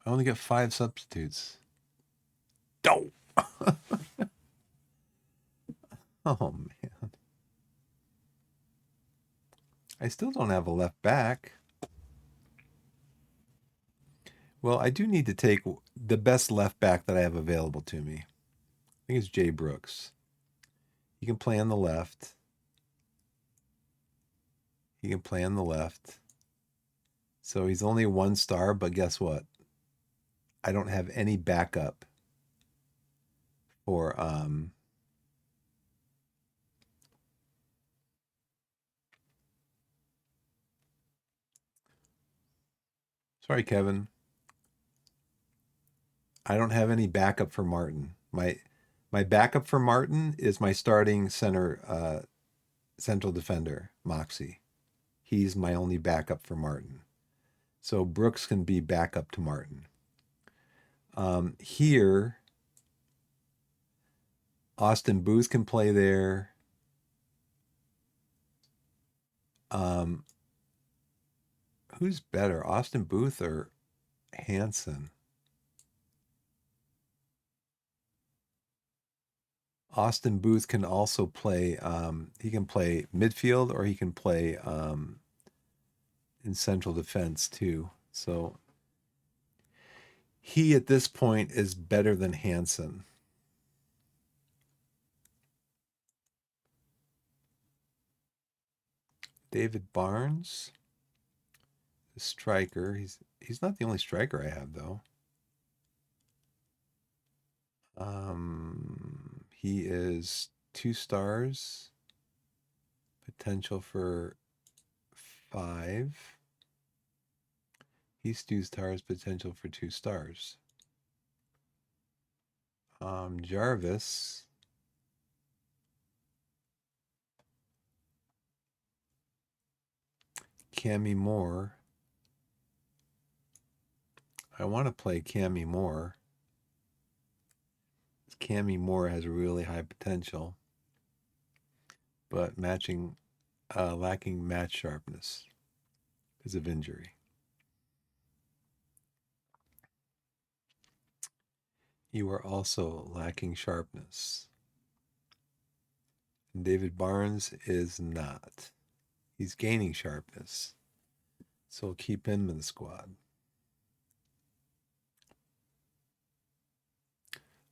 I only get 5 substitutes. Oh, oh man. I still don't have a left back. Well, I do need to take the best left back that I have available to me. I think it's Jay Brooks. He can play on the left. He can play on the left. So he's only 1 star, but guess what? I don't have any backup for sorry, Kevin. I don't have any backup for Martin. My backup for Martin is my starting center central defender, Moxie. He's my only backup for Martin. So Brooks can be backup to Martin. Here, Austin Booth can play there. Um, who's better, Austin Booth or Hansen? Austin Booth can also play. He can play midfield or he can play in central defense too. So he at this point is better than Hansen. David Barnes, the striker. He's not the only striker I have though. He is 2 stars, potential for 5. He's 2 stars, potential for 2 stars. Jarvis. Cammy Moore. I want to play Cammy Moore. Cammy Moore has really high potential, but lacking match sharpness because of injury. You are also lacking sharpness. And David Barnes is not. He's gaining sharpness. So we'll keep him in the squad.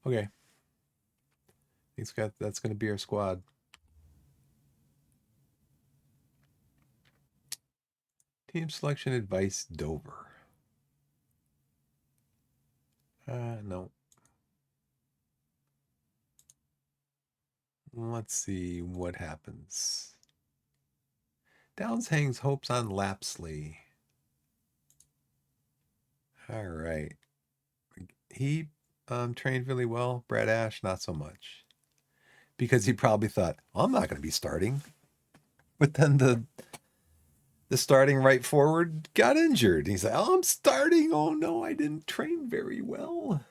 Okay. That's going to be our squad. Team selection advice, Dover. No. Let's see what happens. Downs hangs hopes on Lapsley. All right. He trained really well. Brad Ash, not so much. Because he probably thought, I'm not going to be starting. But then the starting right forward got injured. He's like, oh, I'm starting. Oh, no, I didn't train very well.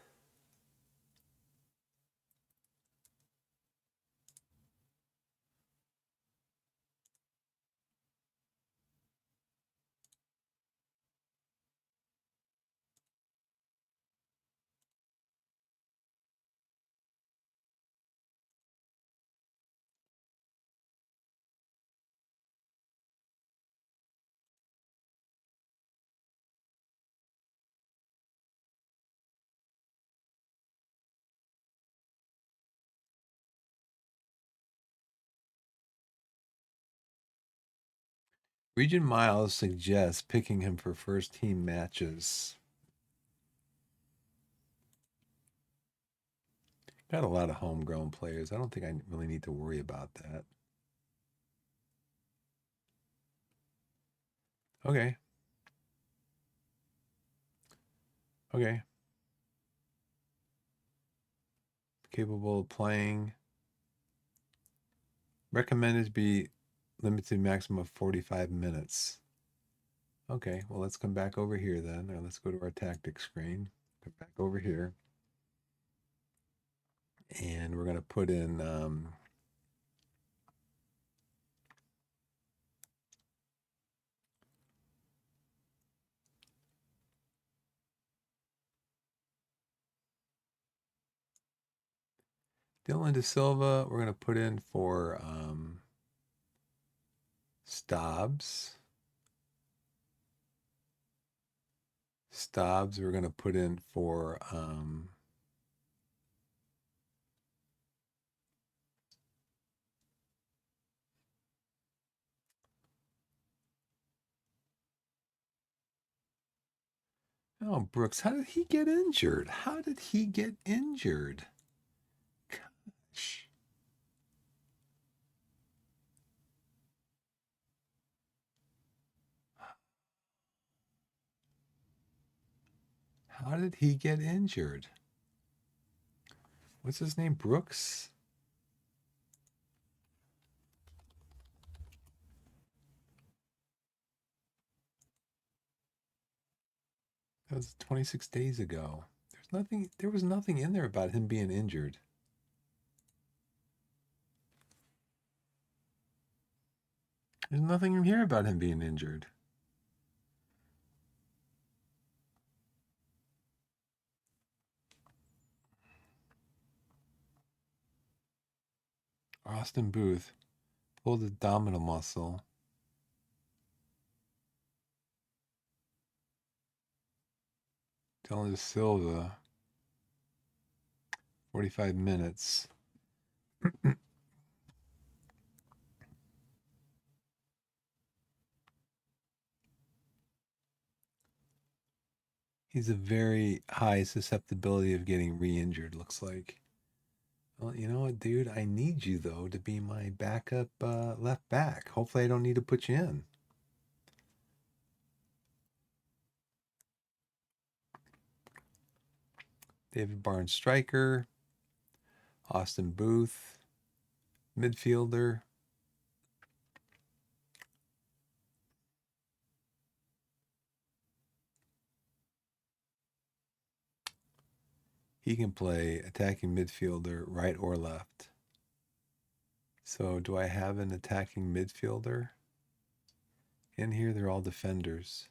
Regent Miles suggests picking him for first team matches. Got a lot of homegrown players. I don't think I really need to worry about that. Okay. Okay. Capable of playing. Recommended to be limited maximum of 45 minutes. Okay, well, let's come back over here then. Or let's go to our tactics screen. Come back over here. And we're going to put in Dylan De Silva. We're going to put in for Stobbs. Stobbs, we're going to put in for oh, Brooks. How did he get injured? How did he get injured? Gosh. How did he get injured? What's his name? Brooks? That was 26 days ago. There was nothing in there about him being injured. There's nothing in here about him being injured. Austin Booth pulled the abdominal muscle. Dylan Silva, 45 minutes. He's a very high susceptibility of getting re-injured, looks like. Well, you know what, dude? I need you, though, to be my backup left back. Hopefully I don't need to put you in. David Barnes, striker. Austin Booth, midfielder. He can play attacking midfielder, right or left. So do I have an attacking midfielder? In here, they're all defenders.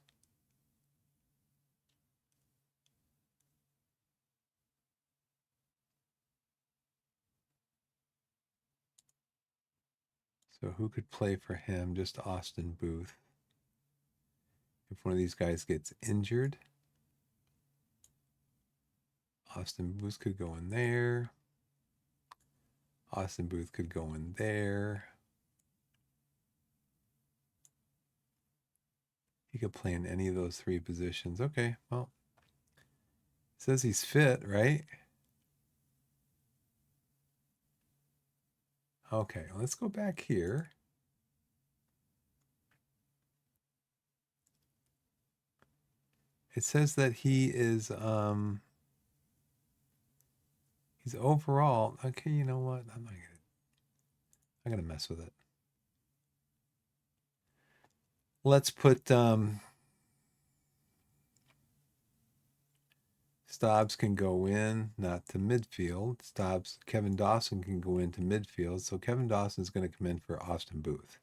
So who could play for him? Just Austin Booth. If one of these guys gets injured, Austin Booth could go in there. Austin Booth could go in there. He could play in any of those three positions. Okay, well, it says he's fit, right? Okay, let's go back here. It says that he is he's overall okay. You know what? I'm gonna mess with it. Let's put Stobbs can go in, not to midfield. Kevin Dawson can go into midfield. So Kevin Dawson is going to come in for Austin Booth.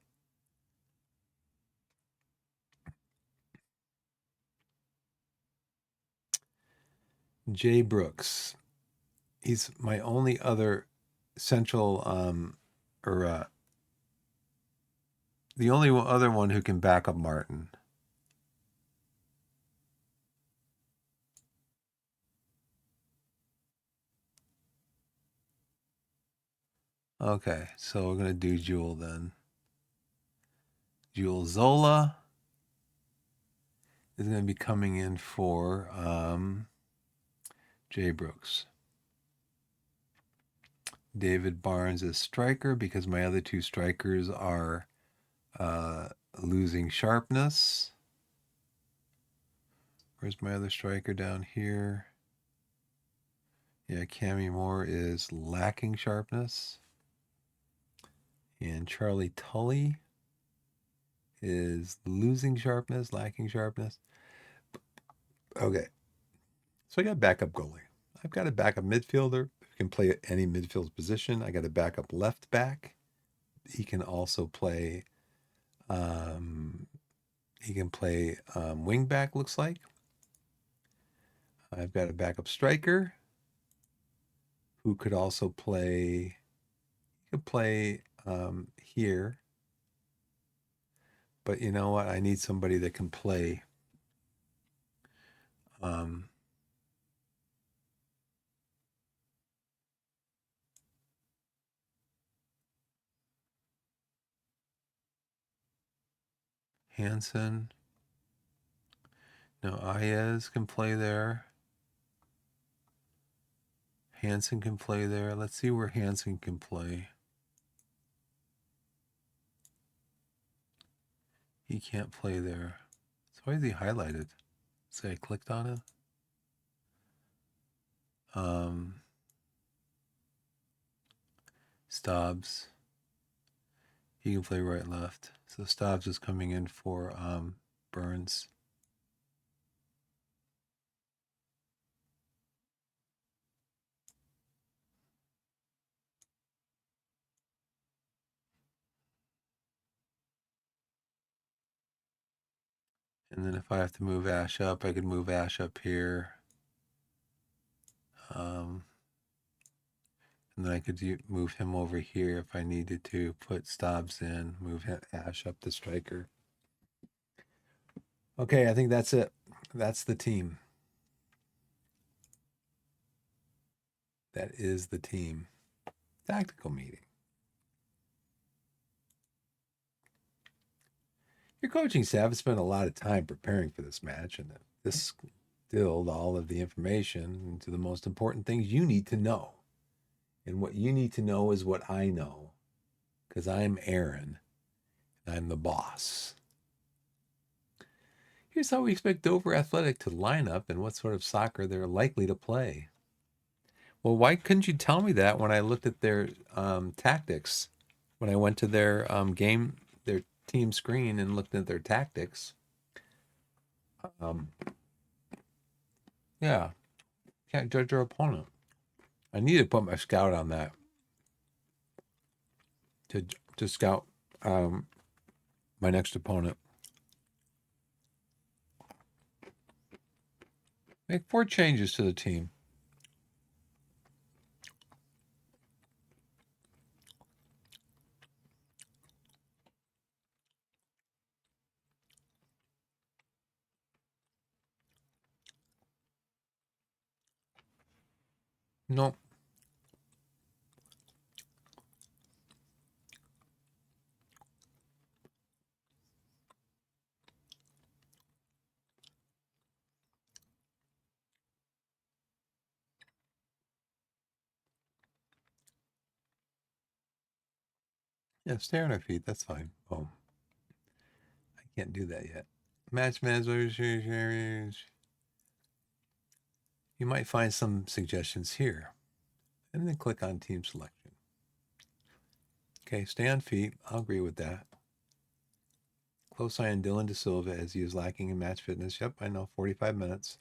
Jay Brooks. He's my only other central the only other one who can back up Martin. Okay, so we're gonna do Jewel then. Jewel Zola is gonna be coming in for Jay Brooks. David Barnes is striker because my other two strikers are losing sharpness. Where's my other striker down here? Yeah, Cammy Moore is lacking sharpness. And Charlie Tully is losing sharpness, lacking sharpness. Okay. So I got a backup goalie. I've got a backup midfielder who can play at any midfield position. I got a backup left back. He can also play wing back, looks like. I've got a backup striker who could also play here. But you know what? I need somebody that can play Hansen. No, Ayez can play there. Hansen can play there. Let's see where Hansen can play. He can't play there. So why is he highlighted? Say I clicked on it. Stobbs. He can play right left. So Stobbs is coming in for Burns. And then if I have to move Ash up, I could move Ash up here. And then I could move him over here if I needed to, put Stobbs in, move Ash up the striker. Okay, I think that's it. That's the team. That is the team. Tactical meeting. Your coaching staff has spent a lot of time preparing for this match, and this distilled all of the information into the most important things you need to know. And what you need to know is what I know, because I'm Aaron, and I'm the boss. Here's how we expect Dover Athletic to line up and what sort of soccer they're likely to play. Well, why couldn't you tell me that when I looked at their tactics? When I went to their their team screen and looked at their tactics. Yeah, can't judge your opponent. I need to put my scout on that to scout my next opponent. Make 4 changes to the team. No. Yeah, stay on our feet. That's fine. Oh, I can't do that yet. Match managers. You might find some suggestions here. And then click on team selection. Okay, stay on feet. I'll agree with that. Close eye on Dylan De Silva as he is lacking in match fitness. Yep, I know. 45 minutes.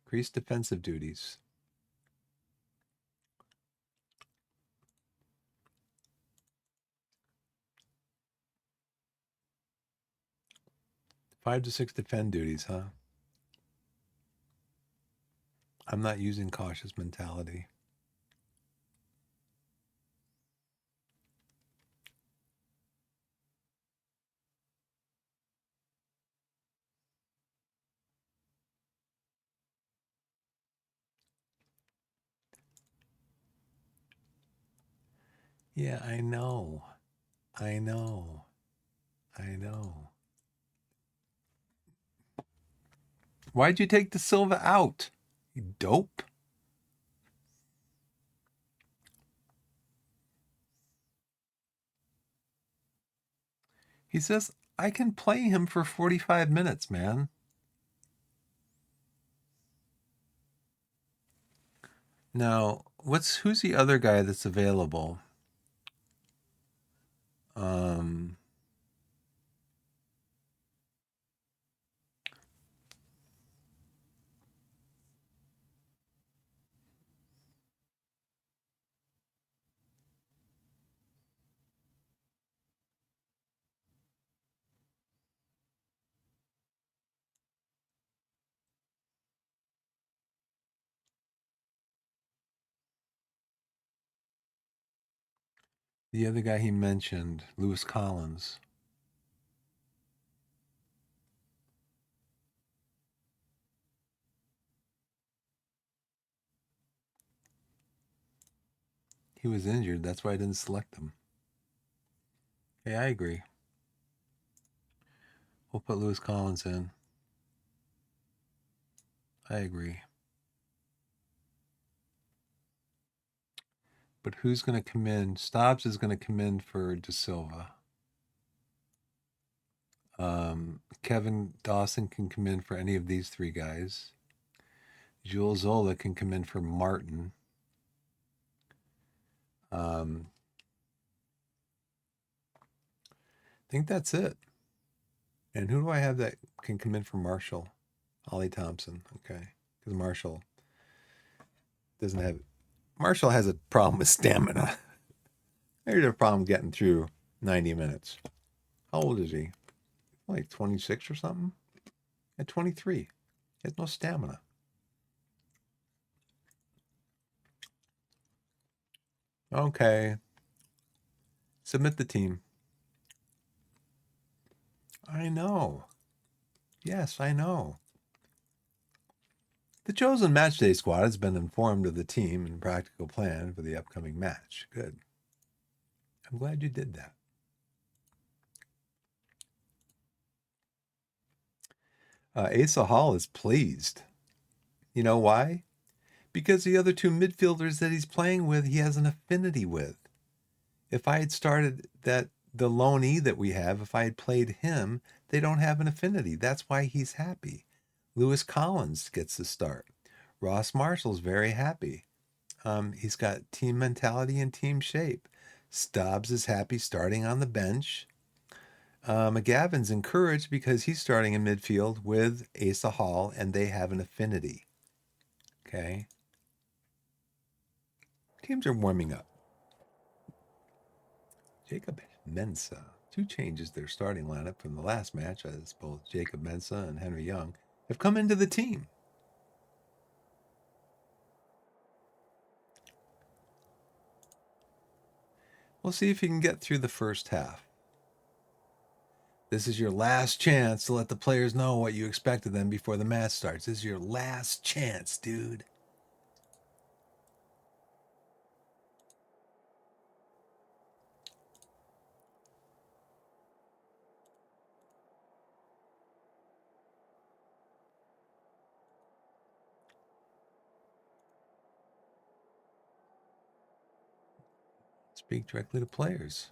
Increase defensive duties. Five to 6 defend duties, huh? I'm not using cautious mentality. Yeah, I know. I know. I know. Why'd you take De Silva out? You dope. He says, I can play him for 45 minutes, man. Now, who's the other guy that's available? The other guy he mentioned, Lewis Collins. He was injured. That's why I didn't select him. Hey, I agree. We'll put Lewis Collins in. I agree. But who's going to come in? Stobbs is going to come in for De Silva. Kevin Dawson can come in for any of these 3 guys. Jules Zola can come in for Martin. I think that's it. And who do I have that can come in for Marshall? Ollie Thompson. Okay. Because Marshall has a problem with stamina. There's a problem getting through 90 minutes. How old is he? Like 26 or something? at 23. He has no stamina. Okay. Submit the team. I know. Yes, I know. The chosen matchday squad has been informed of the team and practical plan for the upcoming match. Good. I'm glad you did that. Asa Hall is pleased. You know why? Because the other two midfielders that he's playing with, he has an affinity with. If I had started the loanee that we have, if I had played him, they don't have an affinity. That's why he's happy. Lewis Collins gets the start. Ross Marshall's very happy. He's got team mentality and team shape. Stubbs is happy starting on the bench. McGavin's encouraged because he's starting in midfield with Asa Hall and they have an affinity. Okay. Teams are warming up. Jacob Mensah. 2 changes their starting lineup from the last match as both Jacob Mensah and Henry Young have come into the team. We'll see if he can get through the first half. This is your last chance to let the players know what you expect of them before the match starts. This is your last chance, dude. Speak directly to players.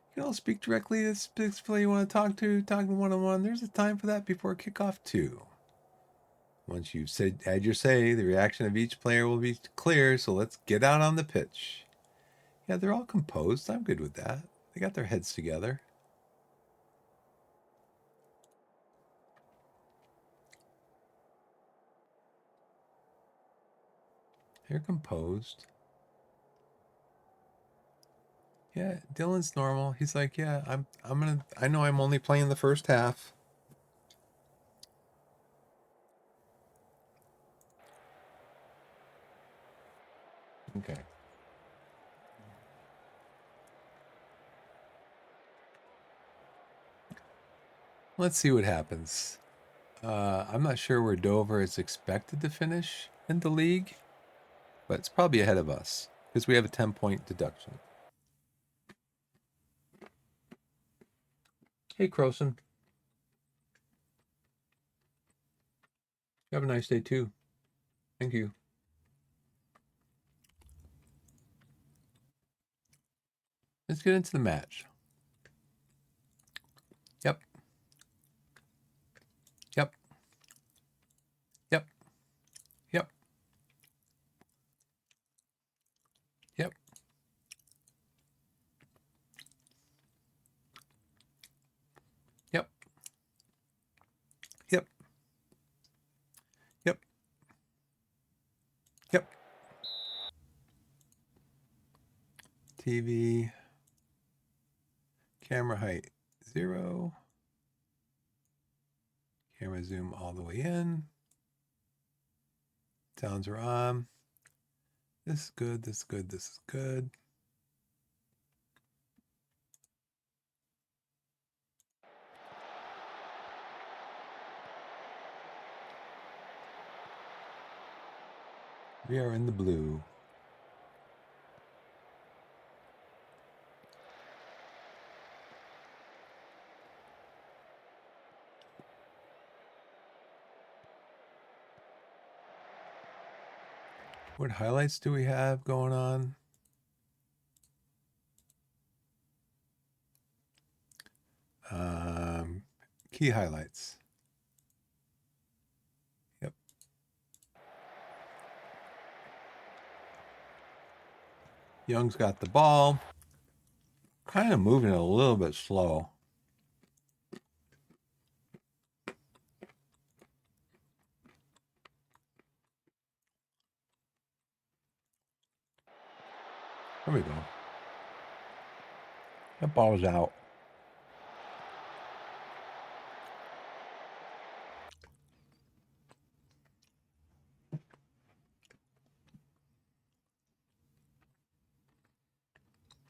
You can all speak directly to the player you want to talk to one-on-one. There's a time for that before kickoff too. Once you've had your say, the reaction of each player will be clear, so let's get out on the pitch. Yeah, they're all composed. I'm good with that. They got their heads together. They're composed. Yeah, Dylan's normal. He's like, yeah, I know I'm only playing the first half. Okay. Let's see what happens. I'm not sure where Dover is expected to finish in the league, but it's probably ahead of us because we have a 10-point deduction. Hey, Croson. Have a nice day too. Thank you. Let's get into the match. Yep. Yep. Yep. Yep. Yep. Yep. Yep. Yep. Yep. TV. Camera height 0. Camera zoom all the way in. Sounds are on. This is good. This is good. This is good. We are in the blue. What highlights do we have going on? Key highlights. Yep. Young's got the ball. Kind of moving it a little bit slow. There we go. That ball's out.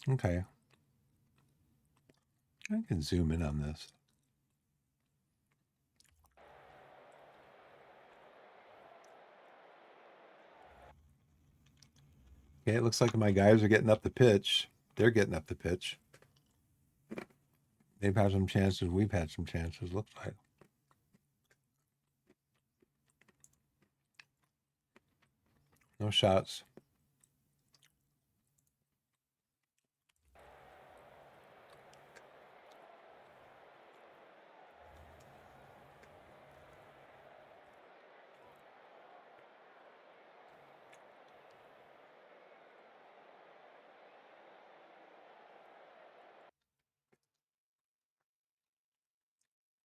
Okay. I can zoom in on this. Okay, it looks like my guys are getting up the pitch. They're getting up the pitch. They've had some chances. We've had some chances, looks like. No shots.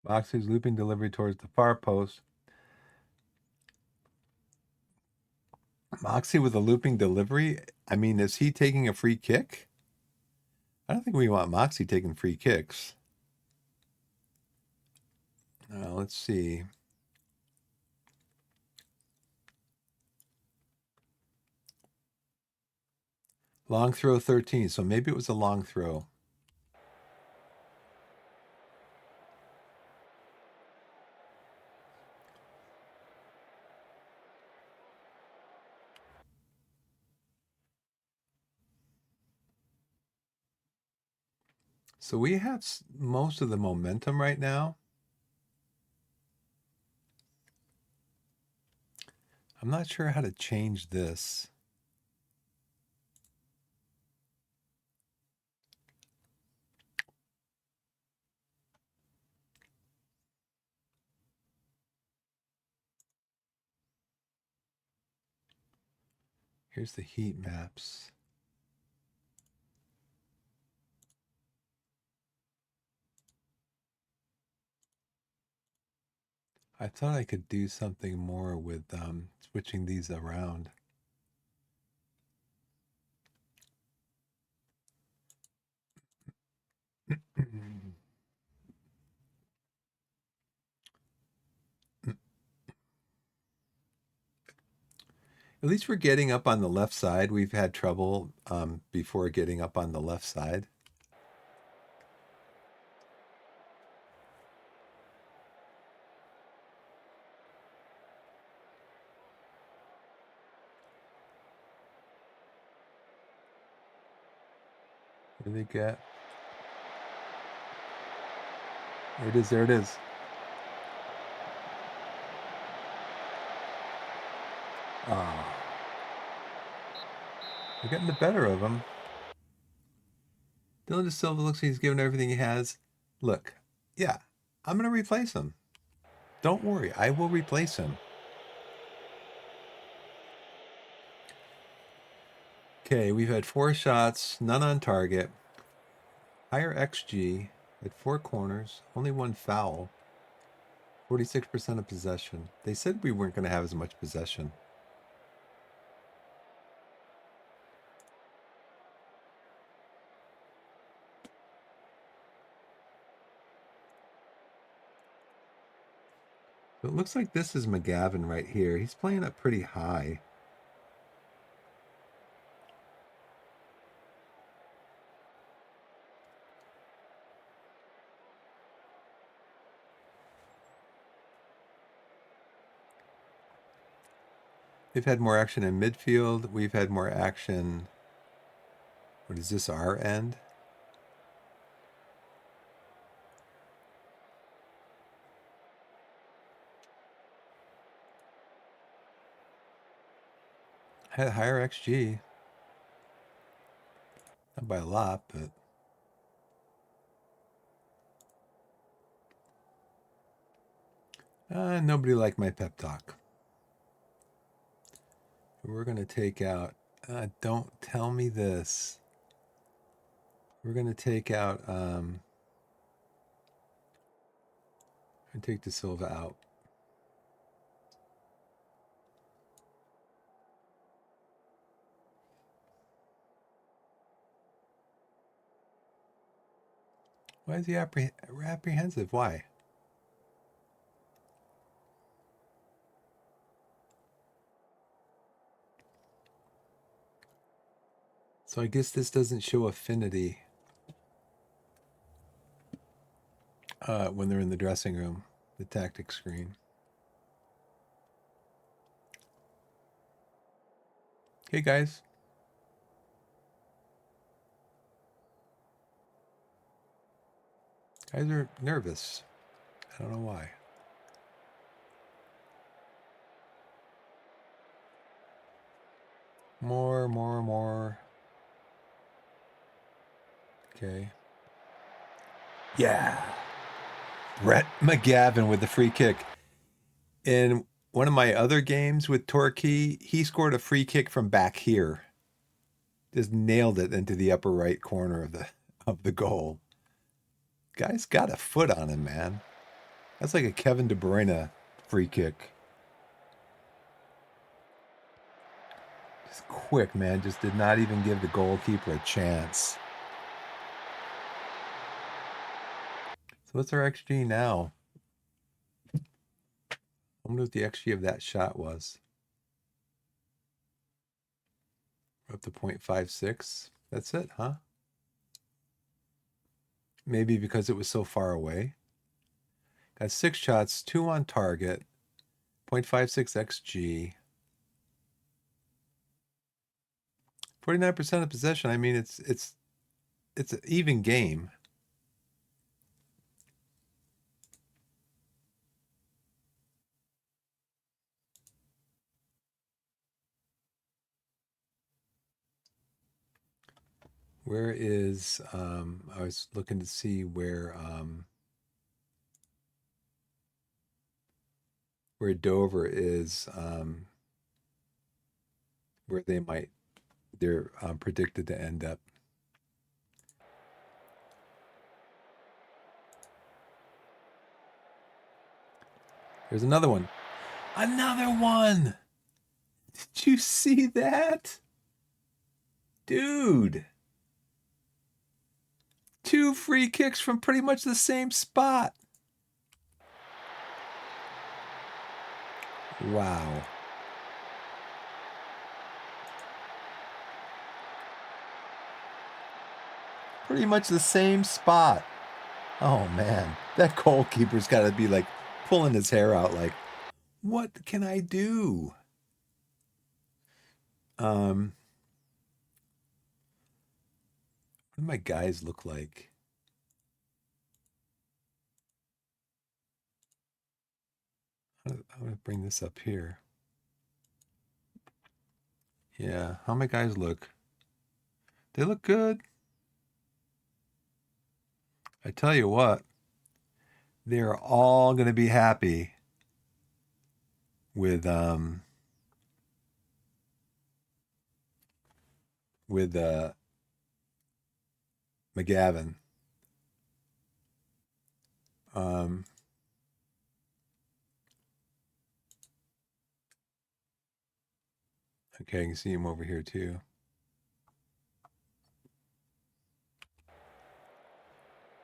Moxie's looping delivery towards the far post. Moxie with a looping delivery? I mean, is he taking a free kick? I don't think we want Moxie taking free kicks. Let's see. Long throw 13, so maybe it was a long throw. So we have most of the momentum right now. I'm not sure how to change this. Here's the heat maps. I thought I could do something more with switching these around. At least we're getting up on the left side. We've had trouble before getting up on the left side. What do they get? There it is. There it is. Oh. We're getting the better of him. Dylan De Silva looks like he's given everything he has. Look, yeah, I'm going to replace him. Don't worry, I will replace him. Okay, we've had 4 shots, none on target. Higher XG at 4 corners, only 1 foul. 46% of possession. They said we weren't going to have as much possession. So it looks like this is McGavin right here. He's playing up pretty high. They've had more action in midfield. We've had more action. What is this, our end? Had higher XG. Not by a lot, but nobody liked my pep talk. We're going to take out, don't tell me this. We're going to take out, and take De Silva out. Why is he apprehensive? Why? So I guess this doesn't show affinity when they're in the dressing room, the tactics screen. Hey guys. Guys are nervous. I don't know why. More. Okay. Yeah. Brett McGavin with the free kick. In one of my other games with Torquay, he scored a free kick from back here. Just nailed it into the upper right corner of the goal. Guy's got a foot on him, man. That's like a Kevin De Bruyne free kick. Just quick, man. Just did not even give the goalkeeper a chance. So what's our XG now? I wonder what the XG of that shot was. We're up to 0.56. That's it, huh? Maybe because it was so far away. Got 6 shots, 2 on target, 0.56 XG. 49% of possession. I mean, it's an even game. Where is I was looking to see where Dover is, where they're predicted to end up. There's another one. Another one. Did you see that? Dude. 2 free kicks from pretty much the same spot. Wow. Pretty much the same spot. Oh man, that goalkeeper's got to be like pulling his hair out like, what can I do? What do my guys look like? I'm going to bring this up here. Yeah, how my guys look? They look good. I tell you what, they're all going to be happy with McGavin. Okay, I can see him over here too.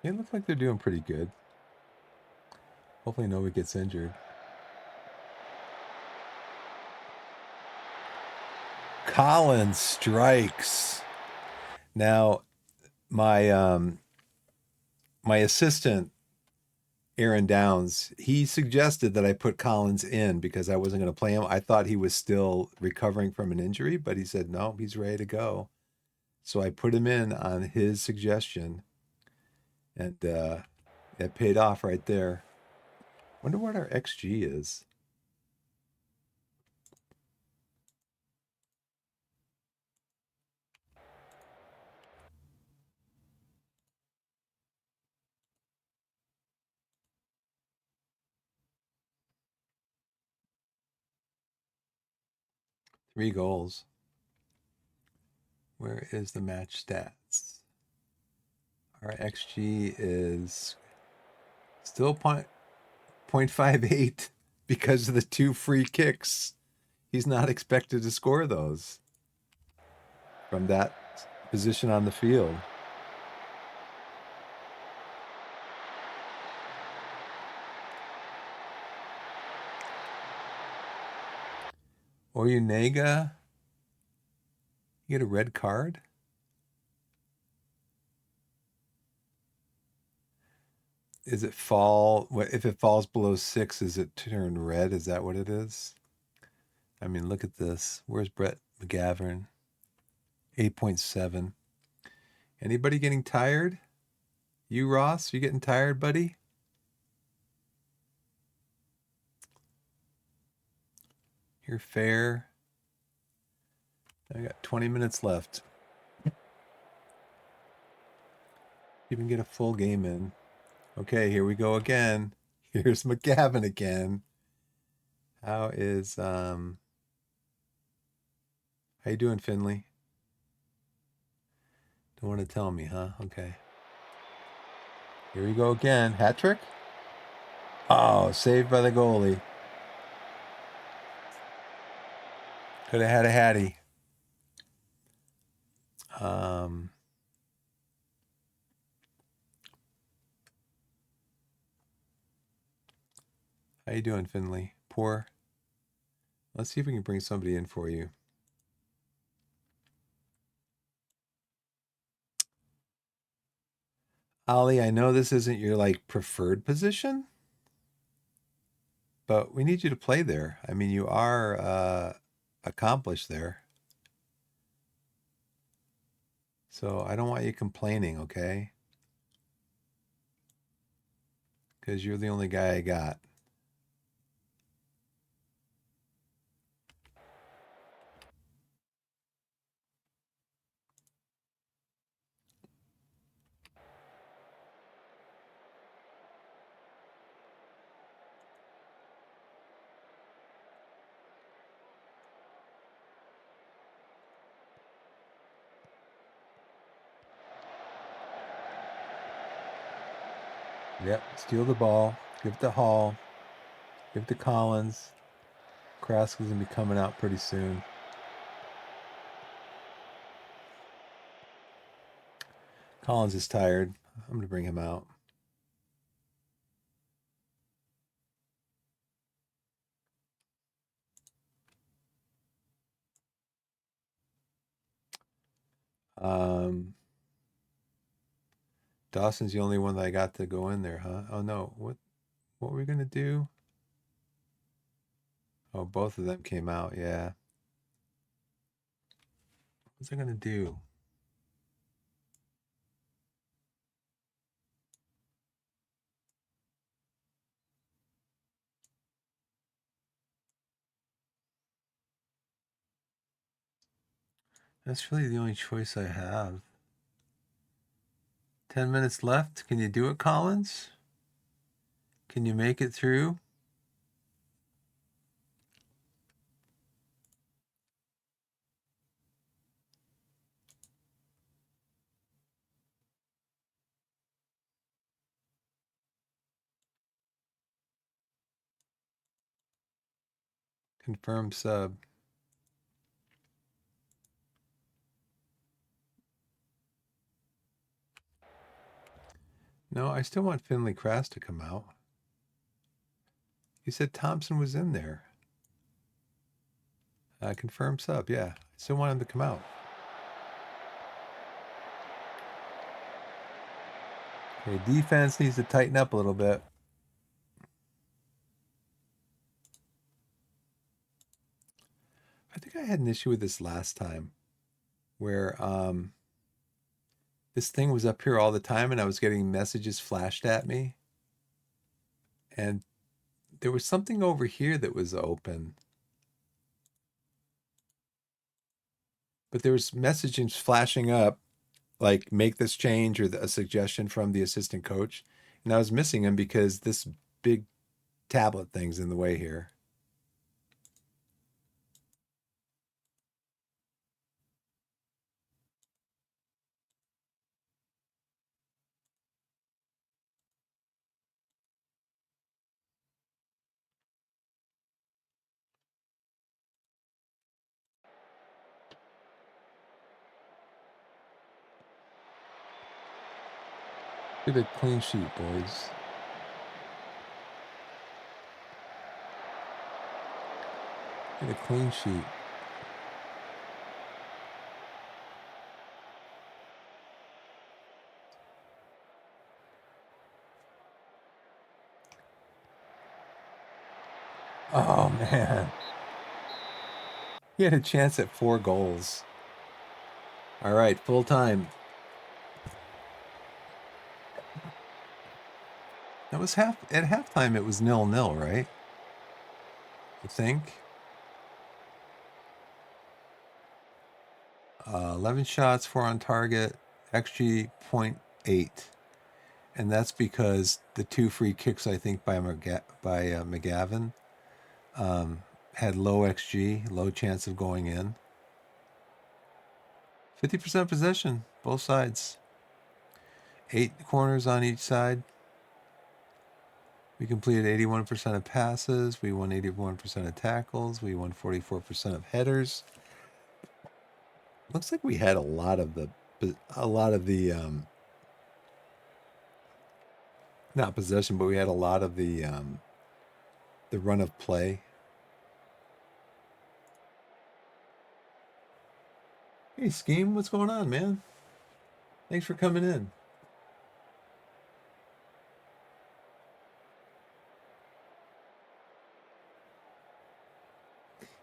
They look like they're doing pretty good. Hopefully nobody gets injured. Collins strikes. Now, my my assistant Aaron Downs, he suggested that I put Collins in because I wasn't going to play him. I thought he was still recovering from an injury, but he said no, he's ready to go. So I put him in on his suggestion, and it paid off right there. Wonder what our XG is. Three goals. Where is the match stats? Our XG is still 0.58 because of the 2 free kicks. He's not expected to score those from that position on the field. Oyunega, you get a red card? Is it fall? If it falls below 6, is it turned red? Is that what it is? I mean, look at this. Where's Brett McGavern? 8.7. Anybody getting tired? You, Ross, you getting tired, buddy? You're fair. I got 20 minutes left. You can get a full game in. Okay, here we go again. Here's McGavin again. How you doing, Finley? Don't want to tell me, huh? Okay. Here we go again. Hat trick? Oh, saved by the goalie. Could have had a Hattie. How you doing, Finley? Poor. Let's see if we can bring somebody in for you. Ollie, I know this isn't your like preferred position, but we need you to play there. I mean, you are accomplished there. So I don't want you complaining, okay? Because you're the only guy I got. Yep, steal the ball, give it to Hall, give it to Collins. Kraska's going to be coming out pretty soon. Collins is tired. I'm going to bring him out. Dawson's the only one that I got to go in there, huh? Oh no, what were we gonna do? Oh, both of them came out, yeah. What's I gonna do? That's really the only choice I have. 10 minutes left. Can you do it, Collins? Can you make it through? Confirm sub. No, I still want Finley Crass to come out. You said Thompson was in there. Confirm sub, yeah. I still want him to come out. Okay, defense needs to tighten up a little bit. I think I had an issue with this last time where this thing was up here all the time and I was getting messages flashed at me. And there was something over here that was open. But there was messaging flashing up like make this change or a suggestion from the assistant coach. And I was missing them because this big tablet thing's in the way here. Get a clean sheet, boys. Get a clean sheet. Oh man, he had a chance at 4 goals. All right, full time. That was at halftime. It was 0-0, right? I think. 11 shots, 4 on target, XG .8, and that's because the 2 free kicks I think by McGavin had low XG, low chance of going in. 50% possession, both sides. 8 corners on each side. We completed 81% of passes. We won 81% of tackles. We won 44% of headers. Looks like we had a lot of the not possession, but we had a lot of the run of play. Hey, Scheme, what's going on, man? Thanks for coming in.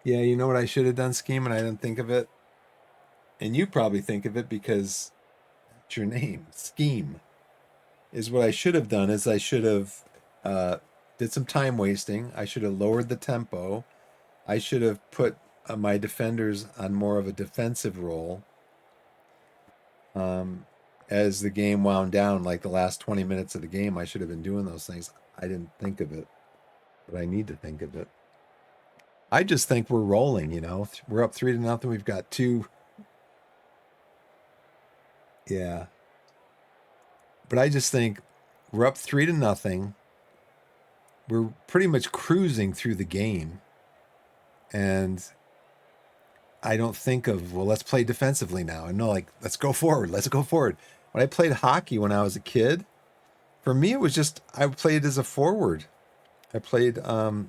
Yeah, you know what I should have done, Scheme, and I didn't think of it? And you probably think of it because it's your name, Scheme. Is what I should have done is I should have did some time wasting. I should have lowered the tempo. I should have put my defenders on more of a defensive role as the game wound down, like the last 20 minutes of the game. I should have been doing those things. I didn't think of it, but I need to think of it. I just think we're rolling, you know. We're up 3-0. We've got two. Yeah. But I just think we're up 3-0. We're pretty much cruising through the game. And I don't think of, well, let's play defensively now. And no, like, let's go forward. Let's go forward. When I played hockey when I was a kid, for me, it was just, I played as a forward. I played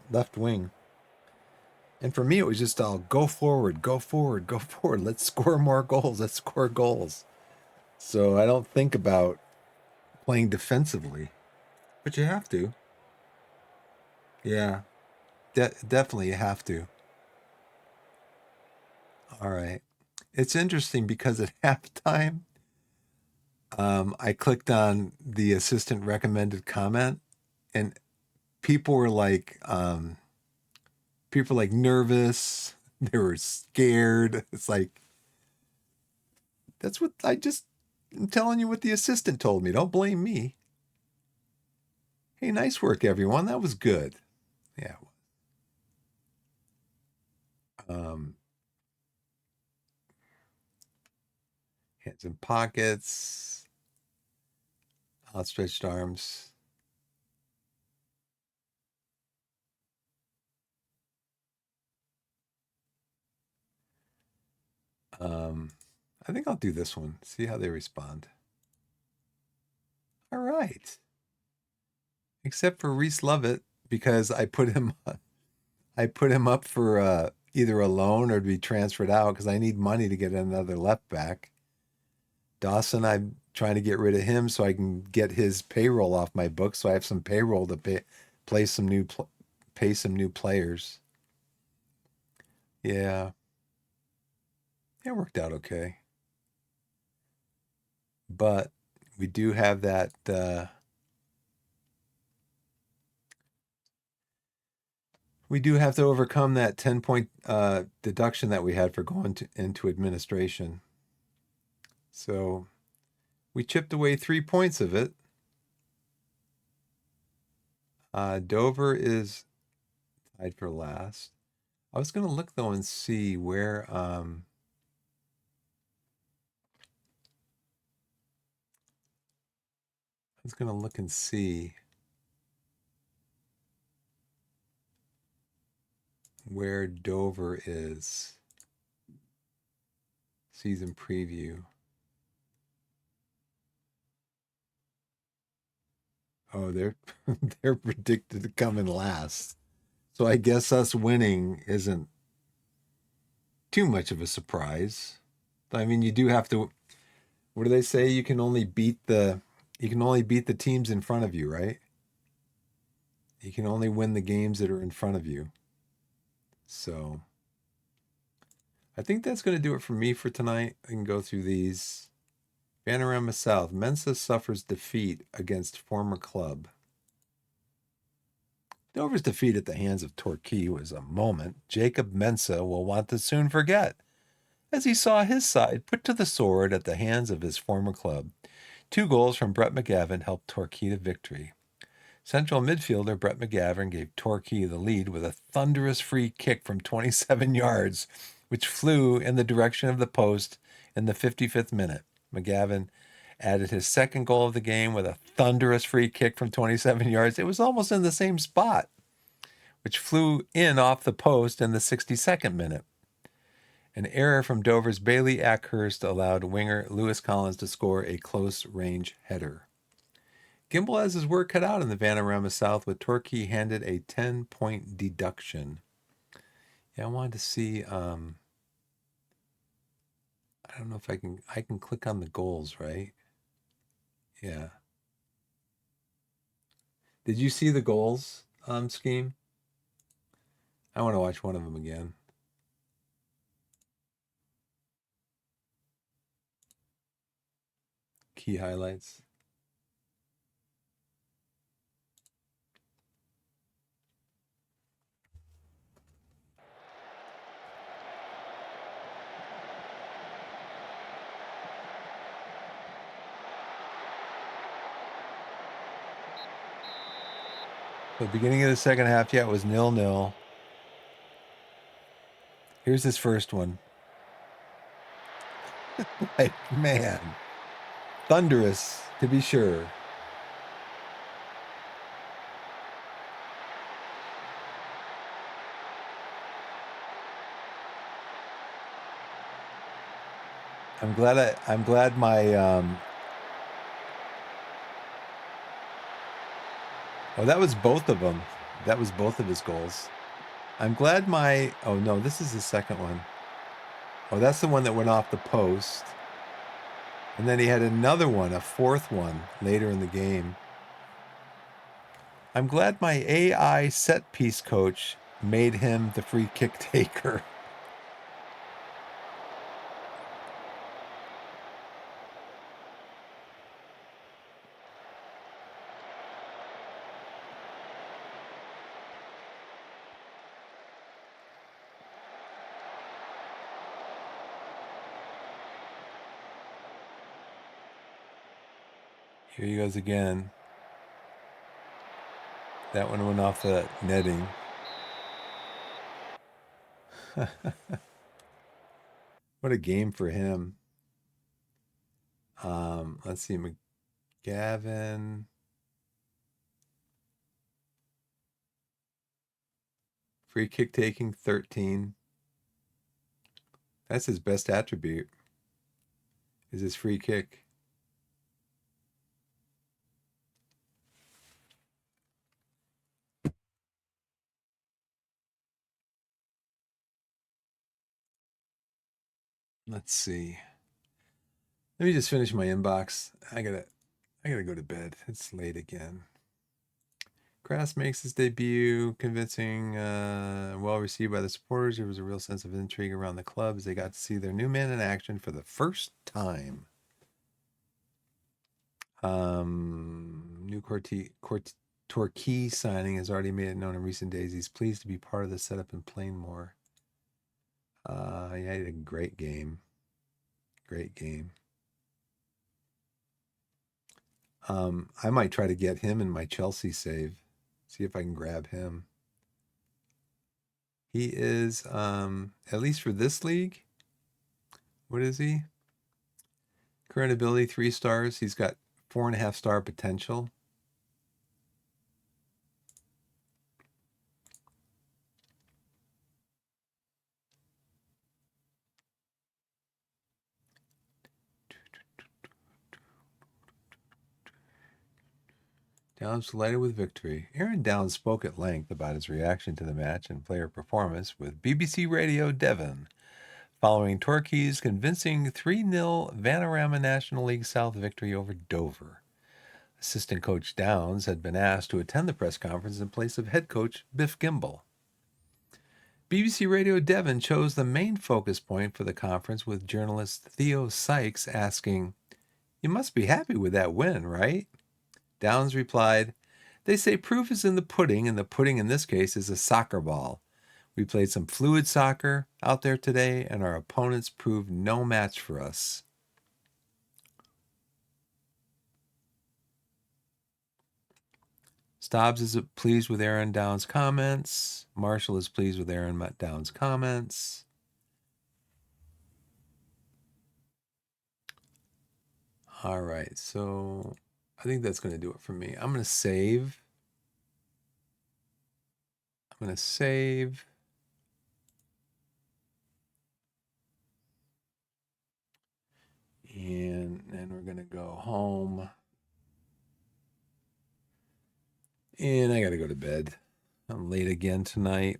left wing. And for me, it was just all go forward, go forward, go forward. Let's score more goals. Let's score goals. So I don't think about playing defensively, but you have to. Yeah, definitely you have to. All right. It's interesting because at halftime, I clicked on the assistant recommended comment, and people were like, nervous. They were scared. It's like that's what I'm telling you what the assistant told me. Don't blame me. Hey, nice work, everyone. That was good. Yeah. Um, Hands in pockets, outstretched arms. Um, I think I'll do this one. See how they respond. All right. Except for Reese Lovett because I put him up for either a loan or to be transferred out because I need money to get another left back. Dawson, I'm trying to get rid of him so I can get his payroll off my books, so I have some payroll to play some new pay some new players. Yeah, it worked out okay, but we do have that. We do have to overcome that 10 point deduction that we had for going into administration. So we chipped away 3 points of it. Dover is tied for last. I was going to look though and see where. I was going to look and see where Dover is. Season preview. Oh, they're they're predicted to come in last. So I guess us winning isn't too much of a surprise. I mean, you do have to. What do they say? You can only beat the teams in front of you, right? You can only win the games that are in front of you. So I think that's going to do it for me for tonight. I can go through these. Panorama South. Mensa suffers defeat against former club. Dover's defeat at the hands of Torquay was a moment Jacob Mensa will want to soon forget, as he saw his side put to the sword at the hands of his former club. 2 goals from Brett McGavin helped Torquay to victory. Central midfielder Brett McGavin gave Torquay the lead with a thunderous free kick from 27 yards, which flew in the direction of the post in the 55th minute. McGavin added his second goal of the game with a thunderous free kick from 27 yards. It was almost in the same spot, which flew in off the post in the 62nd minute. An error from Dover's Bailey Ackhurst allowed winger Lewis Collins to score a close-range header. Gimble has his work cut out in the Vanarama South, with Torquay handed a 10-point deduction. Yeah, I wanted to see. I don't know if I can click on the goals, right? Yeah. Did you see the goals scheme? I want to watch one of them again. Key highlights. The beginning of the second half, yeah, it was 0-0. Here's his first one. Like, man. Thunderous, to be sure. I'm glad my oh, that was both of them. That was both of his goals. I'm glad my oh no, this is the second one. Oh, that's the one that went off the post. And then he had another one, a fourth one later in the game. I'm glad my AI set piece coach made him the free kick taker. Here he goes again. That one went off the netting. What a game for him. Let's see, McGavin. Free kick taking, 13. That's his best attribute, is his free kick. Let's see. Let me just finish my inbox. I gotta go to bed. It's late again. Grass makes his debut, convincing, well received by the supporters. There was a real sense of intrigue around the club as they got to see their new man in action for the first time. New Torquay signing has already made it known in recent days. He's pleased to be part of the setup in Plainmore. Yeah, he had a great game. Great game. I might try to get him in my Chelsea save. See if I can grab him. He is, at least for this league, what is he? Current ability, 3 stars. He's got 4.5 star potential. Downs delighted with victory. Aaron Downs spoke at length about his reaction to the match and player performance with BBC Radio Devon. following Torquay's convincing 3-0 Vanarama National League South victory over Dover. Assistant coach Downs had been asked to attend the press conference in place of head coach Biff Gimbel. BBC Radio Devon chose the main focus point for the conference with journalist Theo Sykes asking, "You must be happy with that win, right?" Downs replied, "They say proof is in the pudding, and the pudding in this case is a soccer ball. We played some fluid soccer out there today, and our opponents proved no match for us." Stobbs is pleased with Aaron Downs' comments. Marshall is pleased with Aaron Downs' comments. All right, so I think that's going to do it for me. I'm going to save. And then we're going to go home. And I got to go to bed. I'm late again tonight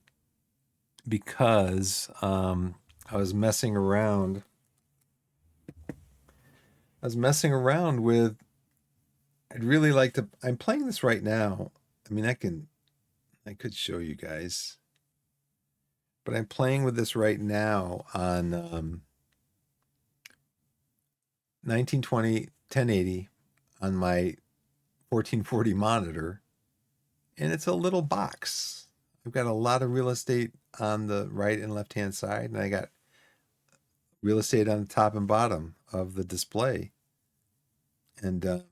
because I was messing around. With, I'd really like to, I'm playing this right now. I mean, I could show you guys, but I'm playing with this right now on 1920 1080 on my 1440 monitor, and it's a little box. I've got a lot of real estate on the right and left hand side, and I got real estate on the top and bottom of the display. And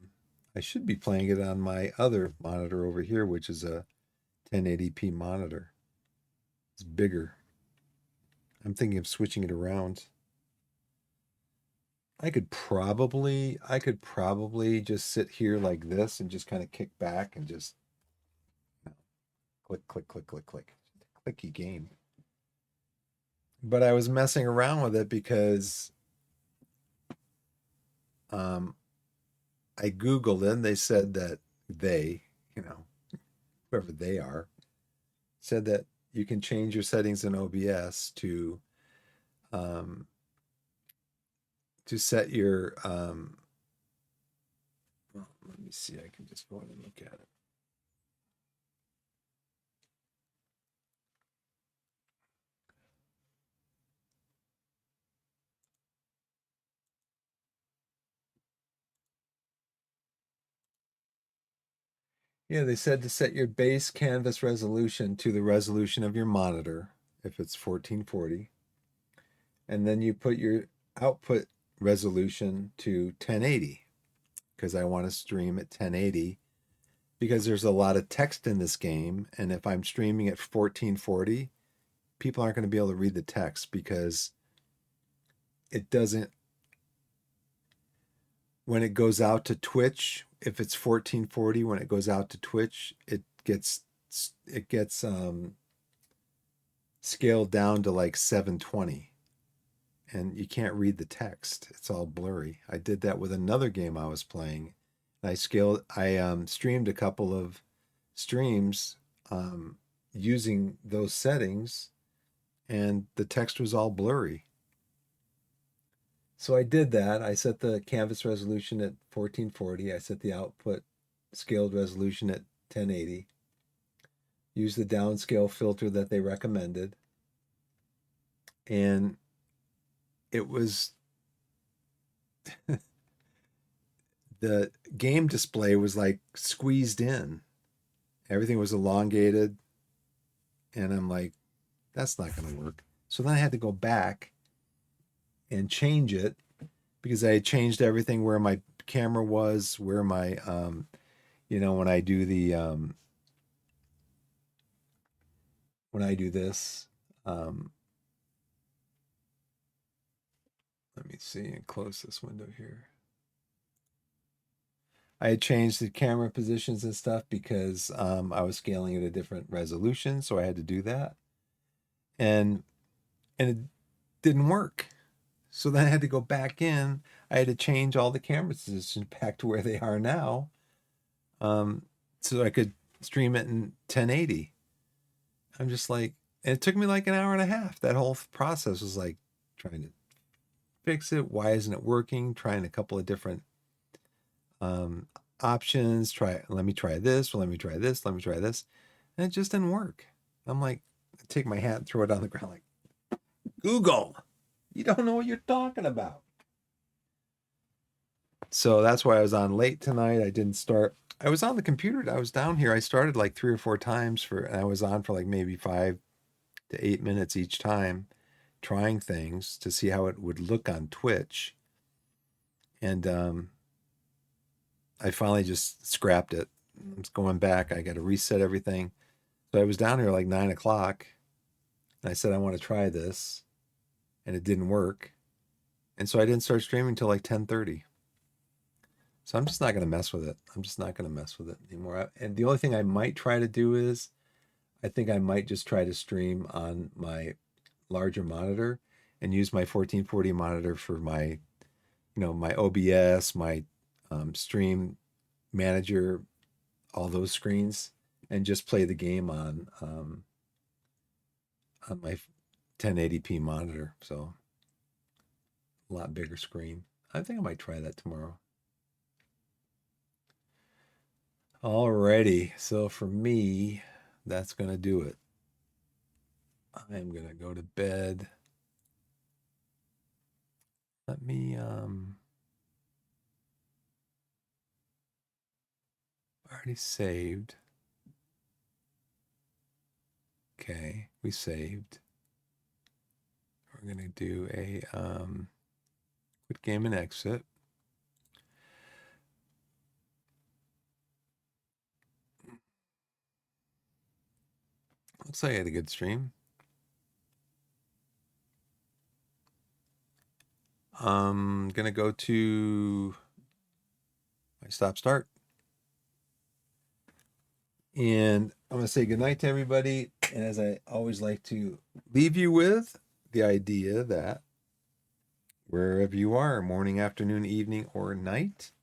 I should be playing it on my other monitor over here, which is a 1080p monitor. It's bigger. I'm thinking of switching it around. I could probably just sit here like this and just kind of kick back and just click, click, click, click, click. Clicky game. But I was messing around with it because I Googled it, and they said that whoever they are, said that you can change your settings in OBS to set your well, let me see, I can just go in and look at it. Yeah, they said to set your base canvas resolution to the resolution of your monitor if it's 1440. And then you put your output resolution to 1080 because I want to stream at 1080 because there's a lot of text in this game. And if I'm streaming at 1440, people aren't going to be able to read the text because it doesn't, when it goes out to Twitch, if it's 1440, when it goes out to Twitch, it gets scaled down to like 720, and you can't read the text. It's all blurry. I did that with another game I was playing. I streamed a couple of streams using those settings, and the text was all blurry. So I did that. I set the canvas resolution at 1440. I set the output scaled resolution at 1080. Used the downscale filter that they recommended. And it was the game display was like squeezed in. Everything was elongated. And I'm like, that's not going to work. So then I had to go back and change it because I had changed everything where my camera was, where my, when I do the, when I do this, let me see and close this window here. I had changed the camera positions and stuff because I was scaling at a different resolution, so I had to do that. And it didn't work. So then I had to go back in. I had to change all the camera positions back to where they are now, so I could stream it in 1080. I'm just like, and it took me like an hour and a half. That whole process was like trying to fix it. Why isn't it working? Trying a couple of different options. Let me try this. Let me try this. Let me try this. And it just didn't work. I'm like, I take my hat and throw it on the ground like, Google, you don't know what you're talking about. So that's why I was on late tonight. I didn't start. I was on the computer. I was down here. I started like 3 or 4 times and I was on for like maybe 5 to 8 minutes each time, trying things to see how it would look on Twitch. And I finally just scrapped it. I'm going back. I got to reset everything. So I was down here like 9 o'clock and I said, I want to try this. And it didn't work. And so I didn't start streaming until like 10:30. So I'm just not going to mess with it. I'm just not going to mess with it anymore. And the only thing I might try to do is, I think I might just try to stream on my larger monitor and use my 1440 monitor for my, my OBS, my stream manager, all those screens, and just play the game on my 1080p monitor. So a lot bigger screen. I think I might try that tomorrow. Alrighty, so for me, that's gonna do it. I'm gonna go to bed. Let me already saved. Okay, we saved. We're gonna do a quit game and exit. Looks like I had a good stream. I'm gonna go to my stop start. And I'm gonna say goodnight to everybody. And as I always like to leave you with the idea that wherever you are, morning, afternoon, evening, or night,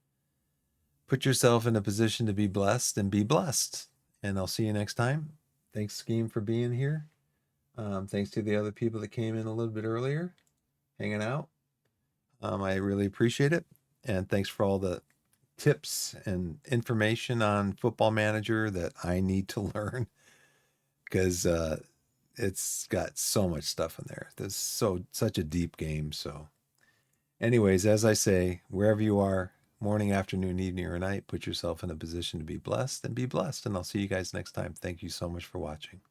put yourself in a position to be blessed and be blessed. And I'll see you next time. Thanks, Scheme, for being here. Thanks to the other people that came in a little bit earlier, hanging out. I really appreciate it. And thanks for all the tips and information on Football Manager that I need to learn, because it's got so much stuff in there. There's such a deep game. So anyways, as I say, wherever you are, morning, afternoon, evening, or night, put yourself in a position to be blessed and be blessed. And I'll see you guys next time. Thank you so much for watching.